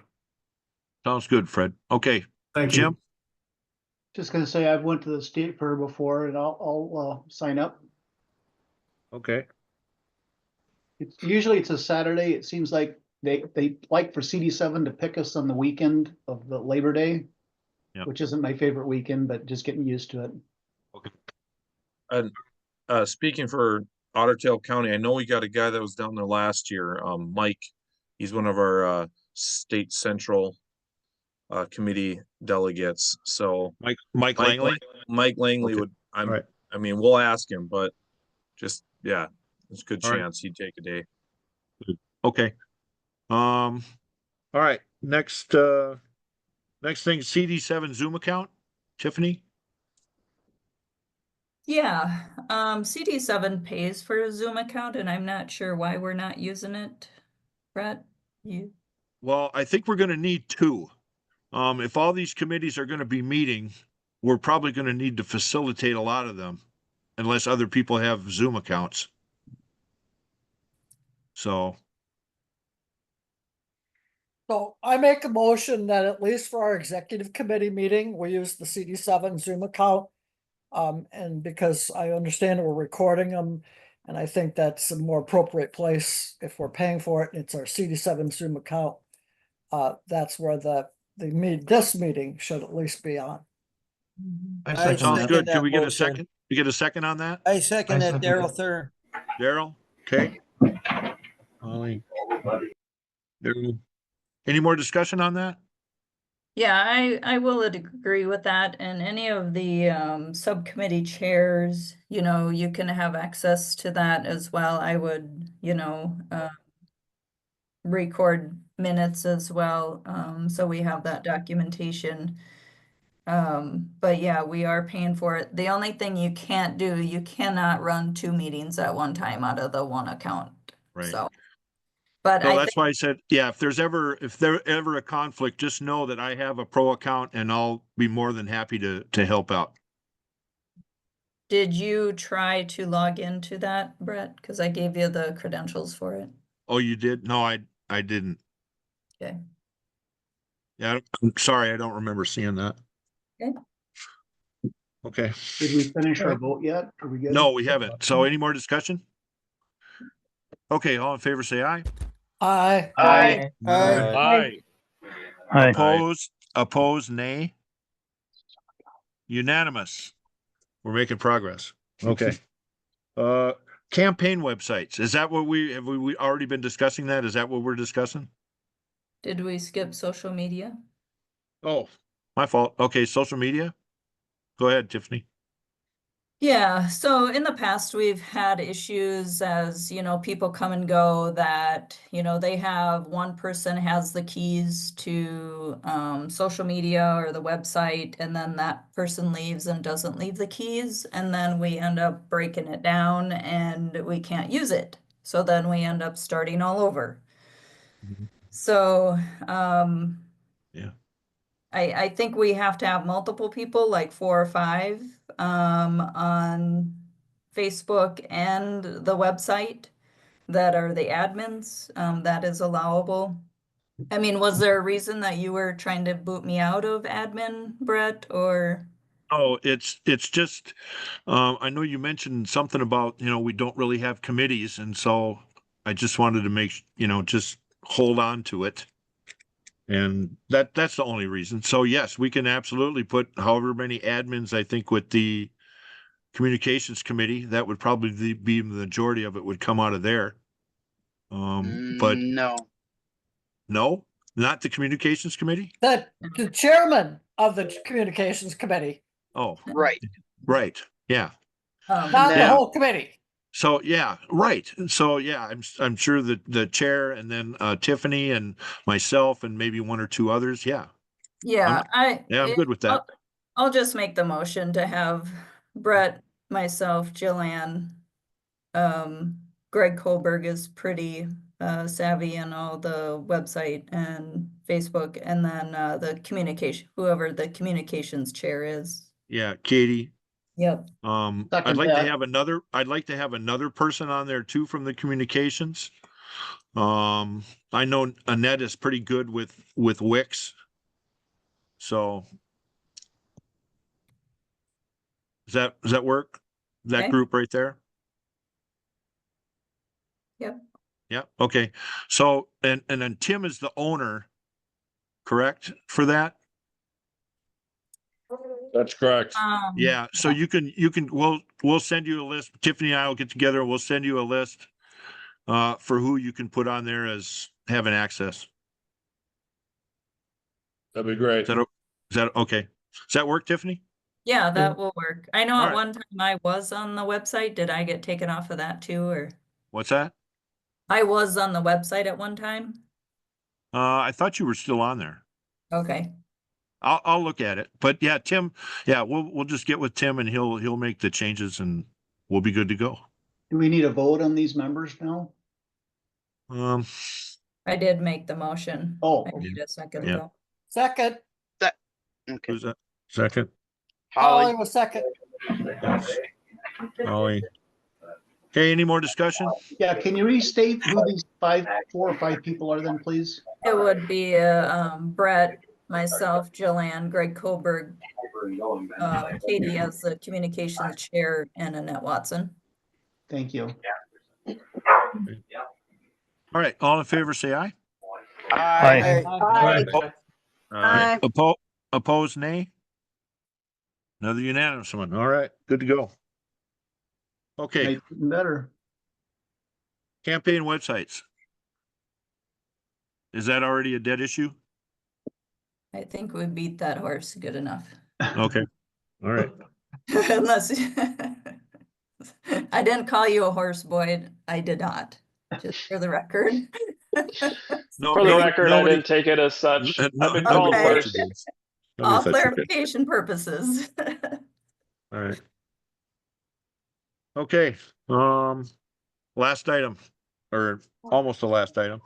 Speaker 2: Sounds good, Fred. Okay.
Speaker 15: Thank
Speaker 2: Jim?
Speaker 15: you.
Speaker 9: Just gonna say I've went to the state fair before and I'll sign up.
Speaker 2: Okay.
Speaker 9: Usually it's a Saturday. It seems like they like for CD7 to pick us on the weekend of the Labor Day, which isn't my favorite weekend, but just getting used to it.
Speaker 12: Okay. And speaking for Otter Tail County, I know we got a guy that was down there last year, Mike. He's one of our state central committee delegates. So
Speaker 2: Mike Langley?
Speaker 12: Mike Langley
Speaker 2: Okay.
Speaker 12: would.
Speaker 2: Right.
Speaker 12: I mean, we'll ask him, but just there's a good
Speaker 2: All right.
Speaker 12: chance he'd take a day.
Speaker 2: Okay. All right, next thing, CD7 Zoom account, Tiffany?
Speaker 5: Yeah, CD7 pays for a Zoom account and I'm not sure why we're not using it. Bret, you?
Speaker 2: Well, I think we're gonna need two. If all these committees are gonna be meeting, we're probably gonna need to facilitate a lot of them unless other people have Zoom accounts. So,
Speaker 21: So I make a motion that at least for our executive committee meeting, we use the CD7 Zoom account. And because I understand we're recording them, and I think that's a more appropriate place if we're paying for it, it's our CD7 Zoom account. That's where this meeting should at least be on.
Speaker 17: I
Speaker 3: I
Speaker 17: second
Speaker 2: sounds
Speaker 17: that.
Speaker 2: good.
Speaker 3: that
Speaker 2: Can we get a
Speaker 3: motion.
Speaker 2: second? You get a second on that?
Speaker 3: I second
Speaker 17: I
Speaker 3: it,
Speaker 17: second
Speaker 3: Daryl
Speaker 17: it.
Speaker 3: Thur.
Speaker 2: Daryl? Okay. Ollie. Daryl. Any more discussion on that?
Speaker 5: Yeah, I will agree with that. And any of the subcommittee chairs, you know, you can have access to that as well. I would, you know, record minutes as well. So we have that documentation. But yeah, we are paying for it. The only thing you can't do, you cannot run 2 meetings at one time out of the one account.
Speaker 2: Right.
Speaker 5: So, but
Speaker 2: So
Speaker 5: I
Speaker 2: that's
Speaker 5: think,
Speaker 2: why I said, yeah, if there's ever a conflict, just know that I have a pro account and I'll be more than happy to help out.
Speaker 5: did you try to log into that, Bret? Because I gave you the credentials for it.
Speaker 2: Oh, you did? No, I didn't.
Speaker 5: Okay.
Speaker 2: Yeah, I'm sorry, I don't remember seeing that.
Speaker 5: Okay.
Speaker 2: Okay.
Speaker 9: Did we finish our vote yet? Are we good?
Speaker 2: No, we haven't. So any more discussion? Okay, all in favor, say aye.
Speaker 21: Aye.
Speaker 7: Aye.
Speaker 12: Aye.
Speaker 8: Hi.
Speaker 2: Opposed, nay. Unanimous. We're making progress. Okay. Campaign websites. Is that what have we already been discussing that? Is that what we're discussing?
Speaker 5: Did we skip social media?
Speaker 2: Oh, my fault. Okay, social media. Go ahead, Tiffany.
Speaker 5: Yeah, so in the past, we've had issues as, you know, people come and go that, you know, they have one person has the keys to social media or the website, and then that person leaves and doesn't leave the keys, and then we end up breaking it down and we can't use it. So then we end up starting all over. So,
Speaker 2: Yeah.
Speaker 5: I think we have to have multiple people, like 4 or 5, on Facebook and the website that are the admins. That is allowable. I mean, was there a reason that you were trying to boot me out of admin, Bret, or?
Speaker 2: Oh, it's just, I know you mentioned something about, we don't really have committees, and so I just wanted to make, just hold on to it. And that's the only reason. So yes, we can absolutely put however many admins, I think with the communications committee, that would probably be the majority of it would come out of there. But no, not the communications committee.
Speaker 21: The chairman of the communications committee,
Speaker 2: Oh,
Speaker 4: Right.
Speaker 2: right. Yeah.
Speaker 21: not the whole committee.
Speaker 2: So yeah, right. So yeah, I'm sure that the chair and then Tiffany and myself and maybe 1 or 2 others. Yeah.
Speaker 5: Yeah,
Speaker 2: I'm good with that.
Speaker 5: I'll just make the motion to have Bret, myself, Jilann, Greg Kohlberg is pretty savvy in all the website and Facebook, and then whoever the communications chair is.
Speaker 2: Yeah, Katie.
Speaker 5: Yep.
Speaker 2: I'd like to have another person on there too from the communications. I know Annette is pretty good with Wix. So does that work? That
Speaker 5: Okay.
Speaker 2: group right there?
Speaker 5: Yep.
Speaker 2: Yeah, okay. So and then Tim is the owner, correct, for that?
Speaker 12: That's correct.
Speaker 2: Yeah, so we'll send you a list. Tiffany and I will get together and we'll send you a list for who you can put on there as having access.
Speaker 12: That'd be great.
Speaker 2: Is that okay? Does that work, Tiffany?
Speaker 5: Yeah, that will work. I know
Speaker 2: All
Speaker 5: at
Speaker 2: right.
Speaker 5: one time I was on the website. Did I get taken off of that too, or?
Speaker 2: What's that?
Speaker 5: I was on the website at one time.
Speaker 2: I thought you were still on there.
Speaker 5: Okay.
Speaker 2: I'll look at it. But yeah, Tim, yeah, we'll just get with Tim and he'll make the changes and we'll be good to go.
Speaker 9: Do we need a vote on these members now?
Speaker 5: I did make the motion.
Speaker 9: Oh,
Speaker 5: I need a second
Speaker 2: Yeah.
Speaker 5: though.
Speaker 21: Second,
Speaker 4: Okay.
Speaker 2: Who's that? Second?
Speaker 21: Holly was second.
Speaker 2: Ollie. Okay, any more discussion?
Speaker 9: Yeah, can you restate who these 4 or 5 people are then, please?
Speaker 5: It would be Bret, myself, Jilann, Greg Koberg, Katie as the communications chair, and Annette Watson.
Speaker 9: Thank you.
Speaker 2: All right, all in favor, say aye.
Speaker 8: Aye.
Speaker 16: Aye.
Speaker 2: Opposed, nay? Another unanimous one. All right, good to go. Okay,
Speaker 9: Make it better.
Speaker 2: campaign websites. Is that already a dead issue?
Speaker 5: I think we beat that horse good enough.
Speaker 2: Okay, all right.
Speaker 5: Unless I didn't call you a horse, Boyd. I did not. Just for the record.
Speaker 2: No,
Speaker 18: For the
Speaker 2: no,
Speaker 18: record,
Speaker 2: nobody-
Speaker 18: I didn't take it as such.
Speaker 2: no-
Speaker 18: I've been
Speaker 2: nobody
Speaker 18: called
Speaker 5: Okay.
Speaker 2: thought
Speaker 18: worse.
Speaker 2: you did. Nobody
Speaker 5: All
Speaker 2: thought you did.
Speaker 5: clarification purposes.
Speaker 2: All right. Okay, last item, or almost the last item.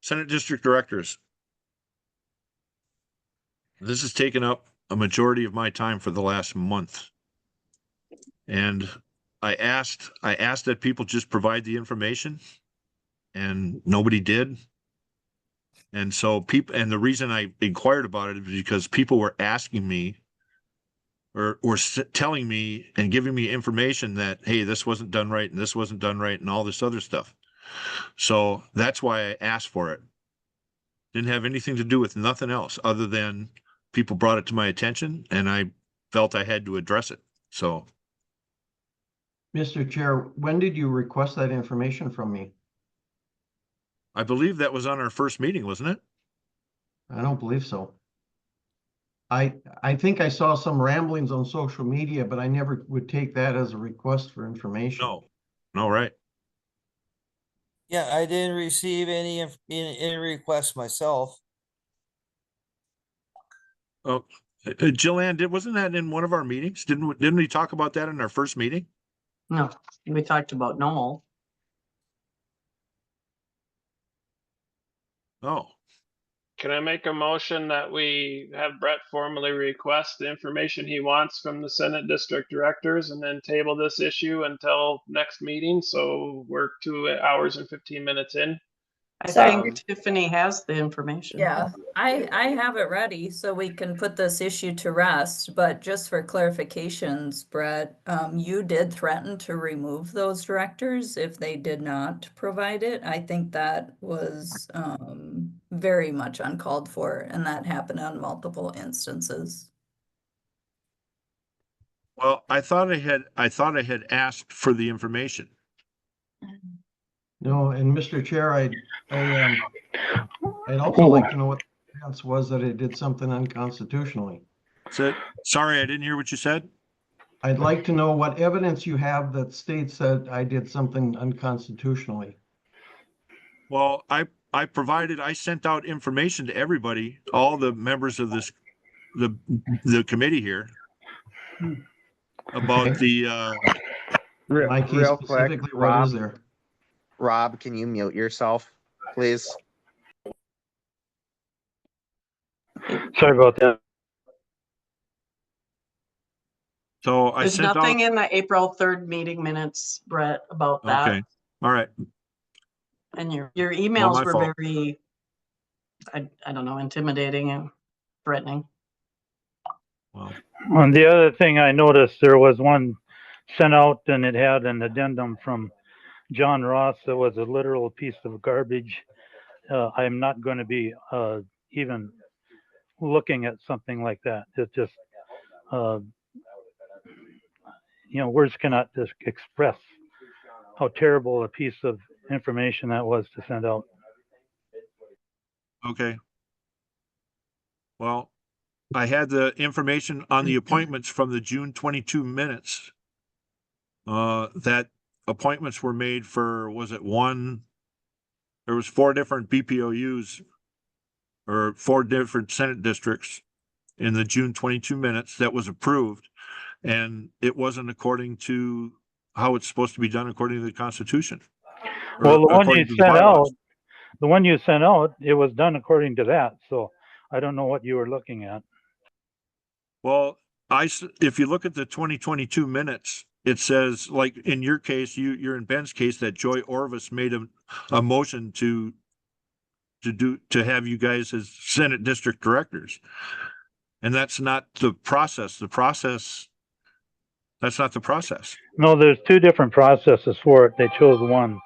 Speaker 2: Senate District Directors. This has taken up a majority of my time for the last month. And I asked that people just provide the information and nobody did. And so and the reason I inquired about it is because people were asking me or telling me and giving me information that, hey, this wasn't done right and this wasn't done right and all this other stuff. So that's why I asked for it. Didn't have anything to do with nothing else other than people brought it to my attention and I felt I had to address it. So
Speaker 17: Mr. Chair, when did you request that information from me?
Speaker 2: I believe that was on our first meeting, wasn't it?
Speaker 17: I don't believe so. I think I saw some ramblings on social media, but I never would take that as a request for information.
Speaker 2: No, right.
Speaker 3: Yeah, I didn't receive any requests myself.
Speaker 2: Oh, Jilann, wasn't that in one of our meetings? Didn't we talk about that in our first meeting?
Speaker 1: No, we talked about Noel.
Speaker 2: Oh,
Speaker 18: Can I make a motion that we have Bret formally request the information he wants from the Senate District Directors and then table this issue until next meeting? So we're 2 hours and 15 minutes in.
Speaker 1: I think Tiffany has the information.
Speaker 5: Yeah, I have it ready so we can put this issue to rest, but just for clarifications, Bret, you did threaten to remove those directors if they did not provide it. I think that was very much uncalled for, and that happened on multiple instances.
Speaker 2: well, I thought I had asked for the information.
Speaker 17: No, and Mr. Chair, I'd also like to know what the chance was that I did something unconstitutionally.
Speaker 2: Sorry, I didn't hear what you said.
Speaker 17: I'd like to know what evidence you have that states that I did something unconstitutionally.
Speaker 2: Well, I sent out information to everybody, all the members of the committee here about the
Speaker 17: Mikey,
Speaker 22: Real quick,
Speaker 17: specifically, what is there?
Speaker 22: Rob, can you mute yourself, please?
Speaker 8: Sorry about that.
Speaker 2: so I
Speaker 1: There's
Speaker 2: sent out.
Speaker 1: nothing in the April 3rd meeting minutes, Bret, about that.
Speaker 2: Okay, all right.
Speaker 1: And your emails
Speaker 2: my
Speaker 1: were
Speaker 2: fault.
Speaker 1: very, I don't know, intimidating and threatening.
Speaker 2: Well,
Speaker 8: And the other thing I noticed, there was one sent out and it had an addendum from John Ross that was a literal piece of garbage. I'm not going to be even looking at something like that. It's just, words cannot just express how terrible a piece of information that was to send out.
Speaker 2: okay. Well, I had the information on the appointments from the June 22 minutes. That appointments were made for, was it 1 There was 4 different BPOUs or 4 different Senate districts in the June 22 minutes that was approved. And it wasn't according to how it's supposed to be done according to the Constitution.
Speaker 8: Well, the one you
Speaker 2: according to the
Speaker 8: sent
Speaker 2: bylaws.
Speaker 8: out, the one you sent out, it was done according to that. So I don't know what you were looking at.
Speaker 2: Well, if you look at the 2022 minutes, it says, like in your case, you're in Ben's case, that Joy Orvis made a motion to have you guys as Senate district directors. And that's not the process. That's not the process.
Speaker 8: No, there's 2 different processes for it. They chose one.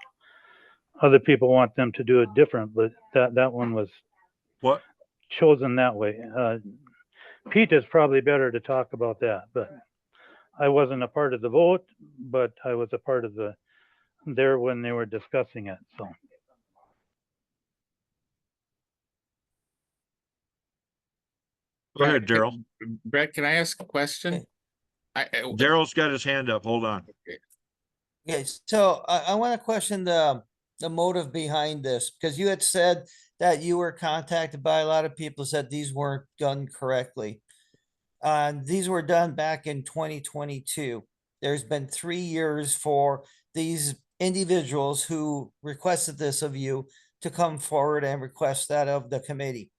Speaker 8: Other people want them to do it different, but that one was
Speaker 2: What?
Speaker 8: chosen that way. Pete is probably better to talk about that, but I wasn't a part of the vote, but I was a part of there when they were discussing it, so.
Speaker 2: Go ahead, Daryl.
Speaker 6: Bret, can I ask a question?
Speaker 2: Daryl's got his hand up. Hold on.
Speaker 3: Okay, so I want to question the motive behind this, because you had said that you were contacted by a lot of people who said these weren't done correctly. These were done back in 2022. There's been 3 years for these individuals who requested this of you to come forward and request that of the committee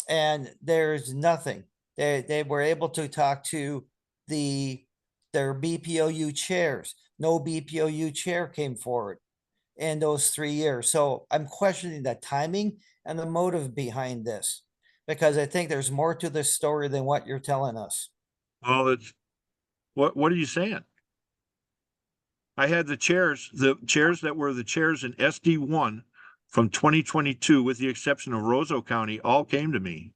Speaker 3: and there's nothing. They were able to talk to their BPOU chairs. No BPOU chair came forward in those 3 years. So I'm questioning the timing and the motive behind this, because I think there's more to this story than what you're telling us.
Speaker 2: Well, what are you saying? I had the chairs that were the chairs in SD1 from 2022, with the exception of Roseau County, all came to me.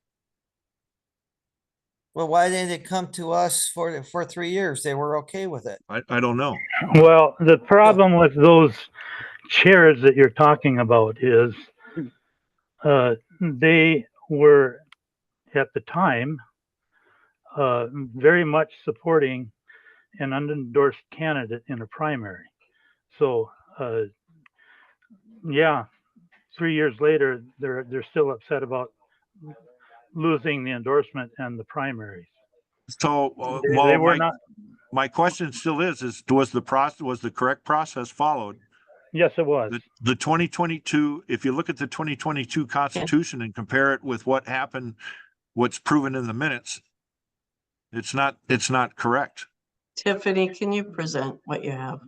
Speaker 3: Well, why didn't it come to us for 3 years? They were okay with it.
Speaker 2: I don't know.
Speaker 8: Well, the problem with those chairs that you're talking about is they were at the time very much supporting an unendorsed candidate in a primary. So yeah, 3 years later, they're still upset about losing the endorsement and the primaries.
Speaker 2: So
Speaker 8: They were not.
Speaker 2: My question still is was the correct process followed?
Speaker 8: Yes, it was.
Speaker 2: The 2022, if you look at the 2022 Constitution and compare it with what happened, what's proven in the minutes, it's not correct.
Speaker 1: Tiffany, can you present what you have?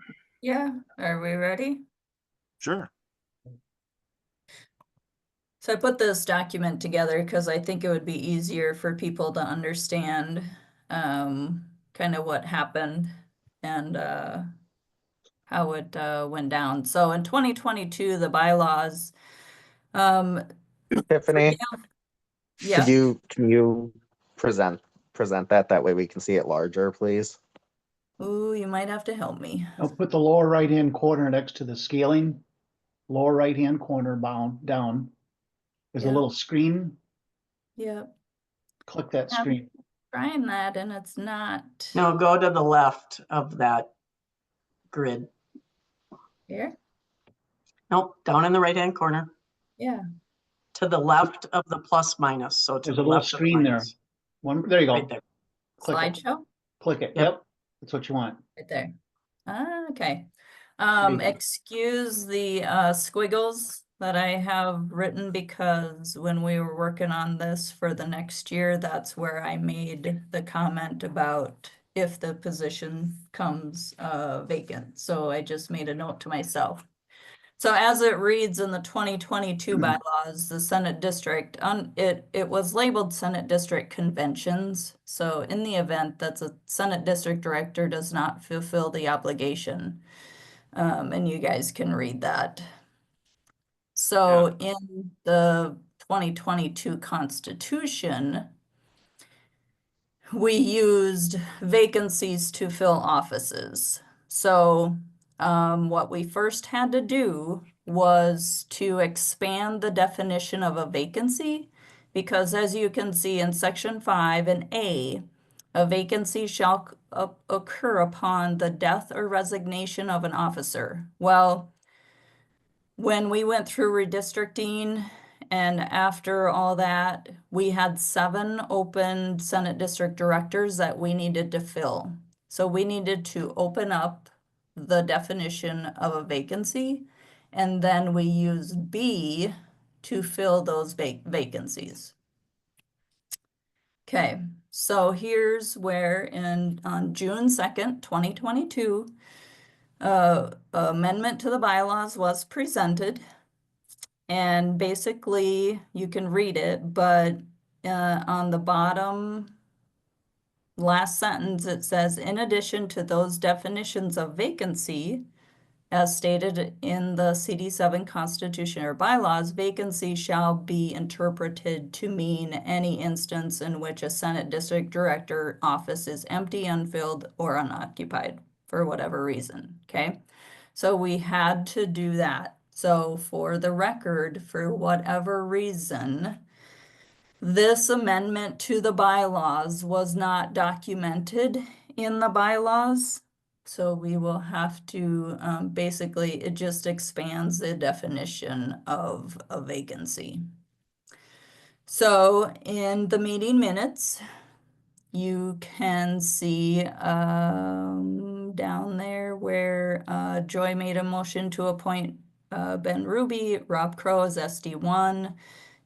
Speaker 5: Yeah, are we ready?
Speaker 2: Sure.
Speaker 5: So I put this document together because I think it would be easier for people to understand kind of what happened and how it went down. So in 2022, the bylaws.
Speaker 22: Tiffany,
Speaker 5: Yeah.
Speaker 22: can you present that way we can see it larger, please?
Speaker 5: Ooh, you might have to help me.
Speaker 9: I'll put the lower right-hand corner next to the scaling. Lower right-hand corner down. There's a little screen.
Speaker 5: Yep.
Speaker 9: Click that screen.
Speaker 5: Trying that and it's not.
Speaker 1: No, go to the left of that grid.
Speaker 5: Here?
Speaker 1: Nope, down in the right-hand corner.
Speaker 5: Yeah.
Speaker 1: To the left of the plus minus. So to
Speaker 9: There's
Speaker 1: the
Speaker 9: a little
Speaker 1: left of
Speaker 9: screen there.
Speaker 1: minus.
Speaker 9: There you go.
Speaker 1: Right there.
Speaker 9: Click it.
Speaker 5: Slideshow?
Speaker 9: Click it. Yep. That's what you want.
Speaker 5: Right there. Okay.
Speaker 9: There you go.
Speaker 5: Excuse the squiggles that I have written, because when we were working on this for the next year, that's where I made the comment about if the position comes vacant. So I just made a note to myself. So as it reads in the 2022 bylaws, the Senate district, it was labeled Senate district conventions. So in the event that the Senate district director does not fulfill the obligation, and you guys can read that. So in the 2022 Constitution, we used vacancies to fill offices. So what we first had to do was to expand the definition of a vacancy, because as you can see in section 5 and A, a vacancy shall occur upon the death or resignation of an officer. Well, when we went through redistricting and after all that, we had 7 open Senate district directors that we needed to fill. So we needed to open up the definition of a vacancy, and then we used B to fill those vacancies. Okay, so here's where on June 2nd, 2022, amendment to the bylaws was presented. And basically, you can read it, but on the bottom last sentence, it says, in addition to those definitions of vacancy, as stated in the CD7 Constitution or bylaws, vacancy shall be interpreted to mean any instance in which a Senate District Director office is empty, unfilled, or unoccupied for whatever reason, okay? So we had to do that. So for the record, for whatever reason, this amendment to the bylaws was not documented in the bylaws. So we will have to, basically, it just expands the definition of a vacancy. So in the meeting minutes, you can see down there where Joy made a motion to appoint Ben Ruby, Rob Crowe as SD1.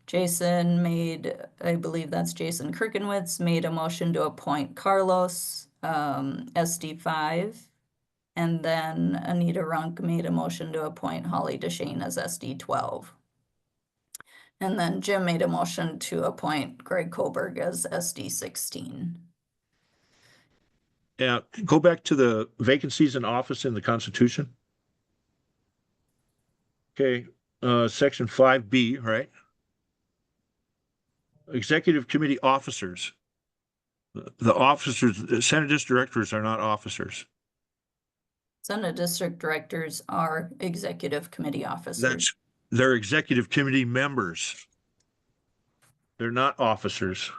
Speaker 5: Jason made, I believe that's Jason Kirkenwitz, made a motion to appoint Carlos SD5. And then Anita Runk made a motion to appoint Holly DeShane as SD12. And then Jim made a motion to appoint Greg Koberg as SD16.
Speaker 2: Yeah, go back to the vacancies in office in the Constitution. Okay, section 5B, right? Executive Committee officers. The officers, the Senate District Directors are not officers.
Speaker 5: Senate District Directors are Executive Committee officers.
Speaker 2: They're Executive Committee members. They're not officers.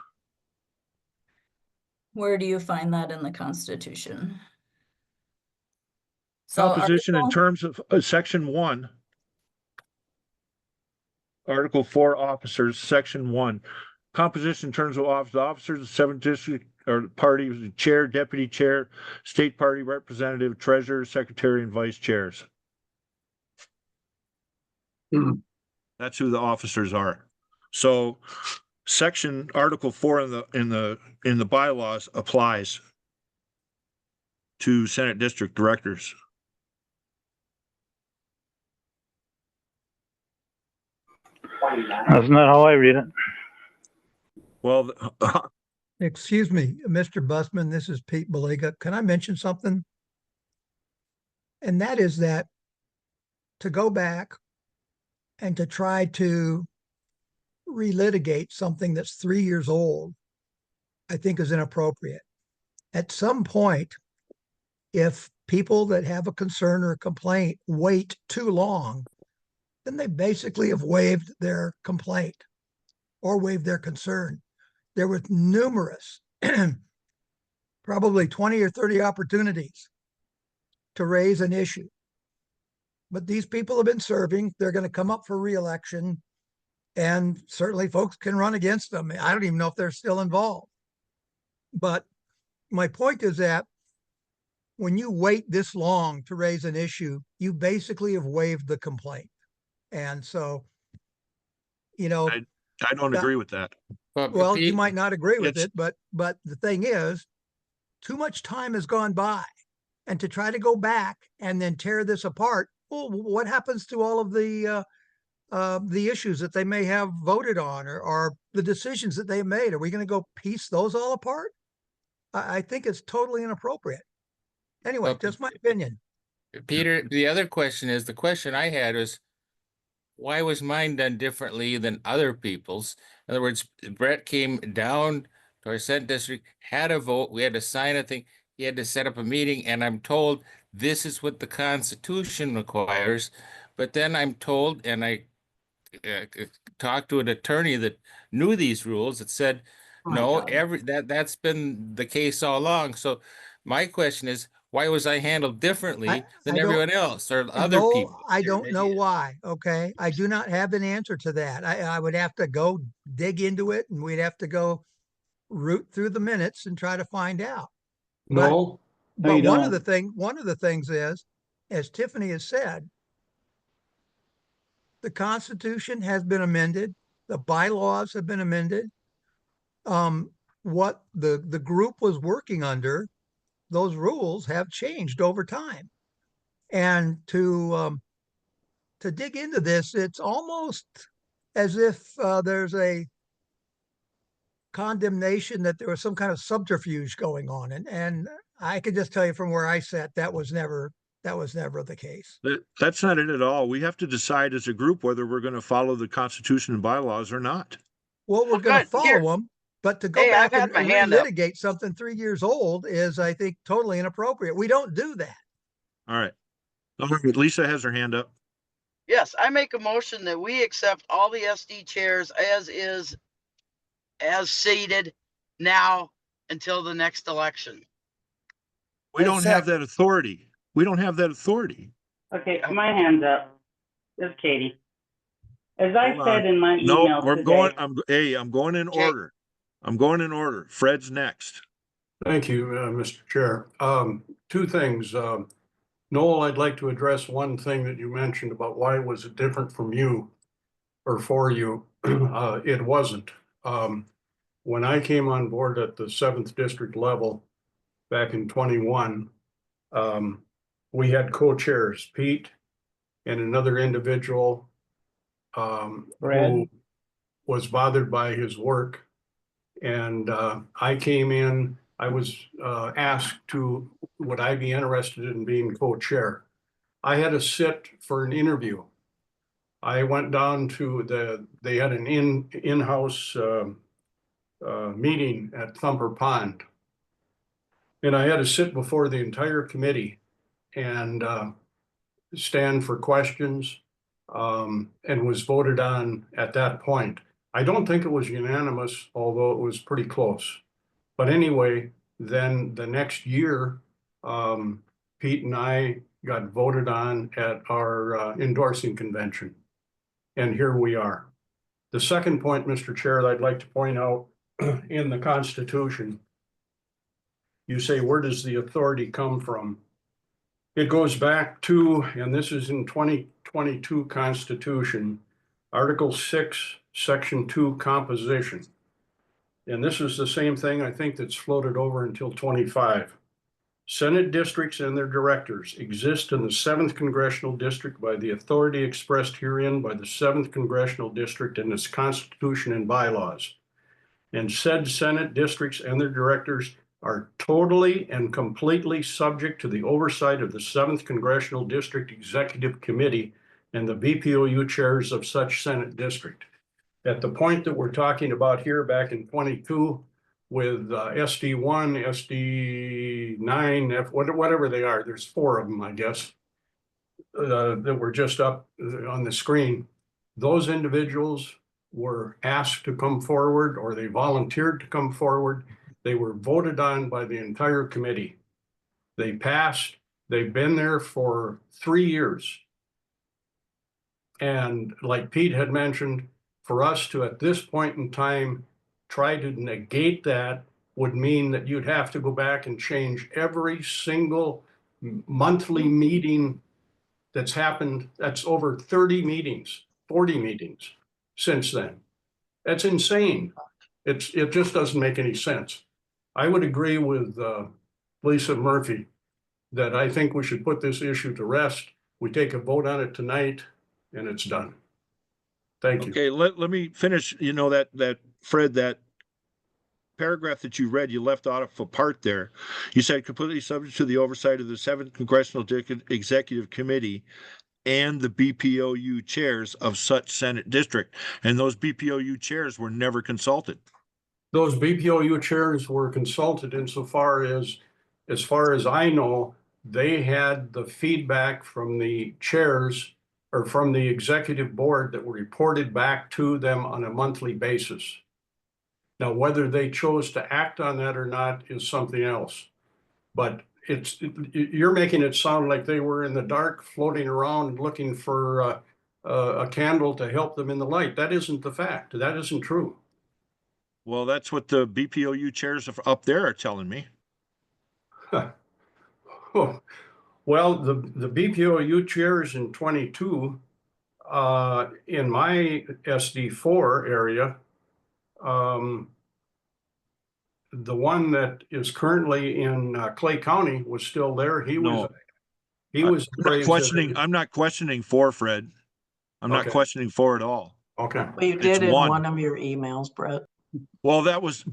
Speaker 5: Where do you find that in the Constitution? So
Speaker 2: Composition in terms of section 1. Article 4 officers, section 1. Composition in terms of office, the officers of 7th district or party, chair, deputy chair, state party representative, treasurer, secretary, and vice chairs. That's who the officers are. So section article 4 in the bylaws applies to Senate district directors.
Speaker 8: That's not how I read it.
Speaker 2: Well,
Speaker 10: Excuse me, Mr. Bussman, this is Pete Baliga. Can I mention something? And that is that to go back and to try to relitigate something that's 3 years old, I think is inappropriate. At some point, if people that have a concern or a complaint wait too long, then they basically have waived their complaint or waived their concern. There were numerous, probably 20 or 30 opportunities to raise an issue. But these people have been serving. They're going to come up for re-election, and certainly folks can run against them. I don't even know if they're still involved. But my point is that when you wait this long to raise an issue, you basically have waived the complaint. And so, you know,
Speaker 2: I don't agree with that.
Speaker 10: Well, you might not agree with it, but the thing is, too much time has gone by, and to try to go back and then tear this apart, well, what happens to all of the issues that they may have voted on, or the decisions that they made? Are we going to go piece those all apart? I think it's totally inappropriate. Anyway, just my opinion.
Speaker 6: Peter, the other question is, the question I had was, why was mine done differently than other people's? In other words, Bret came down to our Senate district, had a vote, we had to sign a thing, he had to set up a meeting, and I'm told this is what the Constitution requires. But then I'm told, and I talked to an attorney that knew these rules, that said, no, that's been the case all along. So my question is, why was I handled differently than
Speaker 10: I don't-
Speaker 6: everyone else or other
Speaker 10: No,
Speaker 6: people?
Speaker 10: I
Speaker 4: You're an
Speaker 10: don't know
Speaker 4: idiot.
Speaker 10: why, okay? I do not have an answer to that. I would have to go dig into it and we'd have to go root through the minutes and try to find out. But-
Speaker 15: No,
Speaker 10: But
Speaker 15: you
Speaker 10: one of
Speaker 15: don't.
Speaker 10: one of the things is, as Tiffany has said, the Constitution has been amended, the bylaws have been amended. What the group was working under, those rules have changed over time. And to dig into this, it's almost as if there's a condemnation that there was some kind of subterfuge going on. And I can just tell you from where I sat, that was never the case.
Speaker 2: That's not it at all. We have to decide as a group whether we're going to follow the Constitution and bylaws or not.
Speaker 10: Well, we're going to
Speaker 4: good. Here.
Speaker 10: follow them, but to go
Speaker 4: Hey,
Speaker 10: back
Speaker 4: I've
Speaker 10: and
Speaker 4: had my hand up.
Speaker 10: litigate something 3 years old is, I think, totally inappropriate. We don't do that.
Speaker 2: All right. Lisa has her hand up.
Speaker 4: Yes, I make a motion that we accept all the SD chairs as is, as seated now until the next election.
Speaker 2: We don't have that authority. We don't have that authority.
Speaker 19: Okay, my hand's up. This is Katie. As I
Speaker 2: Hold
Speaker 19: said
Speaker 2: on.
Speaker 19: in my
Speaker 2: No,
Speaker 19: email
Speaker 2: we're
Speaker 19: today.
Speaker 2: going, I'm going in
Speaker 4: Okay.
Speaker 2: order. I'm going in order. Fred's next.
Speaker 15: Thank you, Mr. Chair. Two things. Noel, I'd like to address one thing that you mentioned about why was it different from you or for you. It wasn't. When I came on board at the 7th district level back in 21, we had co-chairs, Pete and another individual who was bothered by his work. And I came in, I was asked to, would I be interested in being co-chair? I had to sit for an interview. I went down to they had an in-house meeting at Thumper Pond. And I had to sit before the entire committee and stand for questions and was voted on at that point. I don't think it was unanimous, although it was pretty close. But anyway, then the next year, Pete and I got voted on at our endorsing convention. And here we are. The second point, Mr. Chair, that I'd like to point out in the Constitution, you say, where does the authority come from? It goes back to, and this is in 2022 Constitution, Article 6, Section 2, composition. And this is the same thing I think that's floated over until 25. Senate districts and their directors exist in the 7th Congressional District by the authority expressed herein by the 7th Congressional District and its Constitution and bylaws. And said Senate districts and their directors are totally and completely subject to the oversight of the 7th Congressional District Executive Committee and the BPOU chairs of such Senate district. At the point that we're talking about here back in 22 with SD1, SD9, whatever they are, there's 4 of them, I guess, that were just up on the screen. Those individuals were asked to come forward or they volunteered to come forward. They were voted on by the entire committee. They passed. They've been there for 3 years. And like Pete had mentioned, for us to, at this point in time, try to negate that would mean that you'd have to go back and change every single monthly meeting that's happened. That's over 30 meetings, 40 meetings since then. That's insane. It just doesn't make any sense. I would agree with Lisa Murphy that I think we should put this issue to rest. We take a vote on it tonight and it's done. Thank you.
Speaker 2: Okay, let me finish, that Fred, that paragraph that you read, you left out a part there. You said completely subject to the oversight of the 7th Congressional Executive Committee and the BPOU chairs of such Senate district. And those BPOU chairs were never consulted.
Speaker 15: Those BPOU chairs were consulted insofar as far as I know, they had the feedback from the chairs or from the executive board that were reported back to them on a monthly basis. Now, whether they chose to act on that or not is something else. But you're making it sound like they were in the dark, floating around looking for a candle to help them in the light. That isn't the fact. That isn't true.
Speaker 2: Well, that's what the BPOU chairs up there are telling me.
Speaker 15: Oh, well, the BPOU chairs in 22, in my SD4 area, the one that is currently in Clay County was still there. He was
Speaker 2: I'm not
Speaker 15: praised
Speaker 2: questioning. I'm not questioning 4, Fred. I'm not
Speaker 15: Okay.
Speaker 2: questioning 4 at all.
Speaker 15: Okay.
Speaker 1: Well, you did in one of your emails, Brett.
Speaker 2: Well, that was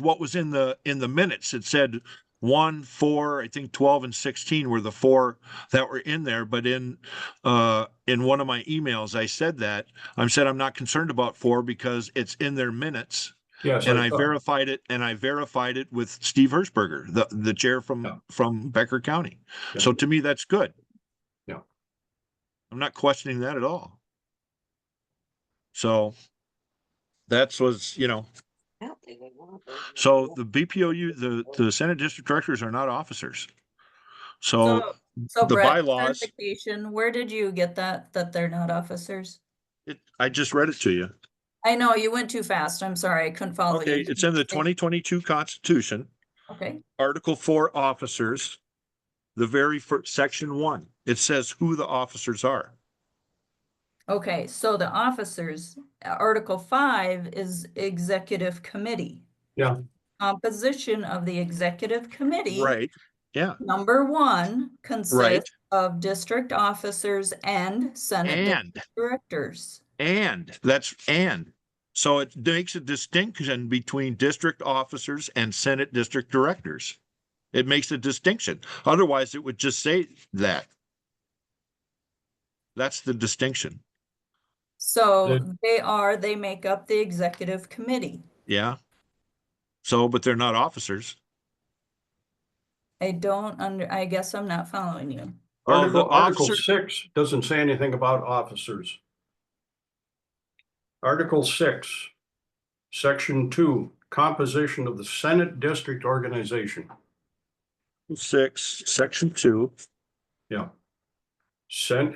Speaker 2: what was in the minutes. It said 1, 4, I think 12 and 16 were the 4 that were in there. But in one of my emails, I said that I said I'm not concerned about 4 because it's in their minutes.
Speaker 15: Yes,
Speaker 2: and
Speaker 15: I
Speaker 2: I
Speaker 15: saw.
Speaker 2: verified it, and I verified it with Steve Hirschberger, the chair from Becker County.
Speaker 15: Yeah.
Speaker 2: So to me, that's good.
Speaker 15: Yeah.
Speaker 2: I'm not questioning that at all. So that's was, so the BPOU, the Senate District Directors are not officers. So
Speaker 5: So
Speaker 2: the
Speaker 5: Brett,
Speaker 2: bylaws,
Speaker 5: clarification, where did you get that they're not officers?
Speaker 2: I just read it to you.
Speaker 5: I know you went too fast. I'm sorry. I couldn't follow
Speaker 2: Okay,
Speaker 5: you.
Speaker 2: it's in the 2022 Constitution,
Speaker 5: Okay.
Speaker 2: Article 4 officers, the very first section 1. It says who the officers are.
Speaker 5: Okay, so the officers, Article 5 is Executive Committee.
Speaker 15: Yeah.
Speaker 5: Composition of the Executive Committee.
Speaker 2: Right. Yeah.
Speaker 5: Number 1 consists
Speaker 2: Right.
Speaker 5: of district officers and Senate district directors.
Speaker 2: And so it makes a distinction between district officers and Senate district directors. It makes a distinction. Otherwise, it would just say that. That's the distinction.
Speaker 5: So they make up the Executive Committee.
Speaker 2: Yeah. So, but they're not officers.
Speaker 5: I guess I'm not following you.
Speaker 15: Article 6 doesn't say anything about officers. Article 6, Section 2, composition of the Senate District Organization.
Speaker 2: 6, Section 2.
Speaker 15: Yeah.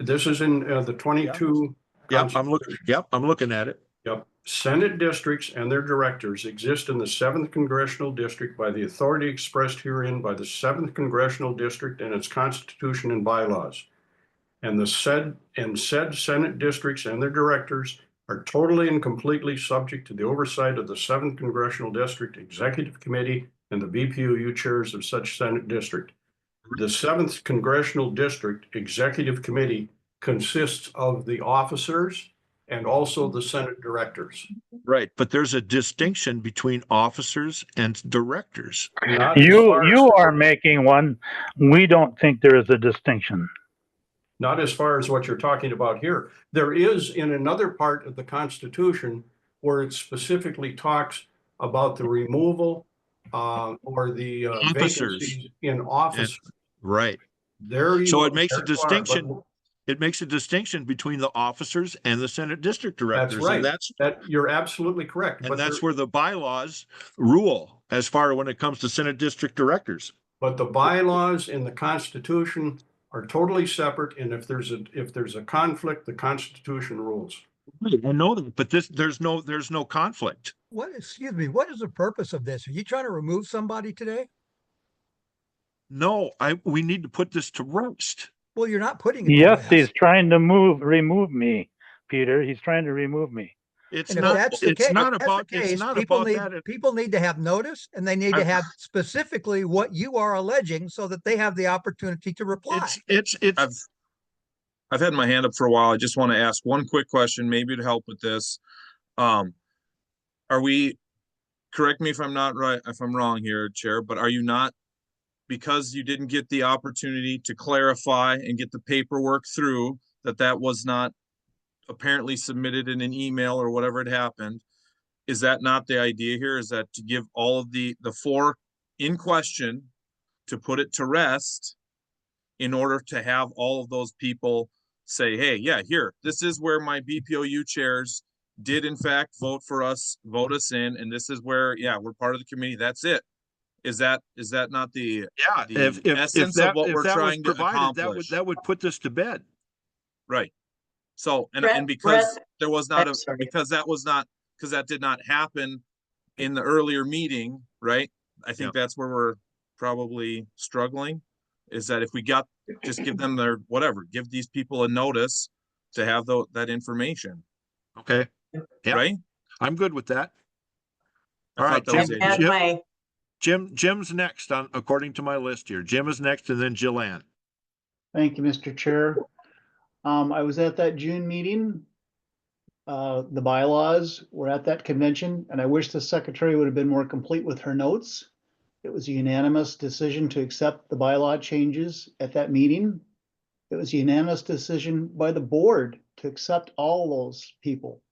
Speaker 15: This is in the 22.
Speaker 2: Yep, I'm looking at it.
Speaker 15: Yep. Senate districts and their directors exist in the 7th Congressional District by the authority expressed herein by the 7th Congressional District and its Constitution and bylaws. And the said Senate districts and their directors are totally and completely subject to the oversight of the 7th Congressional District Executive Committee and the BPOU chairs of such Senate district. The 7th Congressional District Executive Committee consists of the officers and also the Senate directors.
Speaker 2: Right, but there's a distinction between officers and directors.
Speaker 8: You are making one. We don't think there is a distinction.
Speaker 15: Not as far as what you're talking about here. There is in another part of the Constitution where it specifically talks about the removal or the vacancies in office.
Speaker 2: Right. So it makes a distinction. It makes a distinction between the officers and the Senate district directors.
Speaker 15: That's right. You're absolutely correct.
Speaker 2: And that's where the bylaws rule as far as when it comes to Senate district directors.
Speaker 15: But the bylaws in the Constitution are totally separate. And if there's a conflict, the Constitution rules.
Speaker 2: I know that, but there's no conflict.
Speaker 10: Excuse me, what is the purpose of this? Are you trying to remove somebody today?
Speaker 2: No, we need to put this to rest.
Speaker 10: Well, you're not putting it to
Speaker 8: Yes,
Speaker 10: rest.
Speaker 8: he's trying to remove me, Peter. He's trying to remove me.
Speaker 2: It's
Speaker 10: not about that. People need to have notice, and they need to have specifically what you are alleging so that they have the opportunity to reply.
Speaker 12: I've had my hand up for a while. I just want to ask one quick question, maybe to help with this. Are we, correct me if I'm not right, if I'm wrong here, Chair, but are you not, because you didn't get the opportunity to clarify and get the paperwork through, that was not apparently submitted in an email or whatever had happened, is that not the idea here? Is that to give all of the 4 in question, to put it to rest in order to have all of those people say, hey, yeah, here, this is where my BPOU chairs did in fact vote us in, and this is where, yeah, we're part of the committee, that's it. Is that not the
Speaker 2: Yeah,
Speaker 12: the essence of what we're trying to accomplish?
Speaker 2: that would put this to bed.
Speaker 12: Right. So, and
Speaker 1: Brett,
Speaker 12: because there was not
Speaker 1: I'm sorry.
Speaker 12: because that did not happen in the earlier meeting, right? I think that's where we're probably struggling, is that if we just give them give these people a notice to have that information.
Speaker 2: Okay. Yeah.
Speaker 12: Right?
Speaker 2: I'm good with that.
Speaker 12: I
Speaker 2: All
Speaker 12: thought
Speaker 2: right,
Speaker 12: that was
Speaker 2: Jim's next according to my list here. Jim is next and then Jilann.
Speaker 9: Thank you, Mr. Chair. I was at that June meeting. The bylaws were at that convention, and I wish the secretary would have been more complete with her notes. It was a unanimous decision to accept the bylaw changes at that meeting. It was a unanimous decision by the board to accept all those people.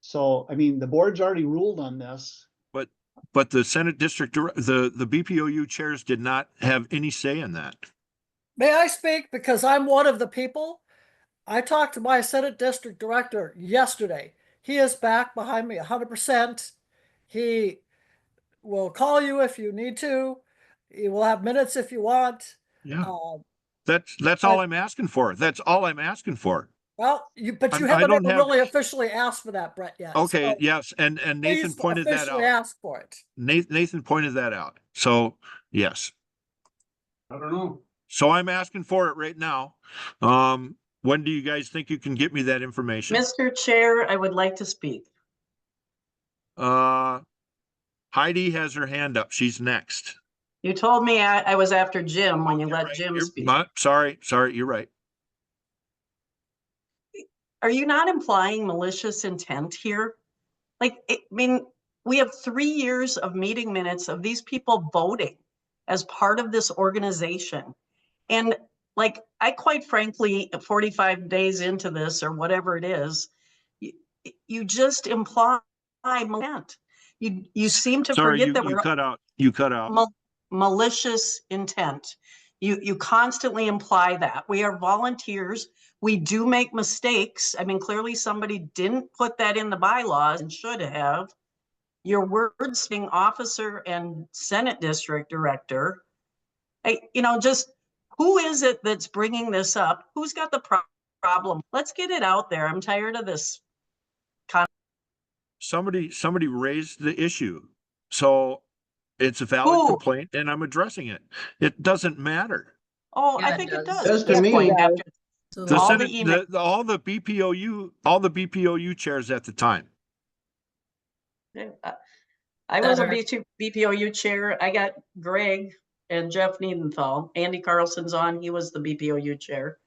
Speaker 9: So, I mean, the board's already ruled on this.
Speaker 2: But the Senate district, the BPOU chairs did not have any say in that.
Speaker 21: May I speak? Because I'm one of the people. I talked to my Senate district director yesterday. He is back behind me 100%. He will call you if you need to. He will have minutes if you want.
Speaker 2: Yeah. That's all I'm asking for. That's all I'm asking for.
Speaker 21: Well, you
Speaker 2: I
Speaker 21: haven't
Speaker 2: don't
Speaker 21: even
Speaker 2: have-
Speaker 21: really officially asked for that, Brett, yet.
Speaker 2: Okay,
Speaker 21: So
Speaker 2: yes, and Nathan
Speaker 21: please
Speaker 2: pointed that
Speaker 21: officially
Speaker 2: out.
Speaker 21: ask for it.
Speaker 2: Nathan pointed that out. So, yes.
Speaker 15: I don't know.
Speaker 2: So I'm asking for it right now. When do you guys think you can get me that information?
Speaker 1: Mr. Chair, I would like to speak.
Speaker 2: Heidi has her hand up. She's next.
Speaker 1: You told me I was after Jim when you let Jim speak.
Speaker 2: Sorry, you're right.
Speaker 1: Are you not implying malicious intent here? Like, I mean, we have 3 years of meeting minutes of these people voting as part of this organization. And like, I quite frankly, 45 days into this or whatever it is, you just imply intent. You seem to forget that
Speaker 2: you cut out. You cut out.
Speaker 1: Malicious intent. You constantly imply that. We are volunteers. We do make mistakes. I mean, clearly somebody didn't put that in the bylaws and should have. Your words being officer and Senate district director. Just who is it that's bringing this up? Who's got the problem? Let's get it out there. I'm tired of this.
Speaker 2: Somebody raised the issue. So it's a valid complaint and I'm addressing it. It doesn't matter.
Speaker 1: Oh, I think it does.
Speaker 17: Does to me.
Speaker 2: The Senate, all the BPOU chairs at the time.
Speaker 1: I was a BPOU chair. I got Greg and Jeff Niedenthal. Andy Carlson's on. He was the BPOU chair.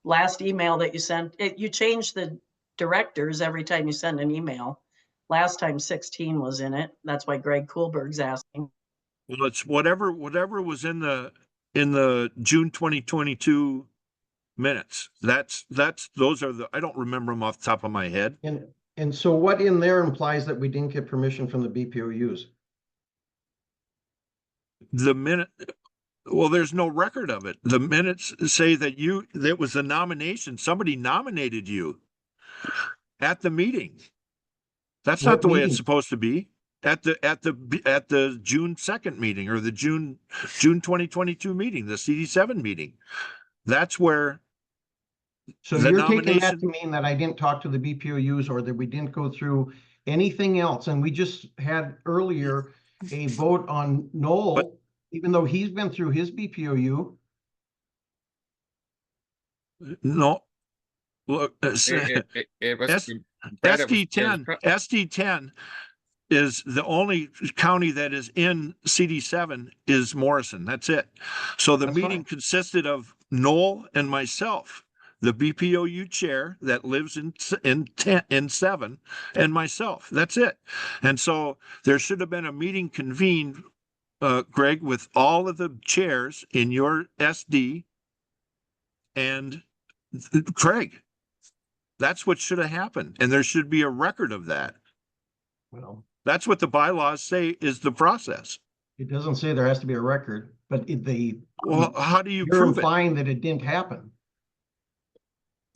Speaker 1: Last email that you sent, you changed the directors every time you send an email. Last time 16 was in it. That's why Greg Kuhlberg's asking.
Speaker 2: Well, it's whatever was in the June 2022 minutes. Those are I don't remember them off the top of my head.
Speaker 17: And so what in there implies that we didn't get permission from the BPOUs?
Speaker 2: Well, there's no record of it. The minutes say that that was a nomination. Somebody nominated you at the meeting. That's not the way it's supposed to be. At the June 2nd meeting or the June 2022 meeting, the CD7 meeting. That's where.
Speaker 17: So you're taking that to mean that I didn't talk to the BPOUs or that we didn't go through anything else. And we just had earlier a vote on Noel, even though he's been through his BPOU.
Speaker 2: No. Look, SD10 is the only county that is in CD7 is Morrison. That's it. So the meeting consisted of Noel and myself, the BPOU chair that lives in 7, and myself. That's it. And so there should have been a meeting convened, Greg, with all of the chairs in your SD and Craig. That's what should have happened. And there should be a record of that.
Speaker 17: Well,
Speaker 2: that's what the bylaws say is the process.
Speaker 17: It doesn't say there has to be a record, but
Speaker 2: well, how do you
Speaker 17: you're
Speaker 2: prove
Speaker 17: implying that it didn't happen?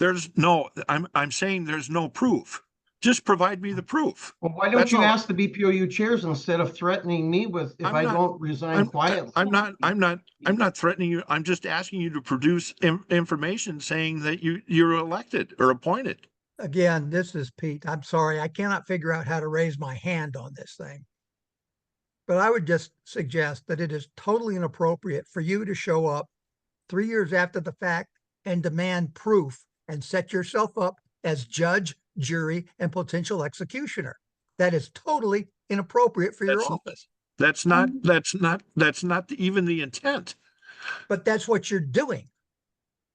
Speaker 2: I'm saying there's no proof. Just provide me the proof.
Speaker 17: Well, why don't
Speaker 2: That's
Speaker 17: you
Speaker 2: all.
Speaker 17: ask the BPOU chairs instead of threatening me with if I don't resign quietly?
Speaker 2: I'm not threatening you. I'm just asking you to produce information saying that you're elected or appointed.
Speaker 10: Again, this is Pete. I'm sorry, I cannot figure out how to raise my hand on this thing. But I would just suggest that it is totally inappropriate for you to show up 3 years after the fact and demand proof and set yourself up as judge, jury, and potential executioner. That is totally inappropriate for your office.
Speaker 2: That's not even the intent.
Speaker 10: But that's what you're doing.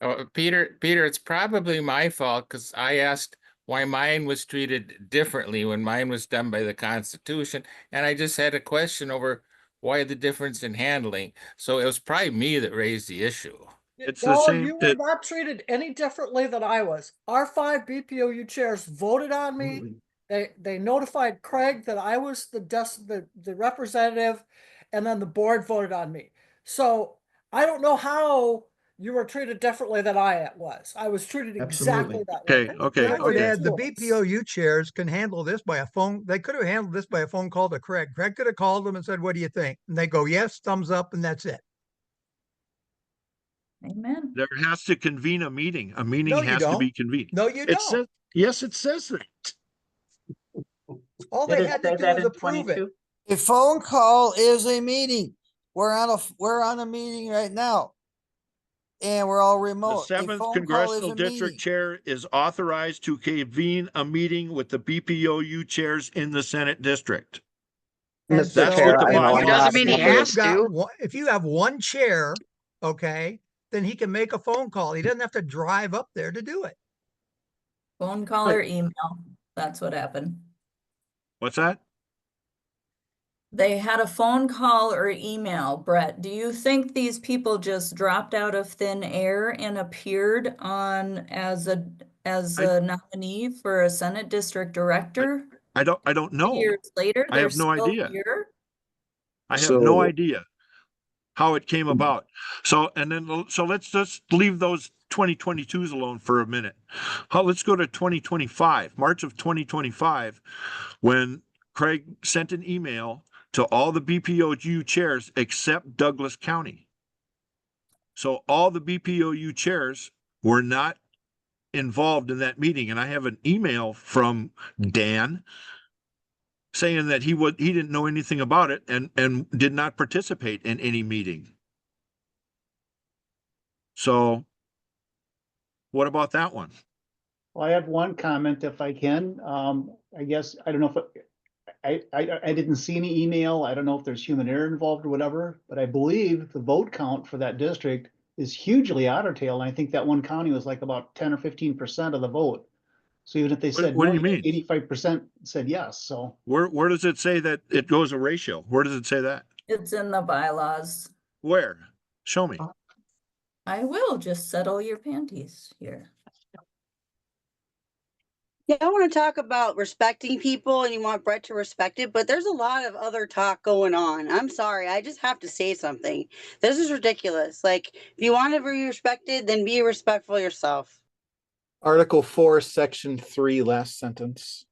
Speaker 6: Oh, Peter, it's probably my fault because I asked why mine was treated differently when mine was done by the Constitution. And I just had a question over why the difference in handling. So it was probably me that raised the issue.
Speaker 2: It's
Speaker 21: No,
Speaker 2: the same.
Speaker 21: you were not treated any differently than I was. Our 5 BPOU chairs voted on me. They notified Craig that I was the representative, and then the board voted on me. So I don't know how you were treated differently than I was. I was treated exactly that way.
Speaker 2: Okay.
Speaker 10: I would add the BPOU chairs can handle this by a phone. They could have handled this by a phone call to Craig. Craig could have called them and said, "What do you think?" And they go, "Yes, thumbs up," and that's it.
Speaker 5: Amen.
Speaker 2: There has to convene a meeting. A meeting
Speaker 10: No, you
Speaker 2: has to be
Speaker 10: don't.
Speaker 2: convened.
Speaker 10: No, you
Speaker 2: It
Speaker 10: don't.
Speaker 2: says, yes, it says that.
Speaker 10: All
Speaker 1: Did
Speaker 10: they
Speaker 1: it
Speaker 10: had
Speaker 1: say
Speaker 10: to do
Speaker 1: that
Speaker 10: was
Speaker 1: in
Speaker 10: approve it.
Speaker 1: 22?
Speaker 3: A phone call is a meeting. We're on a meeting right now. And we're all
Speaker 2: The
Speaker 3: remote. A
Speaker 2: 7th
Speaker 3: phone call is
Speaker 2: Congressional
Speaker 3: a
Speaker 2: District
Speaker 3: meeting.
Speaker 2: Chair is authorized to convene a meeting with the BPOU chairs in the Senate District.
Speaker 10: And
Speaker 23: Mr.
Speaker 2: That's
Speaker 10: so
Speaker 2: what the
Speaker 23: Chair, I know
Speaker 2: bylaw
Speaker 23: I'm
Speaker 4: Doesn't
Speaker 23: not
Speaker 4: mean he
Speaker 23: a
Speaker 10: if
Speaker 23: member.
Speaker 4: has
Speaker 10: you've got
Speaker 4: to.
Speaker 10: if you have one chair, okay, then he can make a phone call. He doesn't have to drive up there to do it.
Speaker 5: Phone call or email. That's what happened.
Speaker 2: What's that?
Speaker 5: They had a phone call or email. Bret, do you think these people just dropped out of thin air and appeared on as a nominee for a Senate District Director?
Speaker 2: I don't know.
Speaker 5: Years later,
Speaker 2: I
Speaker 5: they're
Speaker 2: have no
Speaker 5: still
Speaker 2: idea.
Speaker 5: here?
Speaker 2: I have no
Speaker 23: So-
Speaker 2: idea how it came about. So let's just leave those 2022s alone for a minute. Let's go to 2025, March of 2025, when Craig sent an email to all the BPOU chairs except Douglas County. So all the BPOU chairs were not involved in that meeting. And I have an email from Dan saying that he didn't know anything about it and did not participate in any meeting. So what about that one?
Speaker 9: Well, I have one comment if I can. I guess, I don't know if, I didn't see any email. I don't know if there's human error involved or whatever, but I believe the vote count for that district is hugely otter tail. And I think that one county was like about 10 or 15% of the vote. So even if they said
Speaker 2: What do
Speaker 9: no,
Speaker 2: you mean?
Speaker 9: 85% said yes, so.
Speaker 2: Where does it say that it goes a ratio? Where does it say that?
Speaker 5: It's in the bylaws.
Speaker 2: Where? Show me.
Speaker 5: I will just settle your panties here.
Speaker 11: Yeah, I want to talk about respecting people and you want Bret to respect it, but there's a lot of other talk going on. I'm sorry, I just have to say something. This is ridiculous. Like, if you want to be respected, then be respectful yourself.
Speaker 14: Article 4, Section 3, last sentence.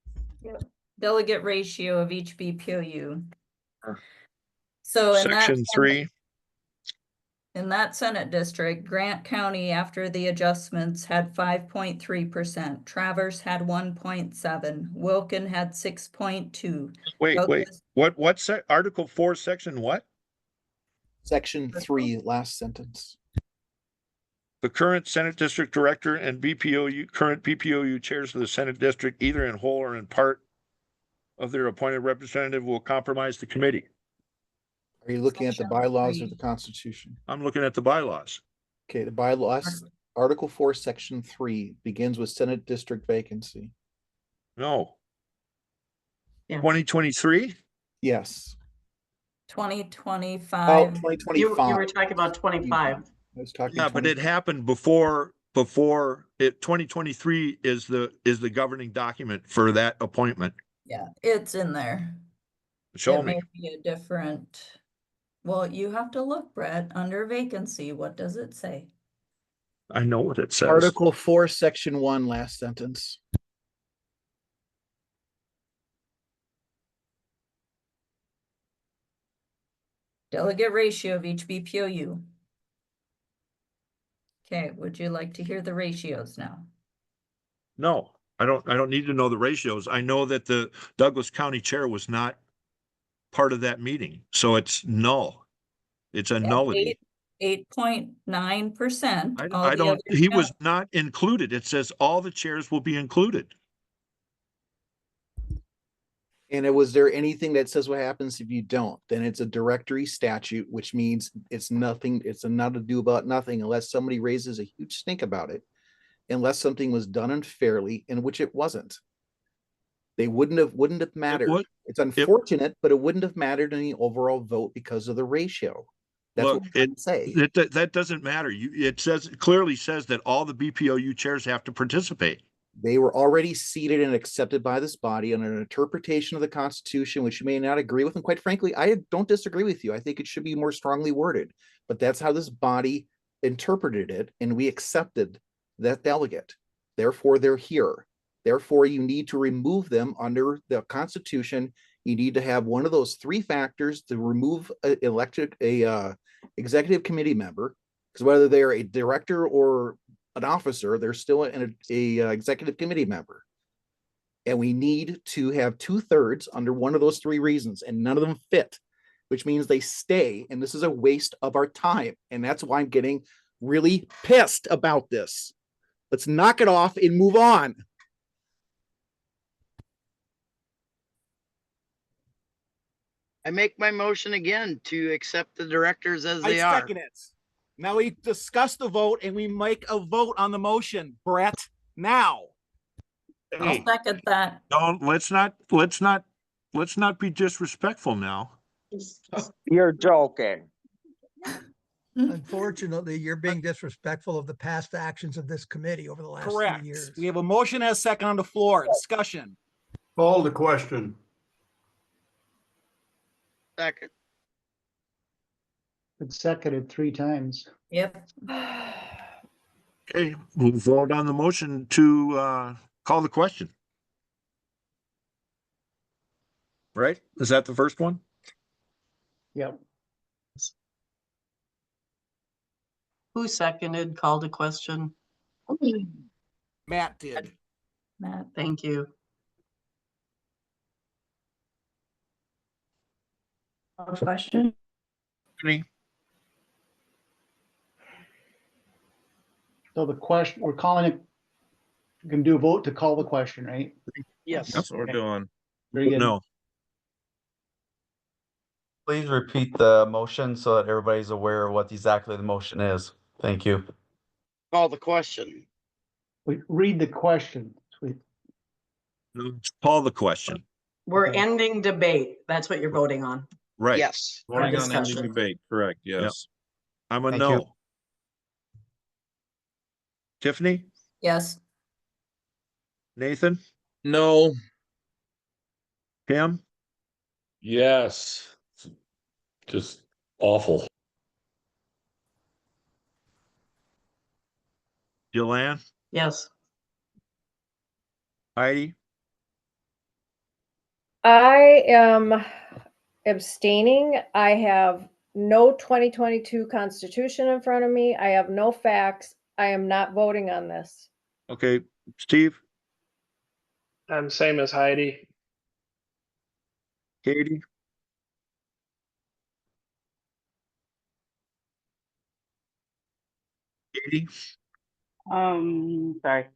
Speaker 5: Delegate ratio of each BPOU. So in that
Speaker 2: Section 3.
Speaker 5: In that Senate district, Grant County, after the adjustments, had 5.3%. Traverse had 1.7. Wilkin had 6.2.
Speaker 2: Wait. What's Article 4, Section what?
Speaker 14: Section 3, last sentence.
Speaker 2: The current Senate District Director and current BPOU chairs of the Senate District, either in whole or in part of their appointed representative, will compromise the committee.
Speaker 14: Are you looking at the bylaws or the Constitution?
Speaker 2: I'm looking at the bylaws.
Speaker 14: Okay, the bylaws, Article 4, Section 3 begins with Senate District vacancy.
Speaker 2: No.
Speaker 1: Yeah.
Speaker 2: 2023?
Speaker 14: Yes.
Speaker 5: 2025.
Speaker 14: Oh, 2025.
Speaker 1: You were talking about 25.
Speaker 14: I was talking.
Speaker 2: Yeah, but it happened before it. 2023 is the governing document for that appointment.
Speaker 5: Yeah, it's in there.
Speaker 2: Show
Speaker 5: It
Speaker 2: me.
Speaker 5: may be a different. Well, you have to look, Bret, under vacancy. What does it say?
Speaker 2: I know what it says.
Speaker 14: Article 4, Section 1, last sentence.
Speaker 5: Delegate ratio of each BPOU. Okay, would you like to hear the ratios now?
Speaker 2: No, I don't need to know the ratios. I know that the Douglas County Chair was not part of that meeting, so it's null. It's a nullity.
Speaker 5: 8.9%.
Speaker 2: I don't, he was not included. It says all the chairs will be included.
Speaker 14: And was there anything that says what happens if you don't? Then it's a directory statute, which means it's nothing, it's a not to do about nothing unless somebody raises a huge stink about it, unless something was done unfairly, in which it wasn't. They wouldn't have mattered. It's unfortunate, but it wouldn't have mattered in the overall vote because of the ratio. That's
Speaker 2: Look,
Speaker 14: what I'm saying.
Speaker 2: that doesn't matter. It clearly says that all the BPOU chairs have to participate.
Speaker 14: They were already seated and accepted by this body on an interpretation of the Constitution, which you may not agree with. And quite frankly, I don't disagree with you. I think it should be more strongly worded, but that's how this body interpreted it. And we accepted that delegate. Therefore, they're here. Therefore, you need to remove them under the Constitution. You need to have one of those three factors to remove a executive committee member, because whether they're a director or an officer, they're still an executive committee member. And we need to have 2/3 under one of those three reasons, and none of them fit, which means they stay. And this is a waste of our time. And that's why I'm getting really pissed about this. Let's knock it off and move on.
Speaker 4: I make my motion again to accept the directors as they
Speaker 14: I
Speaker 4: are.
Speaker 14: second it. Now we discuss the vote and we make a vote on the motion, Bret. Now.
Speaker 5: I'll second that.
Speaker 2: No, let's not be disrespectful now.
Speaker 22: You're joking.
Speaker 10: Unfortunately, you're being disrespectful of the past actions of this committee over the last
Speaker 14: Correct.
Speaker 10: 3 years.
Speaker 14: We have a motion and a second on the floor. Discussion.
Speaker 15: Call the question.
Speaker 4: Second.
Speaker 9: It's seconded 3 times.
Speaker 5: Yep.
Speaker 2: Okay, we'll vote on the motion to call the question. Right? Is that the first one?
Speaker 9: Yep.
Speaker 1: Who seconded, called a question?
Speaker 14: Matt did.
Speaker 1: Matt, thank you.
Speaker 19: Question?
Speaker 9: So the question, we're calling it, you can do a vote to call the question, right?
Speaker 4: Yes.
Speaker 12: That's what we're doing.
Speaker 9: Very good.
Speaker 2: No.
Speaker 7: Please repeat the motion so that everybody's aware of what exactly the motion is. Thank you.
Speaker 4: Call the question.
Speaker 9: We read the question.
Speaker 2: Call the question.
Speaker 1: We're ending debate. That's what you're voting on.
Speaker 2: Right.
Speaker 4: Yes.
Speaker 12: Voting on ending
Speaker 1: Discussion.
Speaker 12: debate, correct, yes.
Speaker 2: I'm a
Speaker 7: Thank
Speaker 2: no.
Speaker 7: you.
Speaker 2: Tiffany?
Speaker 5: Yes.
Speaker 2: Nathan?
Speaker 12: No.
Speaker 2: Pam?
Speaker 13: Yes. Just awful.
Speaker 2: Jilann?
Speaker 1: Yes.
Speaker 2: Heidi?
Speaker 20: I am abstaining. I have no 2022 Constitution in front of me. I have no facts. I am not voting on this.
Speaker 2: Okay, Steve?
Speaker 18: I'm same as Heidi.
Speaker 2: Katie? Katie?
Speaker 19: Sorry.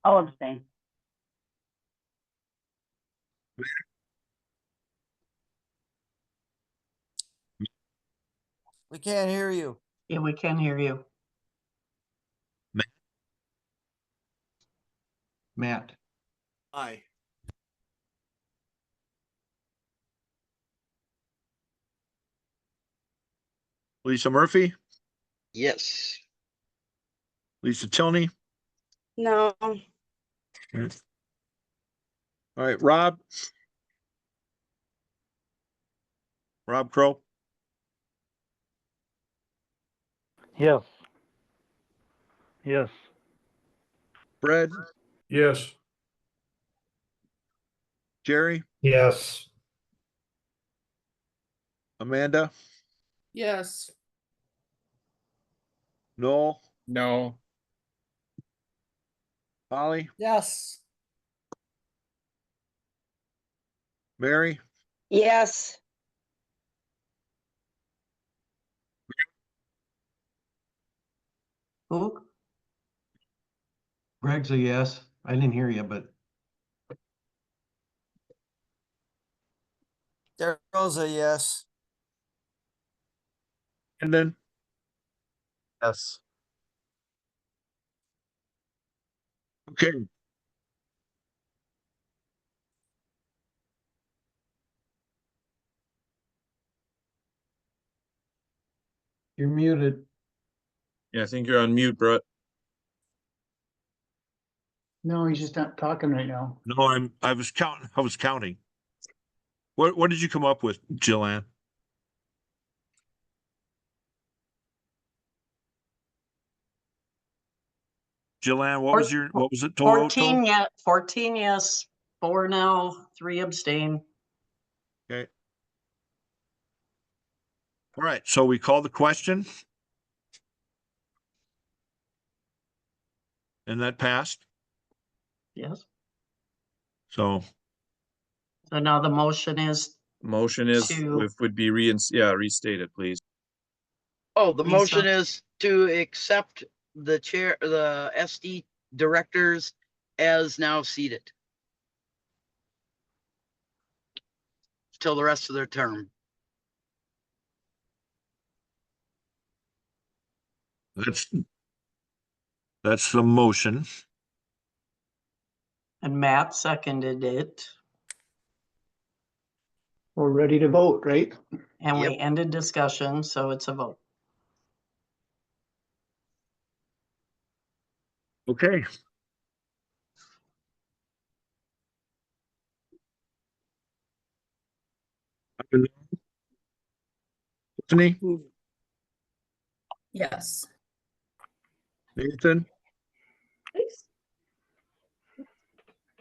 Speaker 19: I'll abstain.
Speaker 3: We can't hear you.
Speaker 1: Yeah, we can hear you.
Speaker 17: Matt.
Speaker 14: Aye.
Speaker 2: Lisa Murphy?
Speaker 4: Yes.
Speaker 2: Lisa Tilney?
Speaker 11: No.
Speaker 2: All right, Rob? Rob Crowe?
Speaker 8: Yes. Yes.
Speaker 2: Fred?
Speaker 15: Yes.
Speaker 2: Jerry?
Speaker 15: Yes.
Speaker 2: Amanda,
Speaker 6: Yes.
Speaker 2: Noel,
Speaker 6: No.
Speaker 2: Holly,
Speaker 6: Yes.
Speaker 2: Mary,
Speaker 11: Yes.
Speaker 1: Who?
Speaker 17: Greg's a yes. I didn't hear you, but
Speaker 3: Daryl's a yes.
Speaker 2: and then
Speaker 7: Yes.
Speaker 2: okay.
Speaker 17: you're muted.
Speaker 12: Yeah, I think you're on mute, Brett.
Speaker 9: No, he's just not talking right now.
Speaker 2: No, I was counting. What did you come up with, Jilann? Jilann, what was it? Total?
Speaker 1: 14 yet, 14 yes, 4 no, 3 abstain.
Speaker 2: Okay. All right, so we call the question. And that passed.
Speaker 1: Yes.
Speaker 2: So
Speaker 1: So now the motion is
Speaker 12: Motion is,
Speaker 1: To-
Speaker 12: if would be restate it, please.
Speaker 4: Oh, the
Speaker 1: Lisa?
Speaker 4: motion is to accept the SD directors as now seated. Till the rest of their term.
Speaker 2: that's the motion.
Speaker 1: and Matt seconded it,
Speaker 9: We're ready to vote, right?
Speaker 1: and we
Speaker 4: Yep.
Speaker 1: ended discussion, so it's a vote.
Speaker 2: Okay. Tiffany,
Speaker 5: Yes.
Speaker 2: Nathan,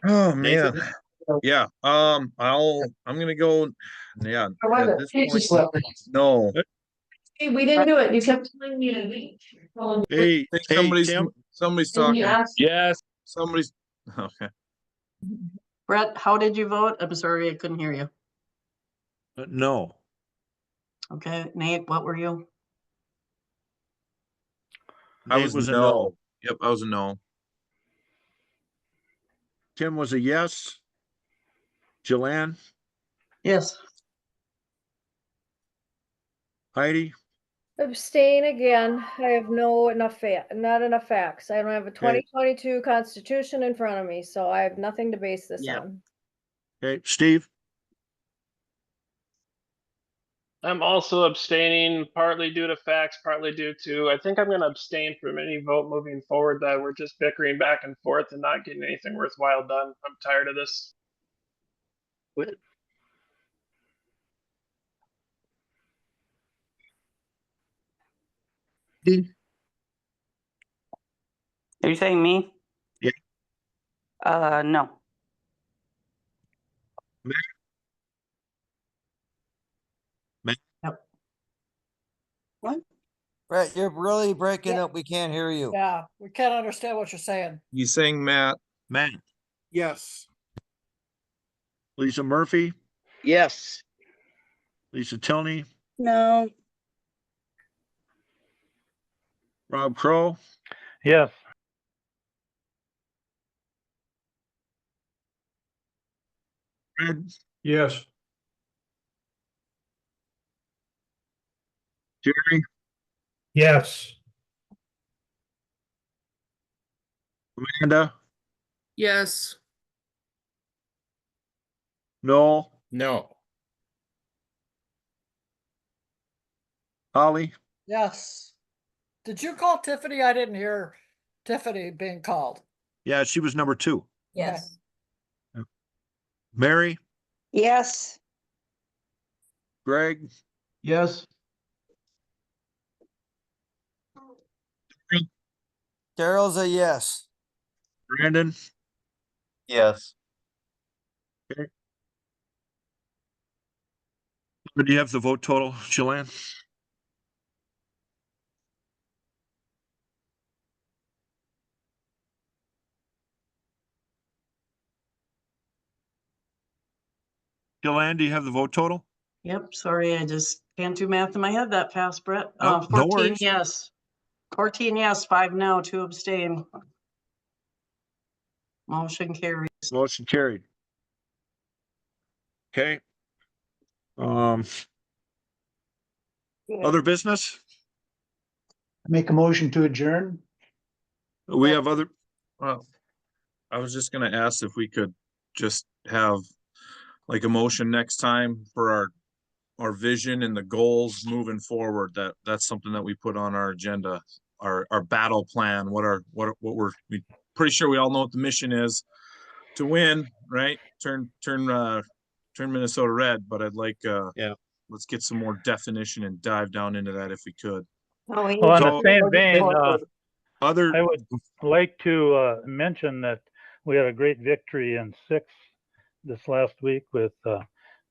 Speaker 12: Oh,
Speaker 2: Nathan?
Speaker 12: man. Yeah, I'm gonna go, yeah. At this point, no.
Speaker 20: Hey, we didn't do it. You kept telling me to leave.
Speaker 2: Hey,
Speaker 12: I think
Speaker 2: hey, Tim.
Speaker 12: somebody's
Speaker 20: And you
Speaker 12: talking.
Speaker 20: asked-
Speaker 13: Yes.
Speaker 12: Somebody's, okay.
Speaker 1: Brett, how did you vote? I'm sorry, I couldn't hear you.
Speaker 2: No.
Speaker 1: Okay, Nate, what were you?
Speaker 12: I
Speaker 2: Nate
Speaker 12: was
Speaker 2: was a
Speaker 12: no.
Speaker 2: no.
Speaker 12: Yep, I was a no.
Speaker 2: Tim was a yes. Jilann,
Speaker 1: Yes.
Speaker 2: Heidi,
Speaker 20: Abstain again. I have not enough facts. I don't have a 2022 constitution in front of me, so I have nothing to base this
Speaker 4: Yep.
Speaker 20: on.
Speaker 2: okay, Steve,
Speaker 18: I'm also abstaining, partly due to facts, partly due to, I think I'm gonna abstain from any vote moving forward that we're just bickering back and forth and not getting anything worthwhile done. I'm tired of this.
Speaker 6: Are you saying me?
Speaker 2: Yeah.
Speaker 6: No.
Speaker 3: Brett, you're really breaking up. We can't hear you.
Speaker 6: Yeah, we can't understand what you're saying.
Speaker 12: He's saying Matt.
Speaker 2: Matt,
Speaker 6: Yes.
Speaker 2: Lisa Murphy,
Speaker 4: Yes.
Speaker 2: Lisa Tilney,
Speaker 11: No.
Speaker 2: Rob Crowe,
Speaker 8: Yes.
Speaker 2: Fred,
Speaker 15: Yes.
Speaker 2: Jerry,
Speaker 15: Yes.
Speaker 2: Amanda,
Speaker 6: Yes.
Speaker 2: Noel,
Speaker 6: No.
Speaker 2: Holly,
Speaker 6: Yes. Did you call Tiffany? I didn't hear Tiffany being called.
Speaker 2: yeah, she was number 2.
Speaker 5: Yes.
Speaker 2: Mary,
Speaker 11: Yes.
Speaker 2: Greg,
Speaker 17: Yes.
Speaker 3: Daryl's a yes.
Speaker 2: Brandon,
Speaker 7: Yes.
Speaker 2: Do you have the vote total, Jilann? Jilann, do you have the vote total?
Speaker 1: Yep, sorry, I just can't do math in my head that fast, Brett.
Speaker 2: No, no
Speaker 1: 14
Speaker 2: worries.
Speaker 1: yes. 14 yes, 5 no, 2 abstain. Motion carries.
Speaker 2: Motion carried. Okay. Other business?
Speaker 9: Make a motion to adjourn.
Speaker 2: We have other,
Speaker 12: Well, I was just gonna ask if we could just have like a motion next time for our vision and the goals moving forward. That's something that we put on our agenda, our battle plan, what we're pretty sure we all know what the mission is to win, right? Turn Minnesota red, but I'd like,
Speaker 2: yeah.
Speaker 12: let's get some more definition and dive down into that if we could.
Speaker 8: Well, in the same vein,
Speaker 2: other,
Speaker 8: I would like to mention that we had a great victory in 6 this last week with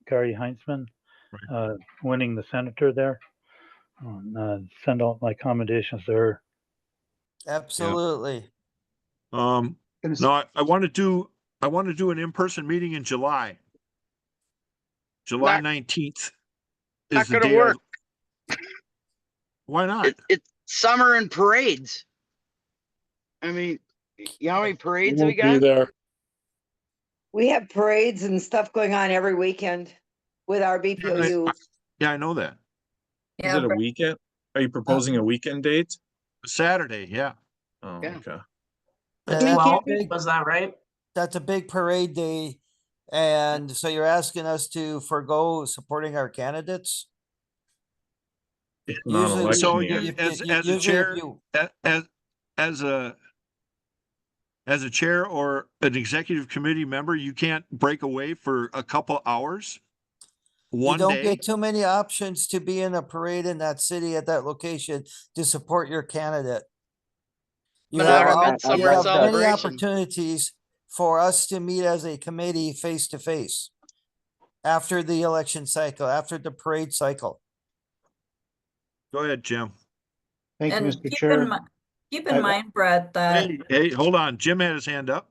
Speaker 8: Kari Heinzman winning the senator there. Send out my commendations to her.
Speaker 3: Absolutely.
Speaker 2: no, I want to do an in-person meeting in July. July 19th
Speaker 4: Not
Speaker 2: is the
Speaker 4: gonna
Speaker 2: day.
Speaker 4: work.
Speaker 2: Why not?
Speaker 4: It's summer and parades. I mean, you know how many parades we
Speaker 13: Won't be
Speaker 4: got?
Speaker 13: there.
Speaker 16: We have parades and stuff going on every weekend with our BPOU.
Speaker 2: Yeah, I know that.
Speaker 12: Is it a weekend? Are you proposing a weekend date?
Speaker 2: Saturday, yeah.
Speaker 12: Oh,
Speaker 1: Yeah.
Speaker 12: okay.
Speaker 1: The
Speaker 3: That's a
Speaker 1: 12th,
Speaker 3: big-
Speaker 1: was that right?
Speaker 3: That's a big parade day. And so you're asking us to forego supporting our candidates?
Speaker 12: Non-election
Speaker 2: So
Speaker 12: year.
Speaker 2: you, as a
Speaker 3: usually if
Speaker 2: chair,
Speaker 3: you-
Speaker 2: as a chair or an executive committee member, you can't break away for a couple hours.
Speaker 3: You
Speaker 2: One
Speaker 3: don't
Speaker 2: day.
Speaker 3: get too many options to be in a parade in that city at that location to support your candidate. You
Speaker 4: But
Speaker 3: have,
Speaker 4: I meant
Speaker 3: you
Speaker 4: summer
Speaker 3: have many
Speaker 4: celebration.
Speaker 3: opportunities for us to meet as a committee face to face after the election cycle, after the parade cycle.
Speaker 2: Go ahead, Jim.
Speaker 9: Thank you,
Speaker 5: And
Speaker 9: Mr. Chair.
Speaker 5: keep in mind, Brett, that
Speaker 2: Hey, hold on. Jim had his hand up.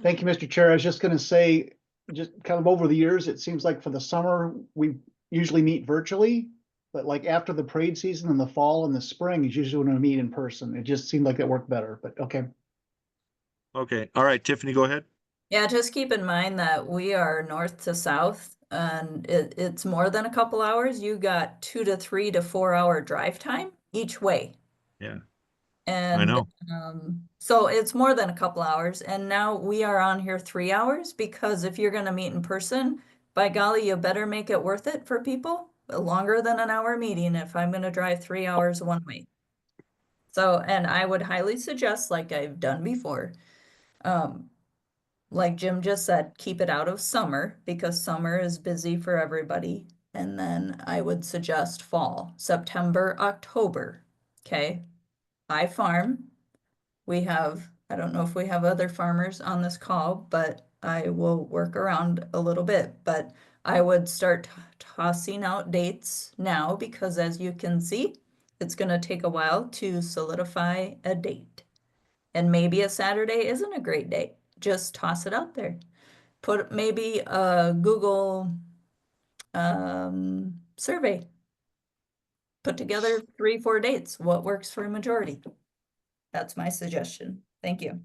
Speaker 9: Thank you, Mr. Chair. I was just gonna say, just kind of over the years, it seems like for the summer, we usually meet virtually. But like after the parade season in the fall and the spring is usually when we meet in person. It just seemed like that worked better, but okay.
Speaker 2: Okay. All right, Tiffany, go ahead.
Speaker 5: yeah, just keep in mind that we are north to south and it's more than a couple hours. You got 2 to 3 to 4 hour drive time each way.
Speaker 2: Yeah.
Speaker 5: And
Speaker 2: I know.
Speaker 5: So it's more than a couple hours. And now we are on here 3 hours because if you're going to meet in person, by golly, you better make it worth it for people. Longer than an hour meeting if I'm going to drive 3 hours one way. So, and I would highly suggest, like I've done before, like Jim just said, keep it out of summer because summer is busy for everybody. And then I would suggest fall, September, October. Okay. I farm. We have, I don't know if we have other farmers on this call, but I will work around a little bit. But I would start tossing out dates now because as you can see, it's going to take a while to solidify a date. And maybe a Saturday isn't a great day. Just toss it out there. Put maybe a Google survey. Put together 3-4 dates. What works for a majority? That's my suggestion. Thank you.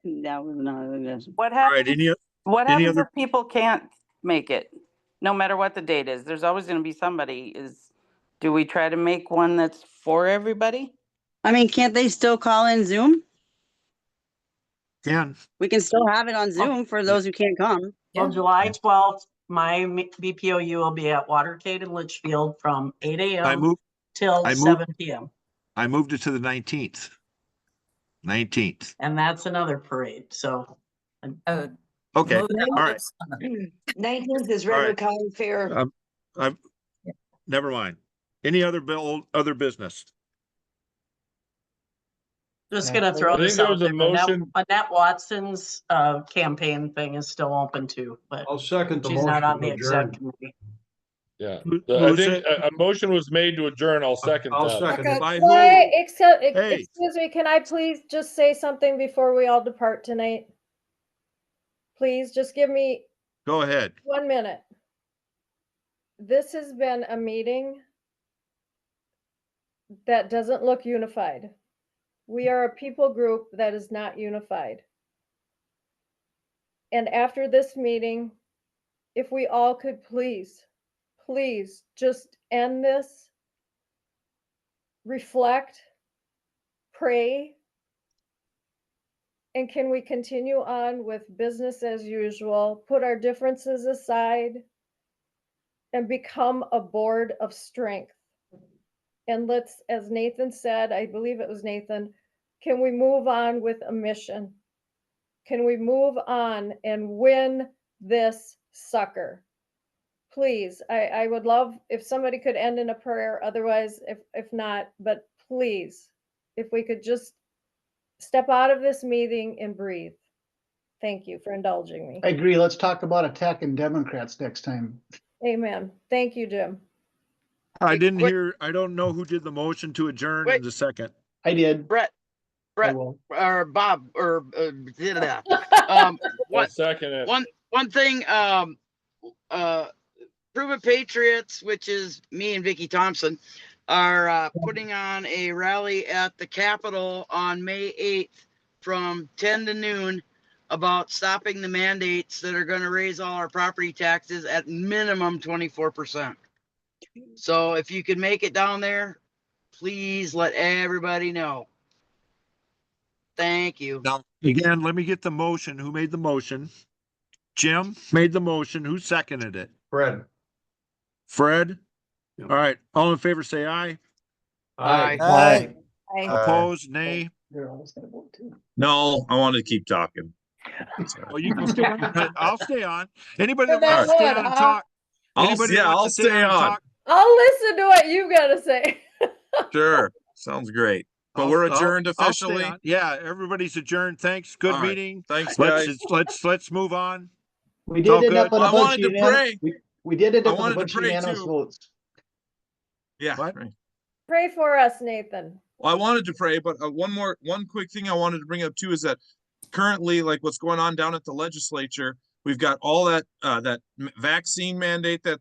Speaker 11: That was not a suggestion.
Speaker 19: What
Speaker 2: All right.
Speaker 19: happens? What
Speaker 2: any
Speaker 19: happens
Speaker 2: other-
Speaker 19: if people can't make it? No matter what the date is, there's always going to be somebody. Do we try to make one that's for everybody?
Speaker 11: I mean, can't they still call in Zoom?
Speaker 2: Can.
Speaker 11: We can still have it on Zoom for those who can't come.
Speaker 1: Well, July 12th, my BPOU will be at Watergate and Litchfield from 8 a.m. till 7 p.m.
Speaker 2: I moved it to the 19th. 19th.
Speaker 1: And that's another parade. So.
Speaker 2: Okay.
Speaker 1: Move it
Speaker 2: All
Speaker 1: up
Speaker 2: right.
Speaker 1: to summer.
Speaker 16: 19th is
Speaker 2: All right.
Speaker 16: Redwood County Fair.
Speaker 2: Never mind. Any other other business?
Speaker 1: Just
Speaker 9: Yeah.
Speaker 1: gonna throw
Speaker 13: I think
Speaker 1: this
Speaker 13: there
Speaker 1: out
Speaker 13: was a
Speaker 1: there.
Speaker 13: motion.
Speaker 1: Annette Watson's campaign thing is still open too, but
Speaker 15: I'll second the
Speaker 1: she's not
Speaker 15: motion
Speaker 1: on the
Speaker 15: to
Speaker 1: exec
Speaker 15: adjourn.
Speaker 1: committee.
Speaker 13: Yeah,
Speaker 2: Who
Speaker 13: I
Speaker 2: was
Speaker 13: think
Speaker 2: it?
Speaker 13: a motion was made to adjourn. I'll second
Speaker 15: I'll
Speaker 13: that.
Speaker 15: second it.
Speaker 2: By
Speaker 20: Why,
Speaker 2: who? Hey.
Speaker 20: excuse me, can I please just say something before we all depart tonight? Please, just give me
Speaker 2: Go ahead.
Speaker 20: 1 minute. This has been a meeting that doesn't look unified. We are a people group that is not unified. And after this meeting, if we all could please just end this, reflect, pray, and can we continue on with business as usual, put our differences aside, and become a board of strength? And let's, as Nathan said, I believe it was Nathan, can we move on with a mission? Can we move on and win this sucker? Please, I would love if somebody could end in a prayer, otherwise, if not, but please, if we could just step out of this meeting and breathe. Thank you for indulging me.
Speaker 9: I agree. Let's talk about attacking Democrats next time.
Speaker 20: Amen. Thank you, Jim.
Speaker 2: I didn't hear, I don't know who did the motion to adjourn in the second.
Speaker 9: I did.
Speaker 4: Brett,
Speaker 9: will.
Speaker 4: or Bob, or
Speaker 13: I'll second it.
Speaker 4: one thing, Proven Patriots, which is me and Vicky Thompson, are putting on a rally at the Capitol on May 8th from 10 to noon about stopping the mandates that are going to raise all our property taxes at minimum 24%. So if you could make it down there, please let everybody know. Thank you.
Speaker 2: Now, again, let me get the motion. Who made the motion? Jim made the motion. Who seconded it?
Speaker 15: Fred.
Speaker 2: Fred?
Speaker 15: Yep.
Speaker 2: All right. All in favor, say aye.
Speaker 15: Aye.
Speaker 3: Aye.
Speaker 2: Opposed, nay?
Speaker 9: They're always gonna vote too.
Speaker 12: No, I wanted to keep talking.
Speaker 2: Well, you can stay on. I'll stay on. Anybody that
Speaker 6: For
Speaker 2: wants to
Speaker 6: that
Speaker 2: stay
Speaker 6: one,
Speaker 2: on and
Speaker 6: huh?
Speaker 2: talk? Anybody that wants to stay on and talk?
Speaker 20: I'll listen to what you gotta say.
Speaker 12: Sure, sounds great. But
Speaker 2: I'll-
Speaker 12: we're
Speaker 2: I'll-
Speaker 12: adjourned
Speaker 2: I'll stay
Speaker 12: officially.
Speaker 2: on. Yeah, everybody's adjourned. Thanks. Good
Speaker 12: All right.
Speaker 2: meeting.
Speaker 12: Thanks,
Speaker 2: Let's
Speaker 12: guys.
Speaker 2: let's move on.
Speaker 9: We
Speaker 2: It's all
Speaker 9: did end up
Speaker 2: good.
Speaker 9: with a
Speaker 12: I
Speaker 9: bunch
Speaker 12: wanted
Speaker 9: of
Speaker 12: to pray.
Speaker 9: we did end
Speaker 12: I
Speaker 9: up with a
Speaker 12: wanted to
Speaker 9: bunch of
Speaker 12: pray
Speaker 9: unanimous
Speaker 12: too.
Speaker 9: votes.
Speaker 12: Yeah.
Speaker 2: What?
Speaker 12: Right.
Speaker 20: Pray for us, Nathan.
Speaker 12: Well, I wanted to pray, but one quick thing I wanted to bring up too is that currently, like what's going on down at the legislature, we've got all that vaccine mandate that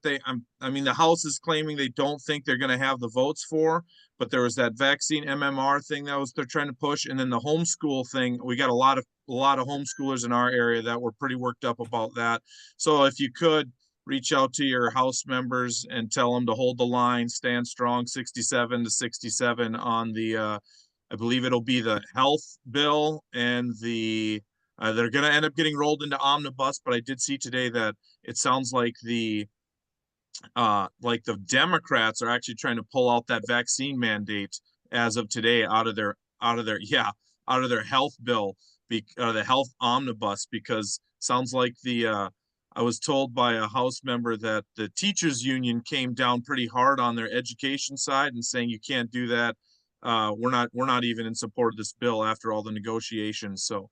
Speaker 12: I mean, the House is claiming they don't think they're going to have the votes for, but there was that vaccine MMR thing they're trying to push, and then the homeschool thing. We got a lot of homeschoolers in our area that were pretty worked up about that. So if you could reach out to your House members and tell them to hold the line, stand strong, 67 to 67 on the, I believe it'll be the health bill and the, they're going to end up getting rolled into omnibus, but I did see today that it sounds like the Democrats are actually trying to pull out that vaccine mandate as of today out of their health bill, the health omnibus, because sounds like I was told by a House member that the teachers union came down pretty hard on their education side and saying you can't do that. We're not even in support of this bill after all the negotiations. So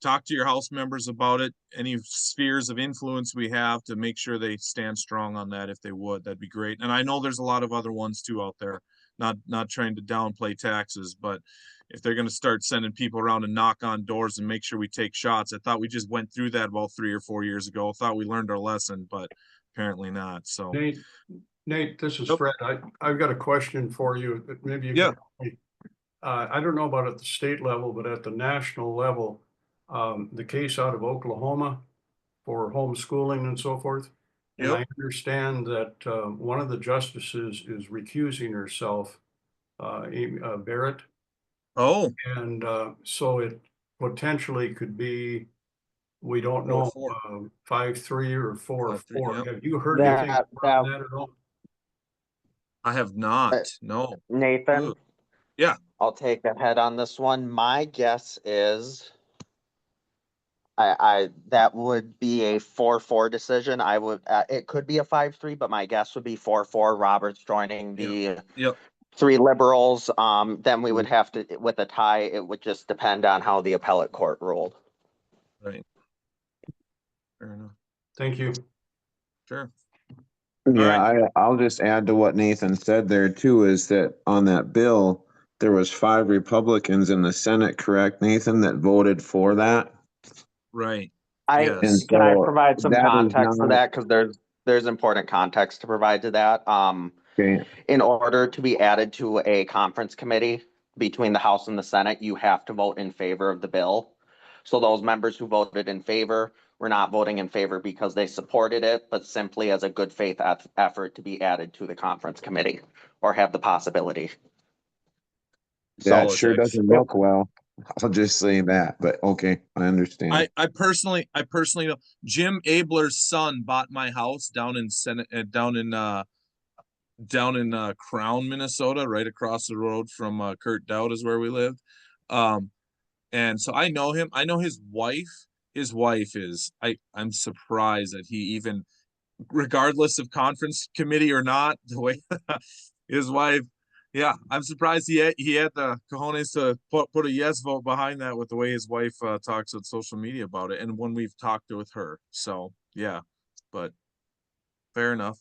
Speaker 12: talk to your House members about it. Any spheres of influence we have to make sure they stand strong on that. If they would, that'd be great. And I know there's a lot of other ones too out there, not trying to downplay taxes, but if they're going to start sending people around and knock on doors and make sure we take shots, I thought we just went through that about 3 or 4 years ago. I thought we learned our lesson, but apparently not. So
Speaker 15: Nate, this is Fred. I've got a question for you that maybe you can help me. I don't know about at the state level, but at the national level, the case out of Oklahoma for homeschooling and so forth. And I understand that one of the justices is recusing herself, Bret.
Speaker 12: Oh.
Speaker 15: And so it potentially could be, we don't know, 5-3 or 4-4.
Speaker 12: Yep.
Speaker 15: Have you heard anything about that at all?
Speaker 12: I have not. No.
Speaker 21: Nathan.
Speaker 12: Ooh. Yeah.
Speaker 21: I'll take a head on this one. My guess is that would be a 4-4 decision. I would it could be a 5-3, but my guess would be 4-4. Roberts joining the 3 liberals, then we would have to, with a tie, it would just depend on how the appellate court ruled.
Speaker 12: Right. Fair enough.
Speaker 15: Thank you.
Speaker 12: Sure.
Speaker 10: Yeah, I'll just add to what Nathan said there too, is that on that bill, there was 5 Republicans in the Senate, correct, Nathan, that voted for that?
Speaker 12: Right.
Speaker 21: Can
Speaker 12: Yes.
Speaker 21: I provide some
Speaker 10: that is
Speaker 21: context to
Speaker 10: not-
Speaker 21: that? Because there's important context to provide to that.
Speaker 10: Okay.
Speaker 21: In order to be added to a conference committee between the House and the Senate, you have to vote in favor of the bill. So those members who voted in favor were not voting in favor because they supported it, but simply as a good faith effort to be added to the conference committee or have the possibility.
Speaker 10: That sure doesn't look well. I'll just say that, but okay, I understand.
Speaker 12: I personally know Jim Abler's son bought my house down in Crown, Minnesota, right across the road from Kurt Dowd is where we lived. And so I know him. I know his wife. His wife is, I'm surprised that he even, regardless of conference committee or not, the way his wife, yeah, I'm surprised he had the cojones to put a yes vote behind that with the way his wife talks on social media about it. And when we've talked with her, so yeah, but fair enough.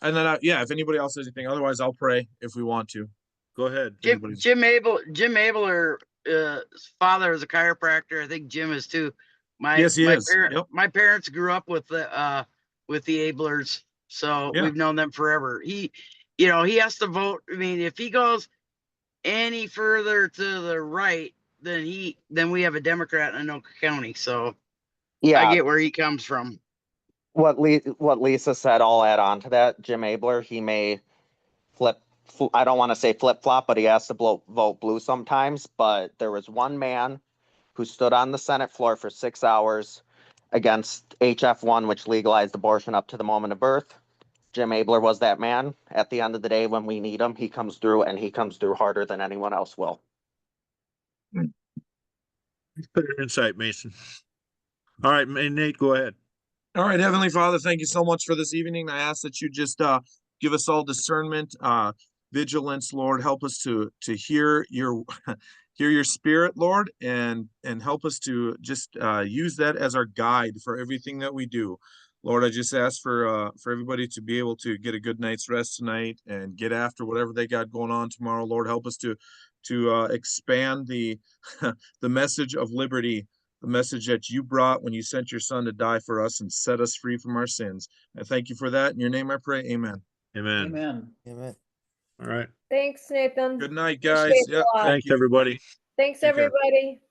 Speaker 12: And then, yeah, if anybody else has anything, otherwise I'll pray if we want to. Go ahead.
Speaker 4: Jim Abler, his father is a chiropractor. I think Jim is too.
Speaker 12: Yes, he is. Yep.
Speaker 4: My parents grew up with the Ablers, so
Speaker 12: Yeah.
Speaker 4: we've known them forever. He has to vote. I mean, if he goes any further to the right, then we have a Democrat in Anoka County. So
Speaker 21: Yeah,
Speaker 4: I get where he comes from.
Speaker 21: what Lisa said, I'll add on to that. Jim Abler, he may I don't want to say flip flop, but he has to vote blue sometimes. But there was one man who stood on the Senate floor for 6 hours against HF1, which legalized abortion up to the moment of birth. Jim Abler was that man. At the end of the day, when we need him, he comes through, and he comes through harder than anyone else will.
Speaker 2: Better insight, Mason. All right, Nate, go ahead.
Speaker 12: All right, Heavenly Father, thank you so much for this evening. I ask that you just give us all discernment, vigilance, Lord. Help us to hear your hear your spirit, Lord, and help us to just use that as our guide for everything that we do. Lord, I just ask for everybody to be able to get a good night's rest tonight and get after whatever they got going on tomorrow. Lord, help us to expand the the message of liberty, the message that you brought when you sent your son to die for us and set us free from our sins. I thank you for that. In your name I pray, amen.
Speaker 2: Amen.
Speaker 9: Amen.
Speaker 3: Amen.
Speaker 2: All right.
Speaker 20: Thanks, Nathan.
Speaker 12: Good night, guys.
Speaker 20: Appreciate it
Speaker 12: Yeah,
Speaker 20: a lot.
Speaker 2: Thanks, everybody.
Speaker 20: Thanks,
Speaker 12: Take care.
Speaker 20: everybody.